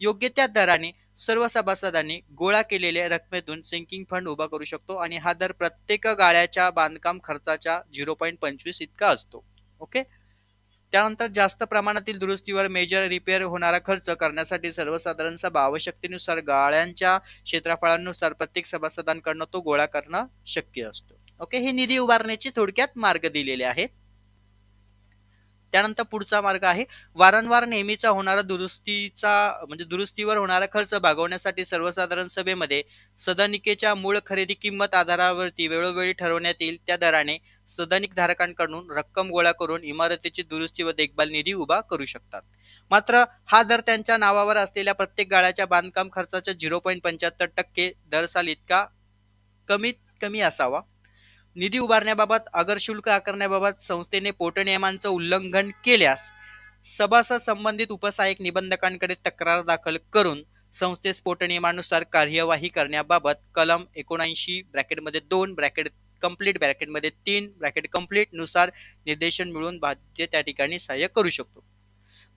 योग्य त्या दराने सर्व सभासदांनी गोळा केलेल्या रकमेतून सिंकिंग फंड उभा करू शकतो आणि हा दर प्रत्येक गाळ्याच्या बांधकाम खर्चाच्या 0.25 इतका असतो. ओके, त्यानंतर जास्त प्रमाणातील दुरुस्तीवर मेजर रिपेअर होणारा खर्च करण्यासाठी सर्वसाधारण सभा आवश्यकतेनुसार गाळ्यांच्या क्षेत्रफळानुसार प्रत्येक सभासदांकडून तो गोळा करणं शक्य असतो. ओके, हे निधी उभारण्याचे थोडक्यात मार्ग दिलेले आहेत. त्यानंतर पुढचा मार्ग आहे वारंवार नेहमीचा होणारा दुरुस्तीवर होणारा खर्च भागवण्यासाठी सर्वसाधारण सभेमध्ये सदनिकेच्या मूळ खरेदी किंमत आधारावरती वेळोवेळी ठरवण्यात येईल त्या दराने सदनिक धारकांकडून रक्कम गोळा करून इमारतीची दुरुस्ती व देखभाल निधी उभा करू शकतात. मात्र हा दर त्यांच्या नावावर असलेल्या प्रत्येक गाळ्याच्या बांधकाम खर्चाच्या 0.75% दर साल इतका कमीत कमी असावा. निधी उभारण्याबाबत अगर शुल्क आकारण्याबाबत संस्थेने पोटनियमांचं उल्लंघन केल्यास सभासद संबंधित उपसहाय्यक निबंधकांकडे तक्रार दाखल करून संस्थेस पोटनियमानुसार कार्यवाही करण्याबाबत कलम 79 ब्रॅकेटमध्ये 2 ब्रॅकेट कंप्लीट ब्रॅकेटमध्ये 3 ब्रॅकेट कंप्लीट नुसार निर्देशन मिळून बाध्य त्या ठिकाणी सहाय्य करू शकतो.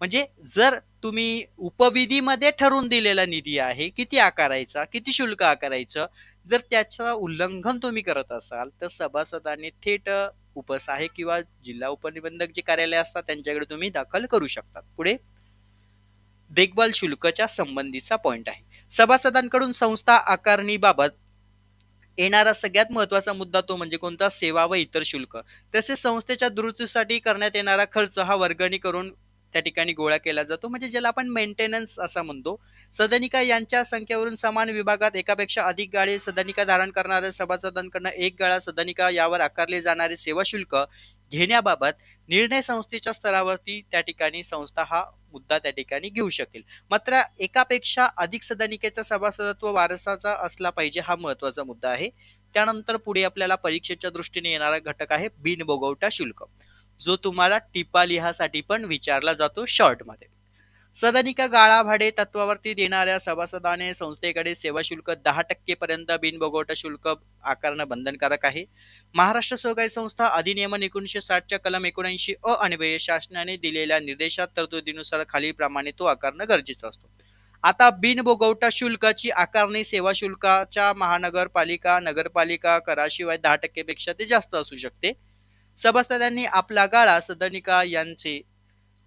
म्हणजे जर तुम्ही उपविधीमध्ये ठरवून दिलेला निधी आहे किती आकारायचा, किती शुल्क आकारायचं, जर त्याचं उल्लंघन तुम्ही करत असाल तर सभासदांनी थेट उपसहाय्यक किंवा जिल्हा उपनिबंधक जे कार्यालय असतात त्यांच्याकडे तुम्ही दाखल करू शकता. पुढे देखभाल शुल्कच्या संबंधीचा पॉइंट आहे. सभासदांकडून संस्था आकारणीबाबत येणारा सगळ्यात महत्वाचा मुद्दा तो म्हणजे कोणता? सेवा व इतर शुल्क. तसेच संस्थेच्या दुरुस्तीसाठी करण्यात येणारा खर्च हा वर्गणी करून त्या ठिकाणी गोळा केला जातो, म्हणजे ज्याला आपण मेंटेनन्स असं म्हणतो. सदनिका यांच्या संख्येवरून समान विभागात एकापेक्षा अधिक गाळे सदनिका धारण करणाऱ्या सभासदांकडून एक गाळा सदनिका यावर आकारले जाणारे सेवा शुल्क घेण्याबाबत निर्णय संस्थेच्या स्तरावरती त्या ठिकाणी संस्था हा मुद्दा त्या ठिकाणी घेऊ शकेल. मात्र एकापेक्षा अधिक सदनिकेचा सभासदत्व वारसाचा असला पाहिजे, हा महत्वाचा मुद्दा आहे. त्यानंतर पुढे आपल्याला परीक्षेच्या दृष्टीने येणारा घटक आहे बिनभोगवटा शुल्क, जो तुम्हाला टिपा लिहासाठी पण विचारला जातो शॉर्ट मध्ये. सदनिका गाळा भाडे तत्वावरती देणाऱ्या सभासदाने संस्थेकडे सेवा शुल्क 10% पर्यंत बिनभोगवटा शुल्क आकारणं बंधनकारक आहे. महाराष्ट्र सहकारी संस्था अधिनियम 1960च्या कलम 79 अ अन्वये शासनाने दिलेल्या निर्देशात तरतुदीनुसार खालीलप्रमाणे तो आकारणं गरजेचं असतो. आता बिनभोगवटा शुल्काची आकारणी सेवा शुल्काच्या महानगरपालिका नगरपालिका कराशिवाय 10% पेक्षा ते जास्त असू शकते. सभासदांनी आपला गाळा सदनिका यांचे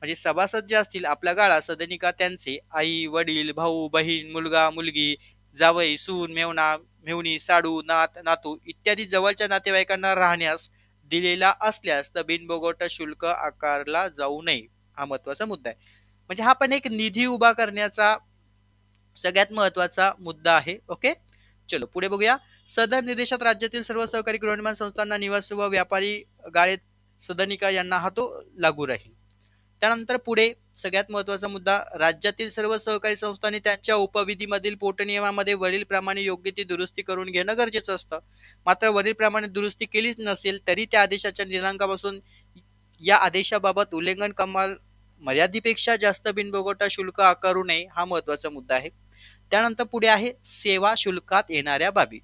म्हणजे सभासद जे असतील आपला गाळा सदनिका त्यांचे आई वडील भाऊ बहीण मुलगा मुलगी जावई सून मेवणा मेवणी साडू नात नातू इत्यादी जवळच्या नातेवाईकांना राहण्यास दिलेला असल्यास तर बिनभोगवटा शुल्क आकारला जाऊ नये, हा महत्वाचा मुद्दा आहे. म्हणजे हा पण एक निधी उभा करण्याचा सगळ्यात महत्वाचा मुद्दा आहे. ओके, चलो पुढे बघूया. सदर निर्देशात राज्यातील सर्व सहकारी गृहनिर्माण संस्थांना निवासी व व्यापारी गाळे सदनिका यांना हा तो लागू राहील. त्यानंतर पुढे सगळ्यात महत्वाचा मुद्दा, राज्यातील सर्व सहकारी संस्थांनी त्यांच्या उपविधीमधील पोटनियमामध्ये वरील प्रमाणे योग्य ती दुरुस्ती करून घेणं गरजेचं असतं. मात्र वरील प्रमाणे दुरुस्ती केलीच नसेल तरी त्या आदेशाच्या दिनांकापासून या आदेशाबाबत उल्लंघन कमाल मर्यादेपेक्षा जास्त बिनभोगवटा शुल्क आकारू नये, हा महत्वाचा मुद्दा आहे. त्यानंतर पुढे आहे सेवा शुल्कात येणाऱ्या बाबी.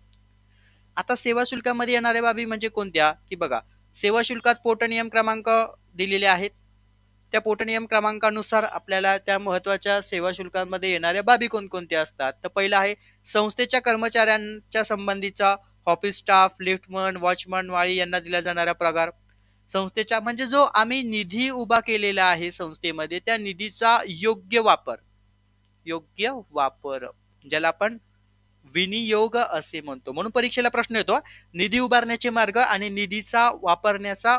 आता सेवा शुल्कामध्ये येणाऱ्या बाबी म्हणजे कोणत्या की बघा, सेवा शुल्कात पोटनियम क्रमांक दिलेले आहेत. त्या पोटनियम क्रमांकानुसार आपल्याला त्या महत्वाच्या सेवा शुल्कांमध्ये येणाऱ्या बाबी कोणकोणत्या असतात. तर पहिला आहे संस्थेच्या कर्मचाऱ्यांच्या संबंधीचा ऑफिस स्टाफ लिफ्टमन वॉचमन वाळी यांना दिला जाणारा पगार. संस्थेच्या म्हणजे जो आम्ही निधी उभा केलेला आहे संस्थेमध्ये त्या निधीचा योग्य वापर ज्याला आपण विनियोग असे म्हणतो. म्हणून परीक्षेला प्रश्न येतो निधी उभारण्याचे मार्ग आणि निधीचा वापरण्याचा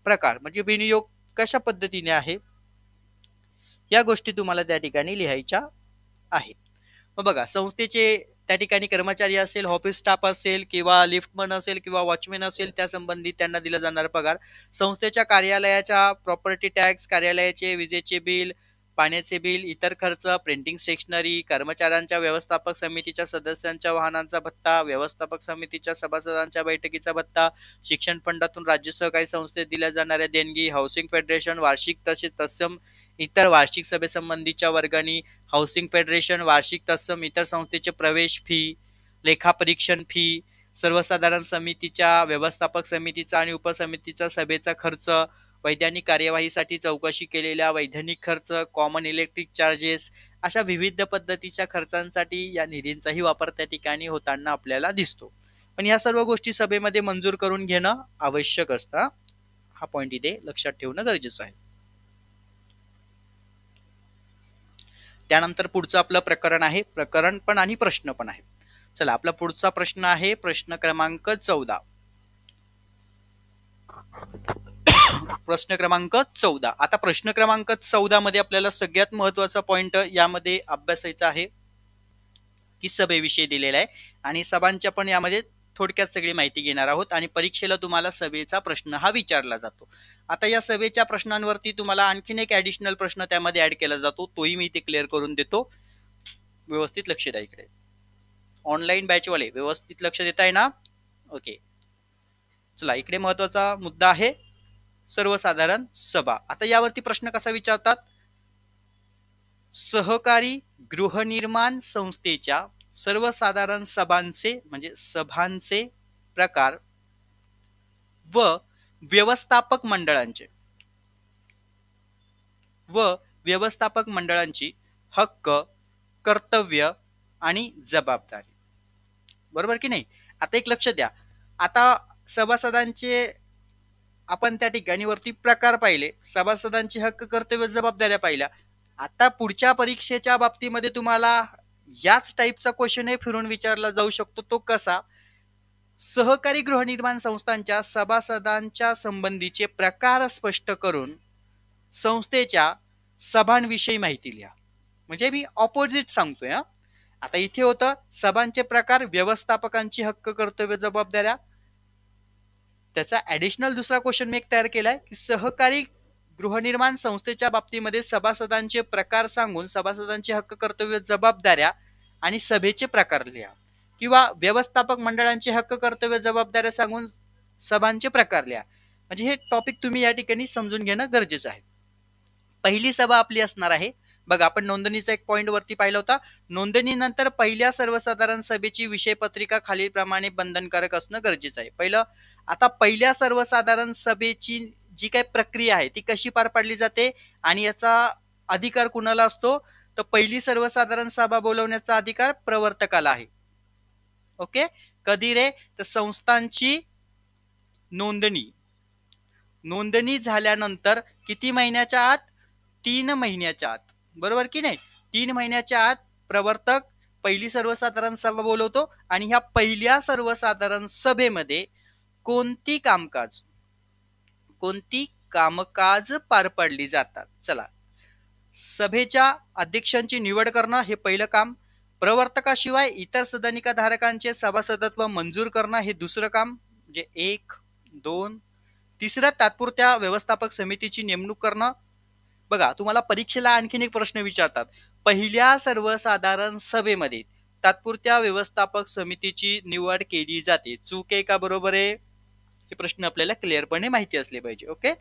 प्रकार म्हणजे विनियोग कशा पद्धतीने आहे या गोष्टी तुम्हाला त्या ठिकाणी लिहायच्या आहेत. मग बघा, संस्थेचे त्या ठिकाणी कर्मचारी असेल ऑफिस स्टाफ असेल किंवा लिफ्टमन असेल किंवा वॉचमॅन असेल त्या संबंधित त्यांना दिला जाणारा पगार. संस्थेच्या कार्यालयाच्या प्रॉपर्टी टॅक्स कार्यालयाचे विजेचे बिल पाण्याचे बिल इतर खर्च प्रिंटिंग स्टेशनरी कर्मचाऱ्यांच्या व्यवस्थापक समितीच्या सदस्यांच्या वाहनांचा भत्ता व्यवस्थापक समितीच्या सभासदांच्या बैठकीचा भत्ता शिक्षण फंडातून राज्य सहकारी संस्थेत दिल्या जाणाऱ्या देणगी हाऊसिंग फेडरेशन वार्षिक तसेच तत्सम इतर वार्षिक सभेसंबंधीच्या वर्गणी हाऊसिंग फेडरेशन वार्षिक तत्सम इतर संस्थेचे प्रवेश फी लेखापरीक्षण फी सर्वसाधारण समितीच्या व्यवस्थापक समितीचा आणि उपसमितीचा सभेचा खर्च वैधानिक कार्यवाहीसाठी चौकशी केलेल्या वैधानिक खर्च कॉमन इलेक्ट्रिक चार्जेस अशा विविध पद्धतीच्या खर्चांसाठी या निधींचाही वापर त्या ठिकाणी होताना आपल्याला दिसतो. पण या सर्व गोष्टी सभेमध्ये मंजूर करून घेणं आवश्यक असतं, हा पॉइंट इथे लक्षात ठेवणं गरजेचं आहे. त्यानंतर पुढचं आपलं प्रकरण आहे, प्रकरण पण आणि प्रश्न पण आहे. चला आपला पुढचा प्रश्न आहे प्रश्न क्रमांक 14. प्रश्न क्रमांक 14. आता प्रश्न क्रमांक 14 मध्ये आपल्याला सगळ्यात महत्वाचा पॉइंट यामध्ये अभ्यासायचा आहे की सभेविषयी दिलेला आहे आणि सभांच्या पण यामध्ये थोडक्यात सगळी माहिती घेणार आहोत आणि परीक्षेला तुम्हाला सभेचा प्रश्न हा विचारला जातो. आता या सभेच्या प्रश्नांवरती तुम्हाला आणखीन एक ऍडिशनल प्रश्न त्यामध्ये ऍड केला जातो, तोही मी इथे क्लिअर करून देतो. व्यवस्थित लक्ष द्या इकडे, ऑनलाईन बॅच वाले व्यवस्थित लक्ष देताय ना? ओके चला इकडे महत्वाचा मुद्दा आहे सर्वसाधारण सभा. आता यावरती प्रश्न कसा विचारतात, सहकारी गृहनिर्माण संस्थेच्या सर्वसाधारण सभांचे म्हणजे सभांचे प्रकार व व्यवस्थापक मंडळांची हक्क, कर्तव्य आणि जबाबदारी. बरोबर की नाही. आता एक लक्ष द्या, आता सभासदांचे आपण त्या ठिकाणी वरती प्रकार पाहिले, सभासदांचे हक्क, कर्तव्य, जबाबदाऱ्या पाहिल्या. आता पुढच्या परीक्षेच्या बाबतीमध्ये तुम्हाला याच टाईपचा क्वेश्चन फिरून विचारला जाऊ शकतो. तो कसा, सहकारी गृहनिर्माण संस्थांच्या सभासदांच्या संबंधीचे प्रकार स्पष्ट करून संस्थेच्या सभांविषयी माहिती लिहा. म्हणजे मी ऑपोजिट सांगतोय. आता इथे होतं सभांचे प्रकार, व्यवस्थापकांची हक्क, कर्तव्य, जबाबदाऱ्या. त्याचा ऍडिशनल दुसरा क्वेश्चन मी एक तयार केलाय की सहकारी गृहनिर्माण संस्थेच्या बाबतीमध्ये सभासदांचे प्रकार सांगून सभासदांचे हक्क, कर्तव्य, जबाबदाऱ्या आणि सभेचे प्रकार लिहा, किंवा व्यवस्थापक मंडळांचे हक्क, कर्तव्य, जबाबदाऱ्या सांगून सभांचे प्रकार लिहा. म्हणजे हे टॉपिक तुम्ही या ठिकाणी समजून घेणं गरजेचं आहे. पहिली सभा आपली असणार आहे बघा, आपण नोंदणीचा एक पॉइंट वरती पाहिला होता, नोंदणीनंतर पहिल्या सर्वसाधारण सभेची विषयपत्रिका खालीलप्रमाणे बंधनकारक असणं गरजेचं आहे. पहिलं, आता पहिल्या सर्वसाधारण सभेची जी काही प्रक्रिया आहे ती कशी पार पाडली जाते आणि याचा अधिकार कुणाला असतो, तर पहिली सर्वसाधारण सभा बोलवण्याचा अधिकार प्रवर्तकाला आहे. ओके, कधी रे, तर संस्थांची नोंदणी झाल्यानंतर किती महिन्याच्या आत, 3 महिन्याच्या आत. बरोबर की नाही. 3 महिन्याच्या आत प्रवर्तक पहिली सर्वसाधारण सभा बोलवतो आणि ह्या पहिल्या सर्वसाधारण सभेमध्ये कोणती कामकाज पार पडली जातात. चला, सभेच्या अध्यक्षांची निवड करणं हे पहिलं काम, प्रवर्तकाशिवाय इतर सदनिका धारकांचे सभासदत्व मंजूर करणं हे दुसरं काम, म्हणजे 1, 2. तिसरं, तात्पुरत्या व्यवस्थापक समितीची नेमणूक करणं. बघा, तुम्हाला परीक्षेला आणखीन एक प्रश्न विचारतात, पहिल्या सर्वसाधारण सभेमध्ये तात्पुरत्या व्यवस्थापक समितीची निवड केली जाते, चूक आहे का बरोबर आहे, हे प्रश्न आपल्याला क्लिअरपणे माहिती असले पाहिजे. ओके,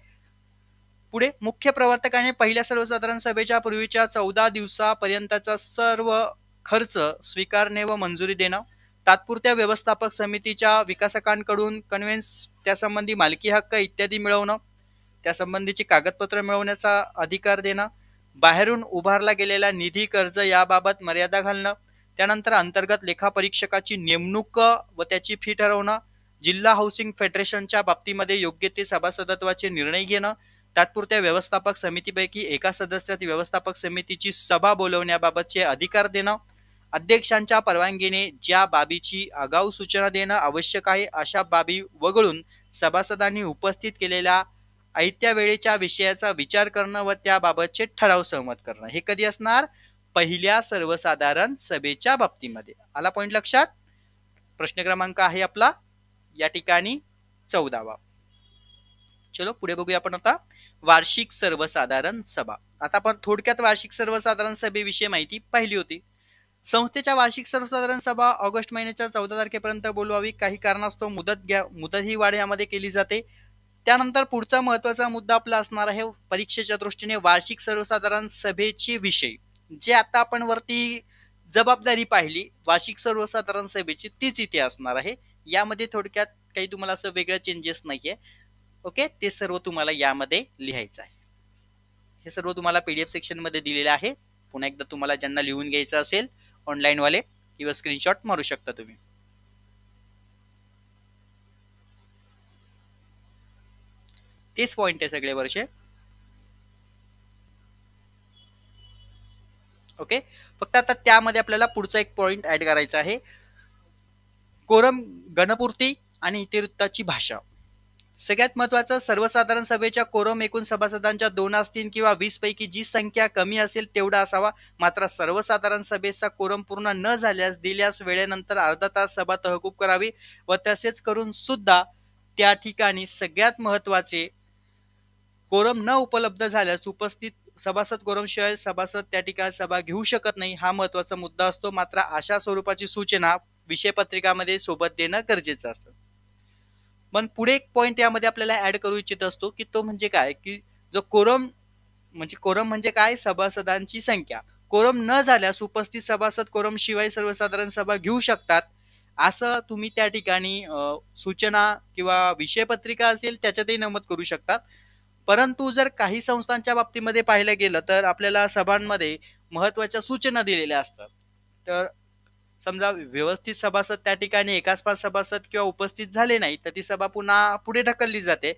पुढे, मुख्य प्रवर्तकाने पहिल्या सर्वसाधारण सभेच्या पूर्वीच्या 14 दिवसापर्यंतचा सर्व खर्च स्वीकारणे व मंजुरी देणं, तात्पुरत्या व्यवस्थापक समितीच्या विकासकांकडून कन्व्हेन्स, त्यासंबंधी मालकी हक्क इत्यादी मिळवणं, त्यासंबंधीची कागदपत्र मिळवण्याचा अधिकार देणं, बाहेरून उभारला गेलेला निधी, कर्ज याबाबत मर्यादा घालणं, त्यानंतर अंतर्गत लेखापरीक्षकाची नेमणूक व त्याची फी ठरवणं, जिल्हा हाऊसिंग फेडरेशनच्या बाबतीमध्ये योग्य ते सभासदत्वाचे निर्णय घेणं, तात्पुरत्या व्यवस्थापक समितीपैकी एका सदस्यात व्यवस्थापक समितीची सभा बोलवण्याबाबतचे अधिकार देणं, अध्यक्षांच्या परवानगीने ज्या बाबीची आगाऊ सूचना देणं आवश्यक आहे अशा बाबी वगळून सभासदांनी उपस्थित केलेल्या आयत्या वेळेच्या विषयाचा विचार करणं व त्याबाबतचे ठराव सहमत करणं. हे कधी असणार, पहिल्या सर्वसाधारण सभेच्या बाबतीमध्ये. आला पॉइंट लक्षात. प्रश्न क्रमांक आहे आपला या ठिकाणी 14वा. चलो पुढे बघूया आपण आता वार्षिक सर्वसाधारण सभा. आता आपण थोडक्यात वार्षिक सर्वसाधारण सभेविषयी माहिती पाहिली होती. संस्थेच्या वार्षिक सर्वसाधारण सभा ऑगस्ट महिन्याच्या 14 तारखेपर्यंत बोलवावी, काही कारणास्तव मुदत ही वाढ यामध्ये केली जाते. त्यानंतर पुढचा महत्वाचा मुद्दा आपला असणार आहे परीक्षेच्या दृष्टीने वार्षिक सर्वसाधारण सभेचे विषय, जे आता आपण वरती जबाबदारी पाहिली वार्षिक सर्वसाधारण सभेची, तीच इथे असणार आहे. यामध्ये थोडक्यात काही तुम्हाला असं वेगळं चेंजेस नाहीये. ओके, ते सर्व तुम्हाला यामध्ये लिहायचं आहे. हे सर्व तुम्हाला पीडीएफ सेक्शन मध्ये दिलेले आहे. पुन्हा एकदा तुम्हाला ज्यांना लिहून घ्यायचं असेल ऑनलाईन वाले किंवा स्क्रीनशॉट मारू शकता तुम्ही. तेच पॉइंट आहे सगळे वर्षे. ओके, फक्त आता त्यामध्ये आपल्याला पुढचा एक पॉइंट ऍड करायचा आहे, कोरम, गणपूर्ती आणि इतिवृत्ताची भाषा. सगळ्यात महत्वाचं, सर्वसाधारण सभेच्या कोरम एकूण सभासदांच्या 2 असतील किंवा 20 पैकी जी संख्या कमी असेल तेवढा असावा. मात्र सर्वसाधारण सभेचा कोरम पूर्ण न झाल्यास दिल्यास वेळेनंतर अर्धा तास सभा तहकूब करावी व तसेच करून सुद्धा त्या ठिकाणी सगळ्यात महत्वाचे, कोरम न उपलब्ध झाल्यास उपस्थित सभासद कोरमशिवाय सभासद त्या ठिकाणी सभा घेऊ शकत नाही, हा महत्वाचा मुद्दा असतो. मात्र अशा स्वरूपाची सूचना विषयपत्रिकामध्ये सोबत देणं गरजेचं असतं. पण पुढे एक पॉईंट यामध्ये आपल्याला ऍड करू इच्छित असतो की तो म्हणजे काय की जो कोरम म्हणजे काय, सभासदांची संख्या. कोरम न झाल्यास उपस्थित सभासद कोरम शिवाय सर्वसाधारण सभा घेऊ शकतात असं तुम्ही त्या ठिकाणी सूचना किंवा विषयपत्रिका असेल त्याच्यातही नमूद करू शकतात. परंतु जर काही संस्थांच्या बाबतीमध्ये पाहिलं गेलं तर आपल्याला सभांमध्ये महत्वाच्या सूचना दिलेल्या असतात. तर समजा व्यवस्थित सभासद त्या ठिकाणी एकाच पाच सभासद किंवा उपस्थित झाले नाही तर ती सभा पुन्हा पुढे ढकलली जाते.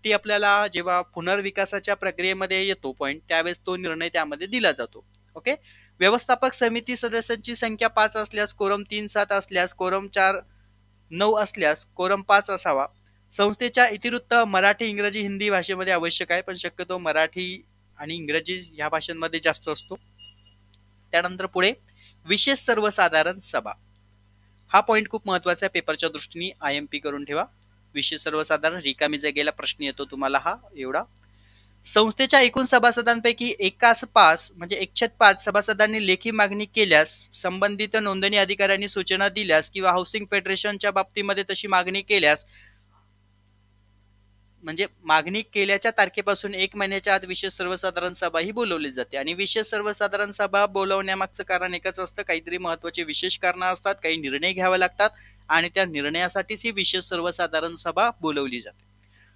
ती आपल्याला जेव्हा पुनर्विकासाच्या प्रक्रियेमध्ये येतो पॉईंट त्यावेळेस तो निर्णय त्यामध्ये दिला जातो. ओके. व्यवस्थापक समिती सदस्यांची संख्या 5 असल्यास कोरम 3-7 असल्यास कोरम 4-9 असल्यास कोरम 5 असावा. संस्थेच्या इतिवृत्त मराठी, इंग्रजी, हिंदी भाषेमध्ये आवश्यक आहे, पण शक्यतो मराठी आणि इंग्रजी ह्या भाषांमध्ये जास्त असतो. त्यानंतर पुढे विशेष सर्वसाधारण सभा. हा पॉईंट खूप महत्वाचा आहे पेपरच्या दृष्टीने, IMP करून ठेवा. विशेष सर्वसाधारण रिकामी जागेला प्रश्न येतो तुम्हाला हा एवढा. संस्थेच्या एकूण सभासदांपैकी एकास 5 म्हणजे 1/5 सभासदांनी लेखी मागणी केल्यास, संबंधित नोंदणी अधिकाऱ्यांनी सूचना दिल्यास किंवा हाऊसिंग फेडरेशनच्या बाबतीमध्ये तशी मागणी केल्यास, म्हणजे मागणी केल्याच्या तारखेपासून 1 महिन्याच्या आत विशेष सर्वसाधारण सभा ही बोलवली जाते. आणि विशेष सर्वसाधारण सभा बोलवण्यामागचं कारण एकच असतं, काहीतरी महत्वाचे विशेष कारण असतात, काही निर्णय घ्यावे लागतात आणि त्या निर्णयासाठीच ही विशेष सर्वसाधारण सभा बोलवली जाते.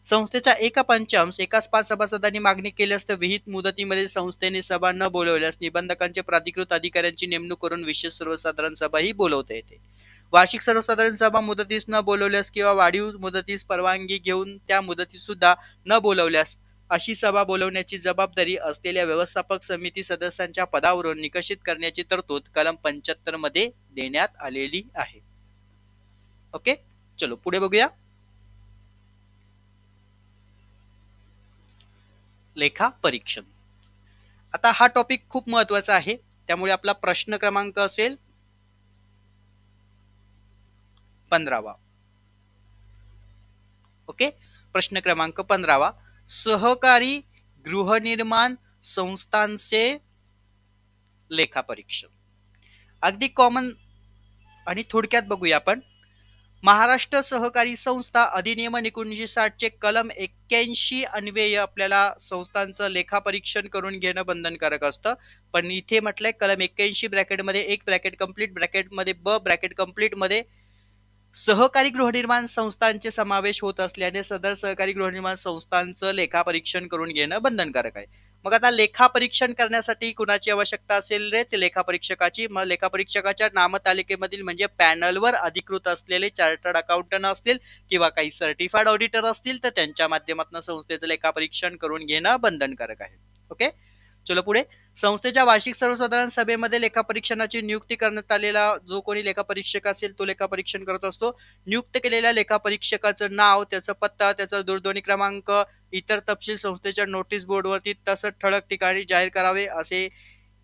संस्थेच्या 1/5 एकाच 5 सभासदांनी मागणी केल्यास तर विहित मुदतीमध्ये संस्थेने सभा न बोलवल्यास निबंधकांचे प्राधिकृत अधिकाऱ्यांची नेमणूक करून विशेष सर्वसाधारण सभा ही बोलवता येते. वार्षिक सर्वसाधारण सभा मुदतीस न बोलवल्यास किंवा वाढीव मुदतीस परवानगी घेऊन त्या मुदतीस सुद्धा न बोलवल्यास अशी सभा बोलवण्याची जबाबदारी असलेल्या व्यवस्थापक समिती सदस्यांच्या पदावरून निकषित करण्याची तरतूद कलम 75 मध्ये देण्यात आलेली आहे. ओके, चलो पुढे बघूया. लेखा परीक्षण. आता हा टॉपिक खूप महत्वाचा आहे, त्यामुळे आपला प्रश्न क्रमांक असेल 15वा. ओके, प्रश्न क्रमांक 15वा. सहकारी गृहनिर्माण संस्थांचे लेखापरीक्षण. अगदी कॉमन आणि थोडक्यात बघूया आपण. महाराष्ट्र सहकारी संस्था अधिनियम 1960 चे कलम 81 अन्वये आपल्याला संस्थांचं लेखापरीक्षण करून घेणं बंधनकारक असतं. पण इथे म्हटलंय कलम 81 ब्रॅकेटमध्ये एक ब्रॅकेट कंप्लीट ब्रॅकेटमध्ये ब ब्रॅकेट कंप्लीट मध्ये सहकारी गृहनिर्माण संस्थांचे समावेश होत असल्याने सदर सहकारी गृहनिर्माण संस्थांचं लेखापरीक्षण करून घेणं बंधनकारक आहे. मग आता लेखापरीक्षण करण्यासाठी कुणाची आवश्यकता असेल रे? ते लेखापरीक्षकाची. मग लेखापरीक्षकाच्या नामतालिकेमधील म्हणजे पॅनलवर अधिकृत असलेले चार्टर्ड अकाउंटंट असतील किंवा काही सर्टिफाईड ऑडिटर असतील तर त्यांच्या माध्यमातून संस्थेचं लेखापरीक्षण करून घेणं बंधनकारक आहे. ओके, चलो पुढे. संस्थेच्या वार्षिक सर्वसाधारण सभेमध्ये लेखापरीक्षणाची नियुक्ती करण्यात आलेला जो कोणी लेखापरीक्षक असेल तो लेखापरीक्षण करत असतो. नियुक्त केलेल्या लेखापरीक्षकाचं नाव, त्याचा पत्ता, त्याचा दूरध्वनी क्रमांक, इतर तपशील संस्थेच्या नोटीस बोर्डवरती तसंच ठळक ठिकाणी जाहीर करावे. असे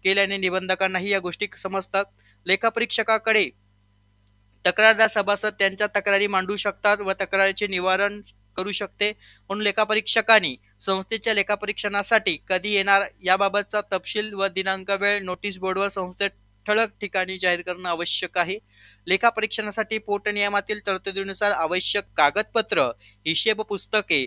केल्याने निबंधकांनाही या गोष्टी समजतात. लेखापरीक्षकाकडे तक्रारदार सभासद त्यांच्या तक्रारी मांडू शकतात व तक्रारीचे निवारण करू शकते. म्हणून लेखापरीक्षकांनी संस्थेच्या लेखापरीक्षणासाठी कधी येणार याबाबतचा तपशील व दिनांक वेळ नोटीस बोर्डवर संस्थेत ठळक ठिकाणी जाहीर करणं आवश्यक आहे. लेखापरीक्षणासाठी पोटनियमातील तरतुदीनुसार आवश्यक कागदपत्र, हिशेब पुस्तके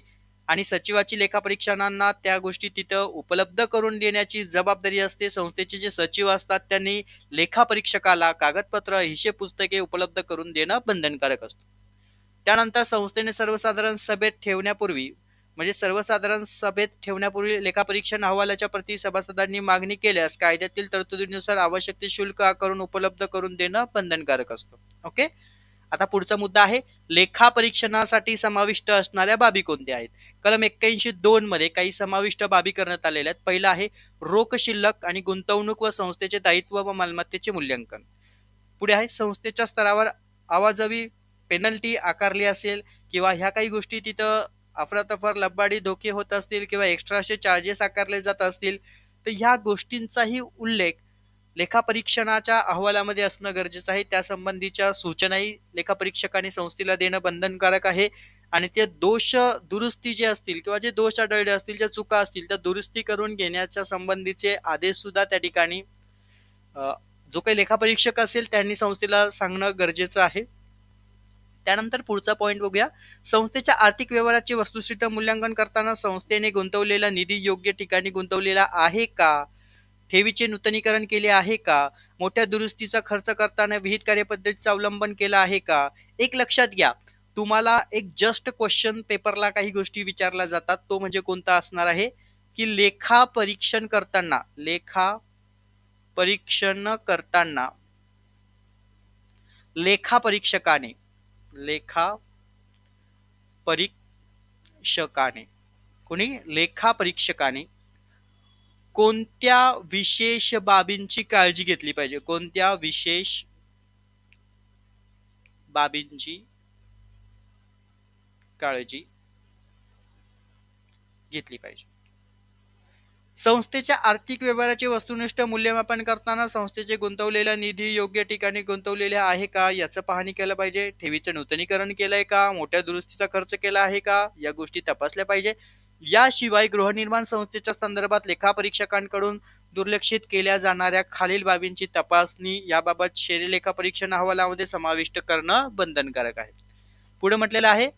आणि सचिवाची लेखापरीक्षणांना त्या गोष्टी तिथं उपलब्ध करून देण्याची जबाबदारी असते. संस्थेचे जे सचिव असतात त्यांनी लेखापरीक्षकाला कागदपत्र, हिशेब पुस्तके उपलब्ध करून देणं बंधनकारक असतं. त्यानंतर संस्थेने सर्वसाधारण सभेत ठेवण्यापूर्वी म्हणजे सर्वसाधारण सभेत ठेवण्यापूर्वी लेखापरीक्षण अहवालाच्या प्रती सभासदांनी मागणी केल्यास कायद्यातील तरतुदीनुसार आवश्यक ते शुल्क आकारून उपलब्ध करून देणं बंधनकारक असतं. ओके, आता पुढचा मुद्दा आहे लेखापरीक्षणासाठी समाविष्ट असणाऱ्या बाबी कोणत्या आहेत. कलम 81(2) मध्ये काही समाविष्ट बाबी करण्यात आलेल्या आहेत. पहिला आहे रोख शिल्लक आणि गुंतवणूक व संस्थेचे दायित्व व मालमत्तेचे मूल्यांकन. पुढे आहे संस्थेच्या स्तरावर आवाजवी पेनल्टी आकारली असेल किंवा ह्या काही गोष्टी तिथं अफरातफर लबाडी धोके होत असतील किंवा एक्स्ट्राचे चार्जेस आकारले जात असतील तर ह्या गोष्टींचाही उल्लेख लेखापरीक्षणाच्या अहवालामध्ये असणं गरजेचं आहे. त्या संबंधीच्या सूचनाही लेखापरीक्षकांनी संस्थेला देणं बंधनकारक आहे. आणि ते दोष दुरुस्ती जे असतील किंवा जे दोष आढळले असतील, ज्या चुका असतील त्या दुरुस्ती करून घेण्याच्या संबंधीचे आदेश सुद्धा त्या ठिकाणी जो काही लेखापरीक्षक असेल त्यांनी संस्थेला सांगणं गरजेचं आहे. त्यानंतर पुढचा पॉईंट बघूया. संस्थेच्या आर्थिक व्यवहाराचे वस्तुस्थिती मूल्यांकन करताना संस्थेने गुंतवलेला निधी योग्य ठिकाणी गुंतवलेला आहे का, ठेवीचे नूतनीकरण केले आहे का, मोठ्या दुरुस्तीचा खर्च करताना विहित कार्यपद्धतीचा अवलंबन केला आहे का. एक लक्षात घ्या, तुम्हाला एक जस्ट क्वेश्चन पेपरला काही गोष्टी विचारल्या जातात, तो म्हणजे कोणता असणार आहे की लेखा परीक्षण करताना लेखा परीक्षकाने कोणत्या विशेष बाबींची काळजी घेतली पाहिजे, कोणत्या विशेष बाबींची काळजी घेतली पाहिजे. संस्थेच्या आर्थिक व्यवहाराचे वस्तुनिष्ठ मूल्यमापन करताना संस्थेचे गुंतवलेला निधी योग्य ठिकाणी गुंतवलेले आहे का याचं पाहणी केलं पाहिजे. ठेवीचं नूतनीकरण केलंय का, मोठ्या दुरुस्तीचा खर्च केला आहे का, या गोष्टी तपासल्या पाहिजे. याशिवाय गृहनिर्माण संस्थेच्या संदर्भात लेखापरीक्षकांकडून दुर्लक्षित केल्या जाणाऱ्या खालील बाबींची तपासणी याबाबत शेरे लेखापरीक्षण अहवालामध्ये समाविष्ट करणं बंधनकारक आहे. पुढे म्हटलेलं आहे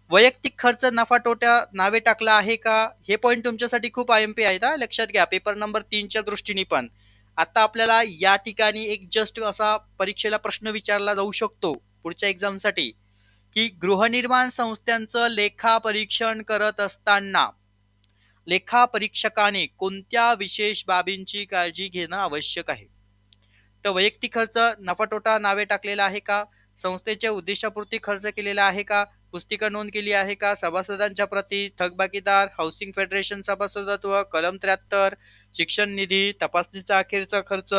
वैयक्तिक खर्च नफा तोट्या नावे टाकला आहे का. हे पॉईंट तुमच्यासाठी खूप IMP आहेत हा, लक्षात घ्या. पेपर नंबर 3च्या दृष्टीने पण आता आपल्याला या ठिकाणी एक जस्ट असा परीक्षेला प्रश्न विचारला जाऊ शकतो पुढच्या एक्झामसाठी की गृहनिर्माण संस्थांचं लेखा परीक्षण करत असताना लेखा परीक्षकाने कोणत्या विशेष बाबींची काळजी घेणं आवश्यक आहे. तर वैयक्तिक खर्च नफा तोटा नावे टाकलेला आहे का, संस्थेच्या उद्देशापूर्ती खर्च केलेला आहे का, पुस्तिका नोंद केली आहे का, सभासदांच्या प्रती, थकबाकीदार, हाऊसिंग फेडरेशन सभासदत्व, कलम 73, शिक्षण निधी, तपासणीचा अखेरचा खर्च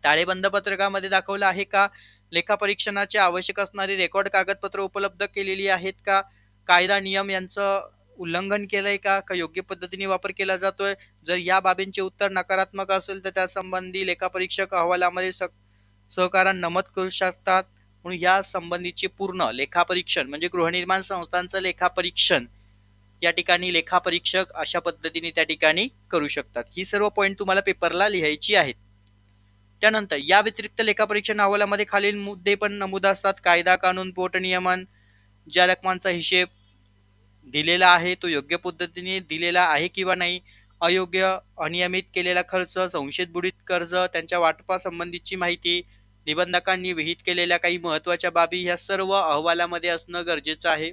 ताळेबंद पत्रकामध्ये दाखवला आहे का, लेखा परीक्षणाचे आवश्यक असणारी रेकॉर्ड कागदपत्र उपलब्ध केलेली आहेत का, कायदा नियम यांचं उल्लंघन केलंय का योग्य पद्धतीने वापर केला जातोय. जर या बाबींचे उत्तर नकारात्मक असेल तर त्या संबंधी लेखापरीक्षक अहवालामध्ये सहकारान नमूद करू शकतात. म्हणून या संबंधीचे पूर्ण लेखापरीक्षण म्हणजे गृहनिर्माण संस्थांचं लेखापरीक्षण या ठिकाणी लेखापरीक्षक अशा पद्धतीने त्या ठिकाणी करू शकतात. ही सर्व पॉईंट तुम्हाला पेपरला लिहायची आहेत. त्यानंतर या व्यतिरिक्त लेखापरीक्षण अहवालामध्ये खालील मुद्दे पण नमूद असतात. कायदा कानून पोटनियमन, ज्या रकमांचा हिशेब दिलेला आहे तो योग्य पद्धतीने दिलेला आहे किंवा नाही, अयोग्य अनियमित केलेला खर्च, संशयित बुडीत कर्ज, त्यांच्या वाटपासंबंधीची माहिती, निबंधकांनी विहित केलेल्या काही महत्वाच्या बाबी ह्या सर्व अहवालामध्ये असणं गरजेचं आहे.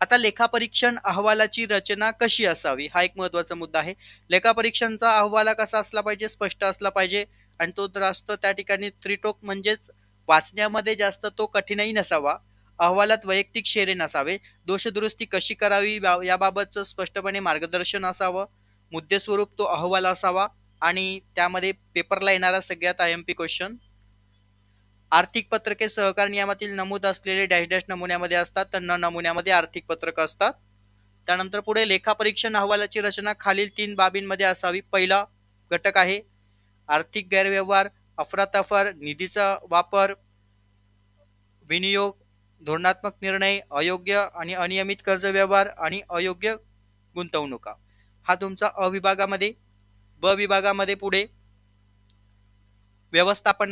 आता लेखापरीक्षण अहवालाची रचना कशी असावी हा एक महत्वाचा मुद्दा आहे. लेखापरीक्षणचा अहवाल कसा असला पाहिजे, स्पष्ट असला पाहिजे आणि तो जास्त त्या ठिकाणी त्रिटोक म्हणजेच वाचण्यामध्ये जास्त तो कठीणही नसावा. अहवालात वैयक्तिक शेरे नसावे. दोष दुरुस्ती कशी करावी याबाबतचं स्पष्टपणे मार्गदर्शन असावं. मुद्देस्वरूप तो अहवाल असावा आणि त्यामध्ये पेपरला येणारा सगळ्यात IMP क्वेश्चन आर्थिक पत्रके सहकार नियमातील नमूद असलेले डॅश डॅश नमुन्यामध्ये असतात तर न नमुन्यामध्ये आर्थिक पत्रक असतात. त्यानंतर पुढे लेखापरीक्षण अहवालाची रचना खालील 3 बाबींमध्ये असावी. पहिला घटक आहे आर्थिक गैरव्यवहार, अफरातफर, निधीचा वापर, विनियोग, धोरणात्मक निर्णय, अयोग्य आणि अनियमित कर्ज व्यवहार आणि अयोग्य गुंतवणुका. हा तुमचा अ विभागामध्ये. ब विभागामध्ये पुढे व्यवस्थापन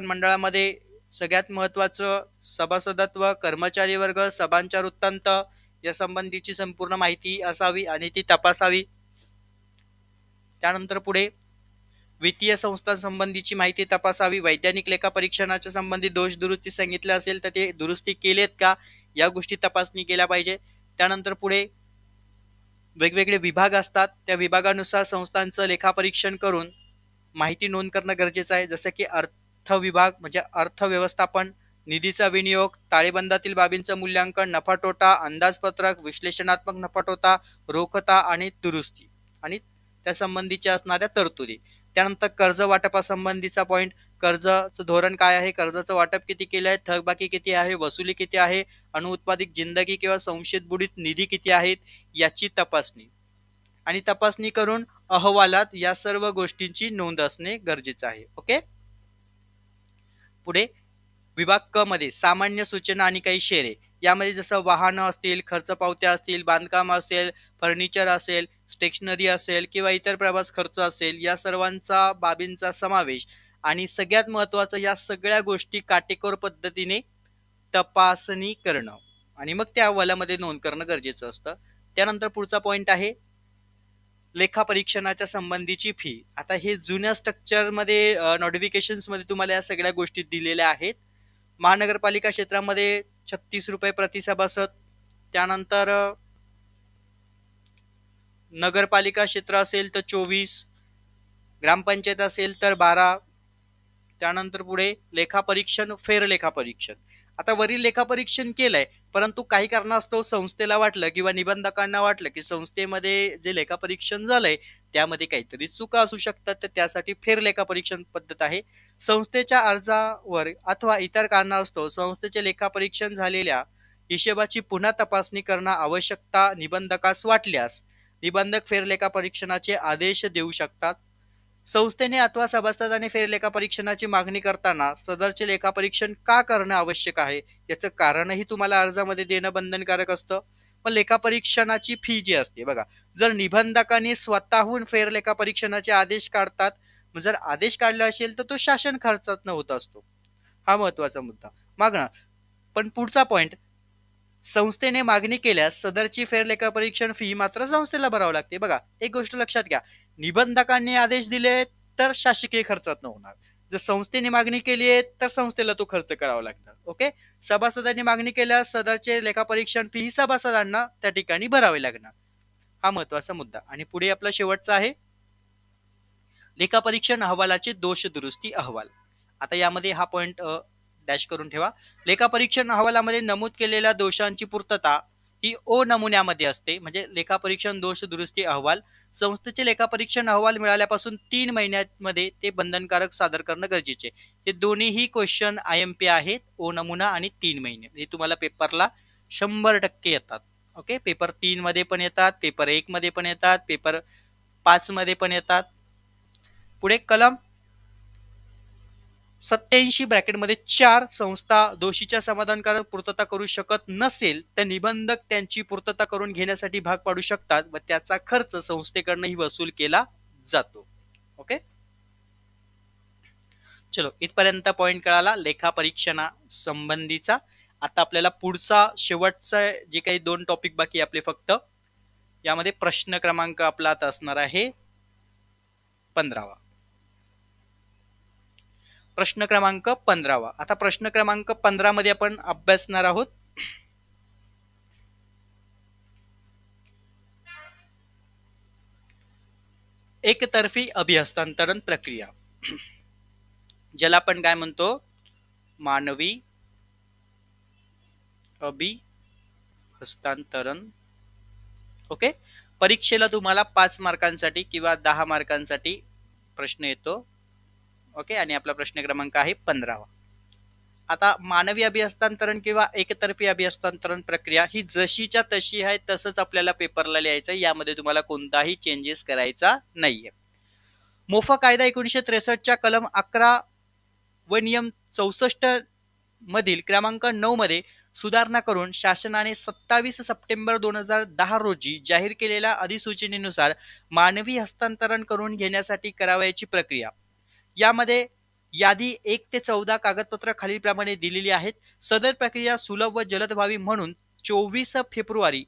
मंडळामध्ये सगळ्यात महत्वाचं सभासदत्व, कर्मचारी वर्ग, सभांचा वृत्तांत या संबंधीची संपूर्ण माहिती असावी आणि ती तपासावी. त्यानंतर पुढे वित्तीय संस्था संबंधीची माहिती तपासावी. वैज्ञानिक लेखा परीक्षणाच्या संबंधी दोष दुरुस्ती सांगितले असेल तर ते दुरुस्ती केलेत का या गोष्टी तपासणी केल्या पाहिजे. त्यानंतर पुढे वेगवेगळे विभाग असतात त्या विभागानुसार संस्थांचं लेखापरीक्षण करून माहिती नोंद करणं गरजेचं आहे. जसं की अर्थ विभाग म्हणजे अर्थव्यवस्थापन, निधीचा विनियोग, ताळेबंदातील बाबींचं मूल्यांकन, नफा तोटा, अंदाजपत्रक, विश्लेषणात्मक नफा तोटा, रोखता आणि दुरुस्ती आणि त्या संबंधीच्या असणाऱ्या तरतुदी. त्यानंतर कर्ज वाटपासंबंधीचा पॉईंट, कर्जाचं धोरण काय आहे, कर्जाचं वाटप किती केलं आहे, थकबाकी किती आहे, वसुली किती आहे, अनुत्पादित जिंदगी किंवा संशयित बुडीत निधी किती आहेत याची तपासणी आणि तपासणी करून अहवालात या सर्व गोष्टींची नोंद असणे गरजेचं आहे. ओके. पुढे विभाग क मध्ये सामान्य सूचना आणि काही शेरे. यामध्ये जसं वाहनं असतील, खर्च पावत्या असतील, बांधकाम असेल, फर्निचर असेल, स्टेशनरी असेल किंवा इतर प्रवास खर्च असेल या सर्वांचा बाबींचा समावेश आणि सगळ्यात महत्त्वाचं या सगळ्या गोष्टी काटेकोर पद्धतीने तपासणी करणं आणि मग त्या अहवालामध्ये नोंद करणं गरजेचं असतं. त्यानंतर पुढचा पॉईंट आहे लेखापरीक्षणाच्या संबंधीची फी. आता हे जुन्या स्ट्रक्चरमध्ये नोटिफिकेशन्समध्ये तुम्हाला या सगळ्या गोष्टी दिलेल्या आहेत. महानगरपालिका क्षेत्रामध्ये 36 रुपये प्रति सभासद, त्यानंतर नगरपालिका क्षेत्र असेल तर 24, ग्रामपंचायत असेल तर 12, त्यानंतर पुढे लेखापरीक्षण, फेर लेखापरीक्षण. आता वरील लेखापरीक्षण केलंय, परंतु काही कारणास्तव संस्थेला वाटलं किंवा निबंधकांना वाटलं की संस्थेमध्ये जे लेखापरीक्षण झालंय त्यामध्ये काहीतरी चुका असू शकतात, तर त्यासाठी फेर लेखापरीक्षण पद्धत आहे. संस्थेच्या अर्जावर अथवा इतर कारणास्तव संस्थेचे लेखापरीक्षण झालेल्या हिशेबाची पुन्हा तपासणी करणं आवश्यकता निबंधकास वाटल्यास निबंधक फेर लेखापरीक्षणाचे आदेश देऊ शकतात. संस्थेने अथवा सभासदाने फेर लेखापरीक्षणाची मागणी करताना सदरचे लेखापरीक्षण का करणं आवश्यक आहे याचं कारणही तुम्हाला अर्जामध्ये देणं बंधनकारक असतं. पण लेखापरीक्षणाची फी जी असते बघा, जर निबंधकांनी स्वतःहून फेर लेखापरीक्षणाचे आदेश काढतात, जर आदेश काढला असेल तर तो शासन खर्चातनं होत असतो. हा महत्वाचा मुद्दा. मागणं पण पुढचा पॉइंट, संस्थेने मागणी केल्यास सदरची फेर लेखापरीक्षण फी मात्र संस्थेला भरावी लागते. बघा, एक गोष्ट लक्षात घ्या, निबंधकांनी आदेश दिले तर शासकीय खर्चात न होणार, जर संस्थेने मागणी केली आहे तर संस्थेला तो खर्च करावा लागणार. ओके, सभासदांनी मागणी केल्यास सदरचे लेखापरीक्षण फी ही सभासदांना त्या ठिकाणी भरावी लागणार. हा महत्वाचा मुद्दा. आणि पुढे आपला शेवटचा आहे लेखापरीक्षण अहवालाचे दोष दुरुस्ती अहवाल. आता यामध्ये हा पॉइंट डॅश करून ठेवा. लेखापरीक्षण अहवालामध्ये नमूद केलेल्या दोषांची पूर्तता ही ओ नमुन्यामध्ये असते. म्हणजे लेखापरीक्षण दोष दुरुस्ती अहवाल संस्थेचे लेखापरीक्षण अहवाल मिळाल्यापासून 3 महिन्यांमध्ये ते बंधनकारक सादर करणं गरजेचे. हे दोन्हीही क्वेश्चन IMP आहेत, ओ नमुना आणि 3 महिने. हे तुम्हाला पेपरला 100% येतात. ओके, पेपर 3 मध्ये पण येतात, पेपर 1 मध्ये पण येतात, पेपर 5 मध्ये पण येतात. पुढे कलम 87 ब्रॅकेटमध्ये 4 संस्था दोषीच्या समाधानकारक पूर्तता करू शकत नसेल तर निबंधक त्यांची पूर्तता करून घेण्यासाठी भाग पाडू शकतात व त्याचा खर्च संस्थेकडूनही वसूल केला जातो. ओके, चलो इथपर्यंत पॉइंट कळाला लेखापरीक्षणा संबंधीचा. आता आपल्याला पुढचा शेवटचा जे काही 2 टॉपिक बाकी आपले फक्त, यामध्ये प्रश्न क्रमांक आपला आता असणार आहे 15वा. प्रश्न क्रमांक 15वा. आता प्रश्न क्रमांक 15 मध्ये आपण अभ्यासणार आहोत एकतर्फी अभिहस्तांतरण प्रक्रिया, ज्याला आपण काय म्हणतो मानवी अभिहस्तांतरण. ओके, परीक्षेला तुम्हाला 5 मार्कांसाठी किंवा 10 मार्कांसाठी प्रश्न येतो. ओके, आणि आपला प्रश्न क्रमांक आहे 15वा. आता मानवी अभिहस्तांतरण किंवा एकतर्फी अभिहस्तांतरण प्रक्रिया ही जशीच्या तशी आहे तसंच आपल्याला पेपरला लिहायचं, यामध्ये तुम्हाला कोणताही चेंजेस करायचा नाहीये. मोफा कायदा 1963च्या कलम 11 व नियम 64 मधील क्रमांक 9 मध्ये सुधारणा करून शासनाने 27 सप्टेंबर 2010 रोजी जाहीर केलेल्या अधिसूचनेनुसार मानवी हस्तांतरण करून घेण्यासाठी करावयाची प्रक्रिया, यामध्ये यादी 1 ते 14 कागदपत्र खालीलप्रमाणे दिलेली आहेत. सदर प्रक्रिया सुलभ व जलद व्हावी म्हणून 24 फेब्रुवारी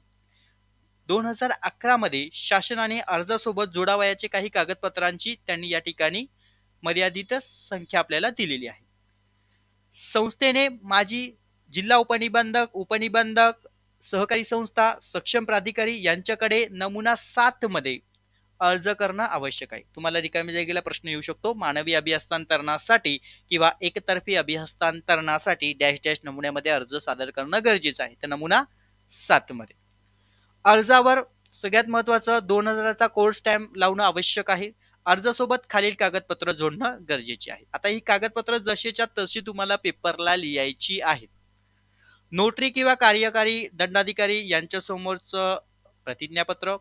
2011 मध्ये शासनाने अर्जासोबत जोडावयाचे काही कागदपत्रांची त्यांनी या ठिकाणी मर्यादित संख्या आपल्याला दिलेली आहे. संस्थेने माजी जिल्हा उपनिबंधक, उपनिबंधक, सहकारी संस्था, सक्षम प्राधिकारी यांच्याकडे नमुना 7 मध्ये अर्ज करणं आवश्यक आहे. तुम्हाला रिकाम्या जागेला प्रश्न येऊ शकतो, मानवी अभिहस्तांतरणासाठी किंवा एकतर्फी अभिहस्तांतरणासाठी डॅश डॅश नमुन्यामध्ये अर्ज सादर करणं गरजेचं आहे. तर नमुना 7 मध्ये अर्जावर सगळ्यात महत्वाचं 2000चा कोर्स स्टॅम्प लावणं आवश्यक आहे. अर्जासोबत खालील कागदपत्र जोडणं गरजेचे आहे. आता ही कागदपत्र जशीच्या तशी तुम्हाला पेपरला लिहायची आहेत. नोटरी किंवा कार्यकारी दंडाधिकारी यांच्या समोरचं प्रतिज्ञापत्र,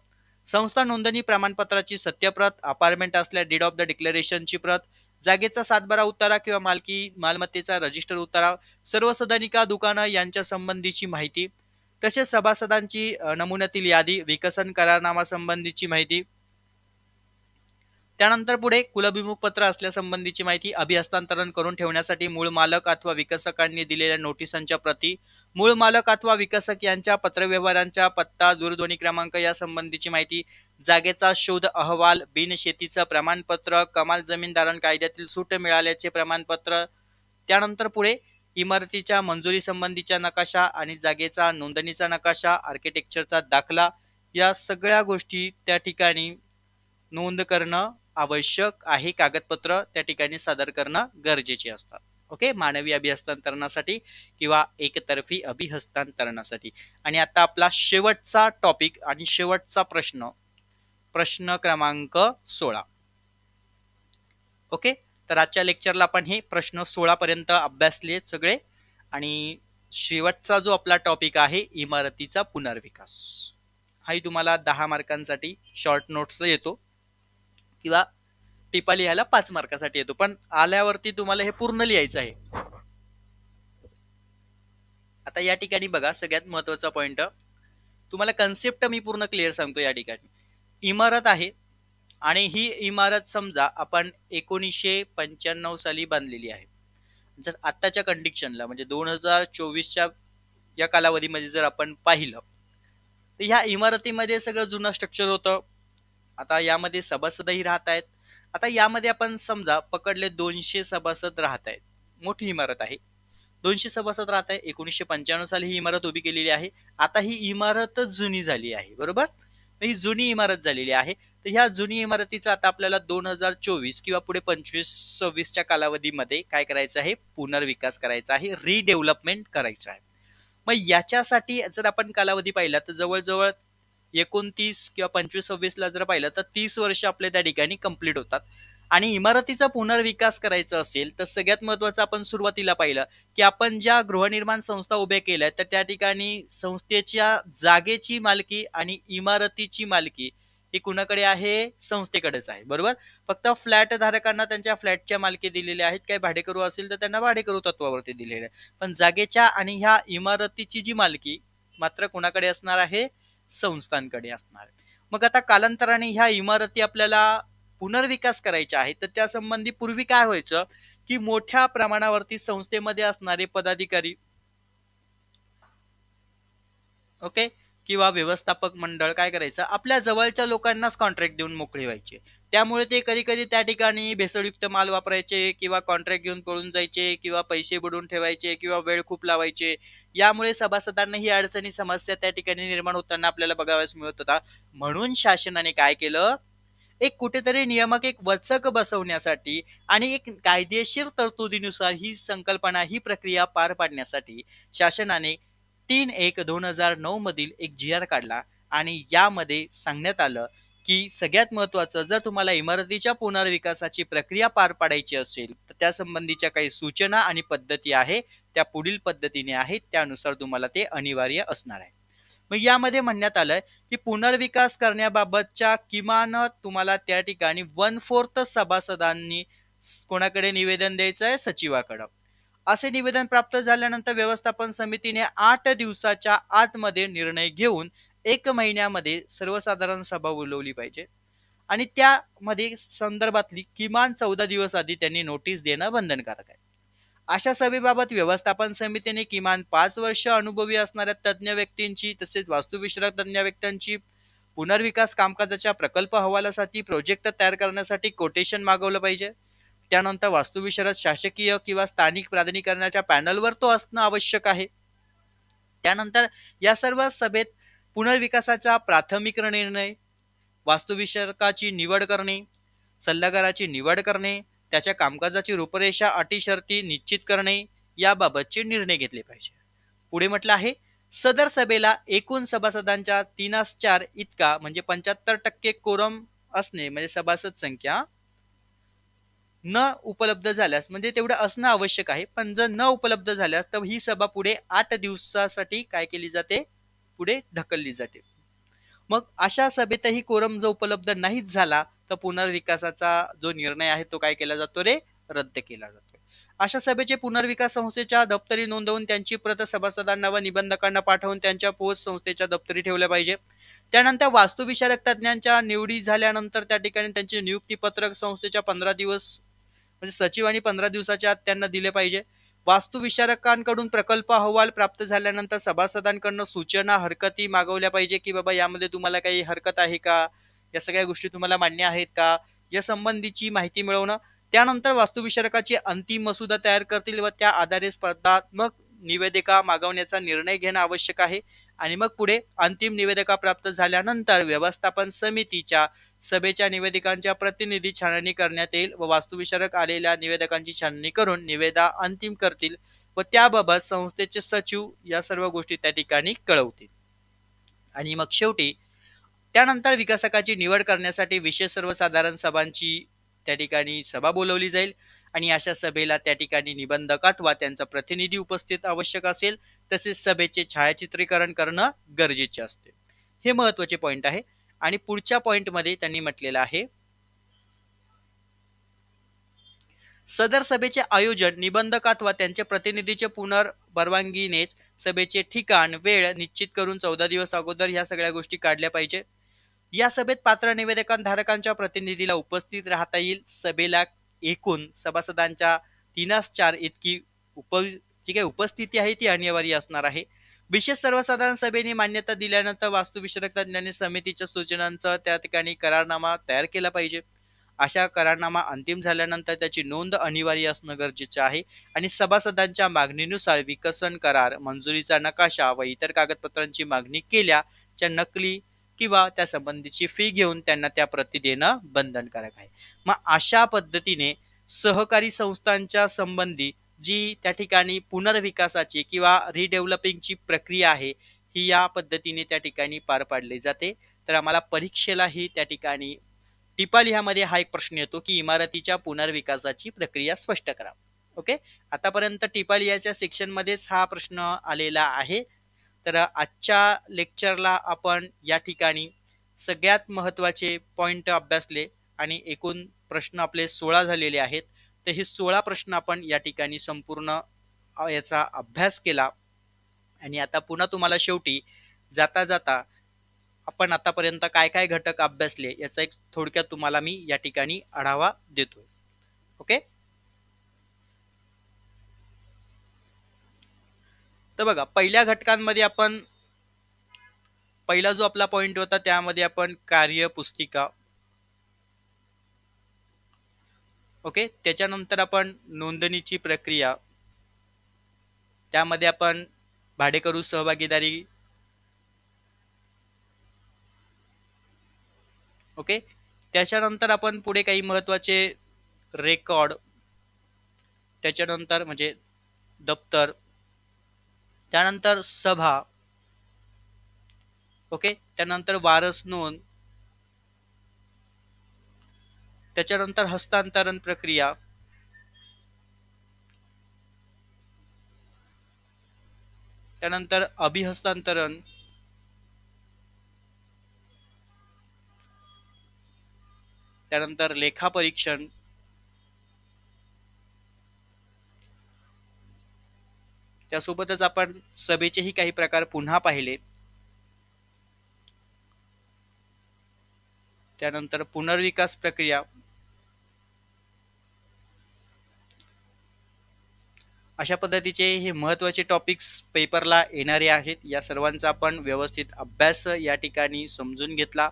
संस्था नोंदणी प्रमाणपत्राची सत्यप्रत, अपार्टमेंट असल्या डीड ऑफ द डिक्लेरेशनची प्रत, जागेचा 7/12 उतारा किंवा मालमत्तेचा रजिस्टर उतारा, सर्व सदनिका दुकानं यांच्या संबंधीची माहिती, तसेच सभासदांची नमुन्यातील यादी, विकसन करारनामा संबंधीची माहिती, त्यानंतर पुढे कुलभिमुख पत्र असल्यासंबंधीची माहिती, अभिहस्तांतरण करून ठेवण्यासाठी मूळ मालक अथवा विकसकांनी दिलेल्या नोटिसांच्या प्रती, मूळ मालक अथवा विकसक यांच्या पत्रव्यवहारांचा पत्ता, दूरध्वनी क्रमांक या संबंधीची माहिती, जागेचा शोध अहवाल, बिनशेतीचं प्रमाणपत्र, कमाल जमीनदारांना कायद्यातील सूट मिळाल्याचे प्रमाणपत्र, त्यानंतर पुढे इमारतीच्या मंजुरी संबंधीचा नकाशा आणि जागेचा नोंदणीचा नकाशा, आर्किटेक्चरचा दाखला, या सगळ्या गोष्टी त्या ठिकाणी नोंद करणं आवश्यक आहे. कागदपत्र त्या ठिकाणी सादर करणं गरजेचे असतात. ओके, मानवी अभिहस्तांतरणासाठी किंवा एकतर्फी अभिहस्तांतरणासाठी. आणि आता आपला शेवटचा टॉपिक आणि शेवटचा प्रश्न क्रमांक 16. ओके, तर आजच्या लेक्चरला आपण हे प्रश्न 16 पर्यंत अभ्यासले सगळे. आणि शेवटचा जो आपला टॉपिक आहे इमारतीचा पुनर्विकास, हाही तुम्हाला 10 मार्कांसाठी शॉर्ट नोट्स येतो किंवा टिपा लिहायला 5 मार्कासाठी येतो, पण आल्यावरती तुम्हाला हे पूर्ण लिहायचं आहे. आता या ठिकाणी बघा, सगळ्यात महत्वाचा पॉइंट, तुम्हाला कन्सेप्ट मी पूर्ण क्लिअर सांगतो. या ठिकाणी इमारत आहे आणि ही इमारत समजा आपण 1995 साली बांधलेली आहे. जर आत्ताच्या कंडिशनला म्हणजे 2024च्या या कालावधीमध्ये जर आपण पाहिलं तर ह्या इमारतीमध्ये सगळं जुनं स्ट्रक्चर होतं. आता यामध्ये सभासदही राहत आहेत. आता यामध्ये आपण समजा पकडले 200 सभासद राहत आहेत. मोठी इमारत आहे, 200 सभासद राहत आहे. 1995 साली ही इमारत उभी केलेली आहे. आता ही इमारतच जुनी झाली आहे, बरोबर. ही जुनी इमारत झालेली आहे. तर ह्या जुनी इमारतीचा आता आपल्याला 2024 किंवा पुढे 25-26च्या कालावधीमध्ये काय करायचं आहे, पुनर्विकास करायचा आहे, रिडेव्हलपमेंट करायचं आहे. मग याच्यासाठी जर आपण कालावधी पाहिला तर जवळजवळ 29 किंवा 25-26ला जर पाहिलं तर 30 वर्ष आपले त्या ठिकाणी कंप्लीट होतात. आणि इमारतीचा पुनर्विकास करायचा असेल तर सगळ्यात महत्वाचं आपण सुरुवातीला पाहिलं की आपण ज्या गृहनिर्माण संस्था उभ्या केल्या तर त्या ठिकाणी संस्थेच्या जागेची मालकी आणि इमारतीची मालकी ही कुणाकडे आहे, संस्थेकडेच आहे, बरोबर. फक्त फ्लॅट धारकांना त्यांच्या फ्लॅटच्या मालकी दिलेल्या आहेत. काही भाडेकरू असेल तर त्यांना भाडेकरू तत्वावरती दिलेले आहे. पण जागेच्या आणि ह्या इमारतीची जी मालकी मात्र कुणाकडे असणार आहे, संस्थांकडे असणार आहे. मग आता कालांतराने ह्या इमारती आपल्याला पुनर्विकास करायच्या आहेत. तर त्या संबंधी पूर्वी काय व्हायचं की मोठ्या प्रमाणावरती संस्थेमध्ये असणारे पदाधिकारी, ओके, किंवा व्यवस्थापक मंडळ काय करायचं, आपल्या जवळच्या लोकांनाच कॉन्ट्रॅक्ट देऊन मोकळे व्हायचे. त्यामुळे ते कधी कधी त्या ठिकाणी भेसळयुक्त माल वापरायचे किंवा कॉन्ट्रॅक्ट घेऊन पळून जायचे किंवा पैसे बुडवून ठेवायचे किंवा वेळ खूप लावायचे. यामुळे सभासदांना ही अडचणी समस्या त्या ठिकाणी निर्माण होताना आपल्याला बघाव्यास मिळत होता. म्हणून शासनाने काय केलं, एक कुठेतरी नियामक एक वचक बसवण्यासाठी आणि एक कायदेशीर तरतुदीनुसार ही संकल्पना, ही प्रक्रिया पार पाडण्यासाठी शासनाने 3/1/2009 मधील एक GR काढला. आणि यामध्ये सांगण्यात आलं की सगळ्यात महत्वाचं, जर तुम्हाला इमारतीच्या पुनर्विकासाची प्रक्रिया पार पाडायची असेल तर त्या संबंधीच्या काही सूचना आणि पद्धती आहे त्या पुढील पद्धतीने आहेत, त्यानुसार तुम्हाला ते अनिवार्य असणार आहे. मग यामध्ये म्हणण्यात आलं की पुनर्विकास करण्याबाबतच्या किमान तुम्हाला त्या ठिकाणी 1/4 सभासदांनी कोणाकडे निवेदन द्यायचं आहे, सचिवाकडे. असे निवेदन प्राप्त झाल्यानंतर व्यवस्थापन समितीने 8 दिवसाच्या आतमध्ये निर्णय घेऊन 1 महिन्यामध्ये सर्वसाधारण सभा बोलवली पाहिजे. आणि त्यामध्ये संदर्भातली किमान 14 दिवस आधी त्यांनी नोटीस देणं बंधनकारक आहे. अशा सभेबाबत व्यवस्थापन समितीने किमान 5 वर्ष अनुभवी असणाऱ्या तज्ज्ञ व्यक्तींची तसेच वास्तुविशारद तज्ज्ञ व्यक्तींची पुनर्विकास कामकाजाच्या प्रकल्प अहवालासाठी प्रोजेक्ट तयार करण्यासाठी कोटेशन मागवलं पाहिजे. त्यानंतर वास्तुविशारद शासकीय किंवा स्थानिक प्राधिकरणाच्या पॅनलवर तो असणं आवश्यक आहे. त्यानंतर या सर्व सभेत पुनर्विकासाचा प्राथमिक निर्णय, वास्तुविशारकाची निवड करणे, सल्लागाराची निवड करणे, त्याच्या कामकाजाची रूपरेषा अटी शर्ती निश्चित करणे याबाबतचे निर्णय घेतले पाहिजे. पुढे म्हटलं आहे, सदर सभेला एकूण सभासदांच्या 3/4 इतका म्हणजे 75% कोरम असणे म्हणजे सभासद संख्या न उपलब्ध झाल्यास, म्हणजे तेवढं असणं आवश्यक आहे, पण जर न उपलब्ध झाल्यास तर ही सभा पुढे 8 दिवसासाठी काय केली जाते, पुढे ढकलली जाते. मग अशा सभेतही कोरम जो उपलब्ध नाहीच झाला तर पुनर्विकासाचा जो निर्णय आहे तो काय केला जातो रे, रद्द केला जातो. अशा सभेचे पुनर्विकास संस्थेच्या दप्तरी नोंदवून त्यांची प्रत सभासदांना व निबंधकांना पाठवून त्यांच्या पोस्ट संस्थेच्या दप्तरी ठेवल्या पाहिजे. त्यानंतर वास्तुविशारद तज्ञांच्या निवडी झाल्यानंतर त्या ठिकाणी त्यांचे नियुक्तीपत्रक संस्थेच्या 15 दिवस म्हणजे सचिवांनी 15 दिवसाच्या आत त्यांना दिले पाहिजे. वास्तुविशारकांकडून प्रकल्प अहवाल प्राप्त झाल्यानंतर सभासदांकडून सूचना हरकती मागवल्या पाहिजे की बाबा यामध्ये तुम्हाला काही हरकत आहे का, या सगळ्या गोष्टी तुम्हाला मान्य आहेत का, या संबंधीची माहिती मिळवणं. त्यानंतर वास्तुविशारकाची अंतिम मसुदा तयार करतील व त्या आधारे स्पर्धात्मक निवेदिका मागवण्याचा निर्णय घेणं आवश्यक आहे. आणि मग पुढे अंतिम निवेदिका प्राप्त झाल्यानंतर व्यवस्थापन समितीच्या सभेच्या निवेदिकांच्या प्रतिनिधी छाननी करण्यात येईल व वास्तुविशारक आलेल्या निवेदकांची छाननी करून निवेदा अंतिम करतील व त्याबाबत संस्थेचे सचिव या सर्व गोष्टी त्या ठिकाणी कळवतील. आणि मग शेवटी त्यानंतर विकासकाची निवड करण्यासाठी विशेष सर्वसाधारण सभांची त्या ठिकाणी सभा बोलवली जाईल आणि अशा सभेला त्या ठिकाणी निबंधक अथवा त्यांचा प्रतिनिधी उपस्थित आवश्यक असेल. तसेच सभेचे छायाचित्रीकरण करणं गरजेचे असते. हे महत्वाचे पॉइंट आहे. आणि पुढच्या पॉइंटमध्ये त्यांनी म्हटलेलं आहे, सदर सभेचे आयोजन निबंधक अथवा त्यांचे प्रतिनिधीचे पुनर्परवानगीनेच सभेचे ठिकाण वेळ निश्चित करून 14 दिवस अगोदर ह्या सगळ्या गोष्टी काढल्या पाहिजे. या सभेत पात्र निवेदकांधारकांच्या प्रतिनिधीला उपस्थित राहता येईल. सभेला एकूण सभासदांच्या 3/4 इतकी जी काही उपस्थिती आहे ती अनिवार्य असणार आहे. विशेष सर्वसाधारण सभेने मान्यता दिल्यानंतर वास्तुविशारक तज्ञांनी समितीच्या सूचनांचा त्या ठिकाणी करारनामा तयार केला पाहिजे. अशा करारनामा अंतिम झाल्यानंतर त्याची नोंद अनिवार्य असणं गरजेचं आहे. आणि सभासदांच्या मागणीनुसार विकसन करार, मंजुरीचा नकाशा व इतर कागदपत्रांची मागणी केल्याच्या नकली किंवा त्या संबंधीची फी घेऊन त्यांना त्या प्रती देणं बंधनकारक आहे. मग अशा पद्धतीने सहकारी संस्थांच्या संबंधी जी त्या ठिकाणी पुनर्विकासाची किंवा रिडेव्हलपिंगची प्रक्रिया आहे ही या पद्धतीने त्या ठिकाणी पार पाडली जाते. तर आम्हाला परीक्षेला ही त्या ठिकाणी टिपा लिहामध्ये हा एक प्रश्न येतो की इमारतीच्या पुनर्विकासाची प्रक्रिया स्पष्ट करा. ओके, आतापर्यंत टिपा लिहाच्या सेक्शन मध्येच हा प्रश्न आलेला आहे. तर आजच्या लेक्चरला आपण या ठिकाणी सगळ्यात महत्त्वाचे पॉइंट अभ्यासले आणि एकूण प्रश्न आपले 16 झालेले आहेत. तर हे 16 प्रश्न आपण या ठिकाणी संपूर्ण याचा अभ्यास केला. आणि आता पुन्हा तुम्हाला शेवटी जाता जाता आपण आतापर्यंत काय काय घटक अभ्यासले याचा एक थोडक्यात तुम्हाला मी या ठिकाणी आढावा देतोय. ओके, तर बघा पहिल्या घटकांमध्ये आपण पहिला जो आपला पॉइंट होता त्यामध्ये आपण कार्यपुस्तिका, ओके, त्याच्यानंतर आपण नोंदणीची प्रक्रिया, त्यामध्ये आपण भाडेकरू सहभागीदारी, ओके, त्याच्यानंतर आपण पुढे काही महत्वाचे रेकॉर्ड, त्याच्यानंतर म्हणजे दप्तर, त्यानंतर सभा, ओके, त्यानंतर वारस नोंद, त्याच्यानंतर हस्तांतरण प्रक्रिया, त्यानंतर अभिहस्तांतरण, त्यानंतर लेखापरीक्षण, त्यासोबतच आपण सभेचेही काही प्रकार पुन्हा पाहिले. त्यानंतर पुनर्विकास प्रक्रिया. अशा पद्धतीचे हे महत्त्वाचे टॉपिक्स पेपरला येणारे आहेत. या सर्वांचा आपण व्यवस्थित अभ्यास या ठिकाणी समजून घेतला.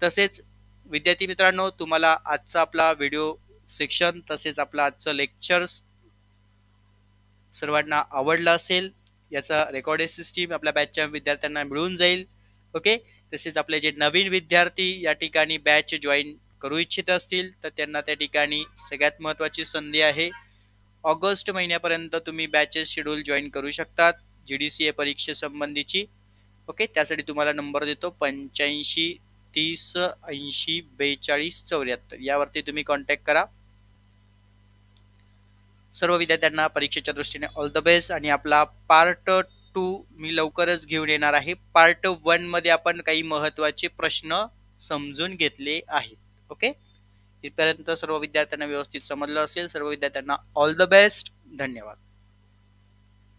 तसेच विद्यार्थी मित्रांनो, तुम्हाला आजचा आपला व्हिडिओ सेक्शन तसेच आपला आजचं लेक्चर्स सर्वांना आवडलं असेल. याचा रेकॉर्डेड सिस्टीम आपल्या बॅचच्या विद्यार्थ्यांना मिळून जाईल. ओके, तसेच आपले जे नवीन विद्यार्थी या ठिकाणी बॅच जॉईन करू इच्छित असतील तर त्यांना त्या ठिकाणी सगळ्यात महत्त्वाची संधी आहे. ऑगस्ट महिन्यापर्यंत तुम्ही बॅचेस शेड्यूल जॉईन करू शकतात GDCA परीक्षेसंबंधीची. ओके, त्यासाठी तुम्हाला नंबर देतो 85 30 80 42 74 यावरती तुम्ही कॉन्टॅक्ट करा. सर्व विद्यार्थ्यांना परीक्षेच्या दृष्टीने ऑल द बेस्ट. आणि आपला पार्ट 2 मी लवकरच घेऊन येणार आहे. पार्ट 1 मध्ये आपण काही महत्त्वाचे प्रश्न समजून घेतले आहेत. ओके, इथपर्यंत सर्व विद्यार्थ्यांना व्यवस्थित समजलं असेल. सर्व विद्यार्थ्यांना ऑल द बेस्ट. धन्यवाद.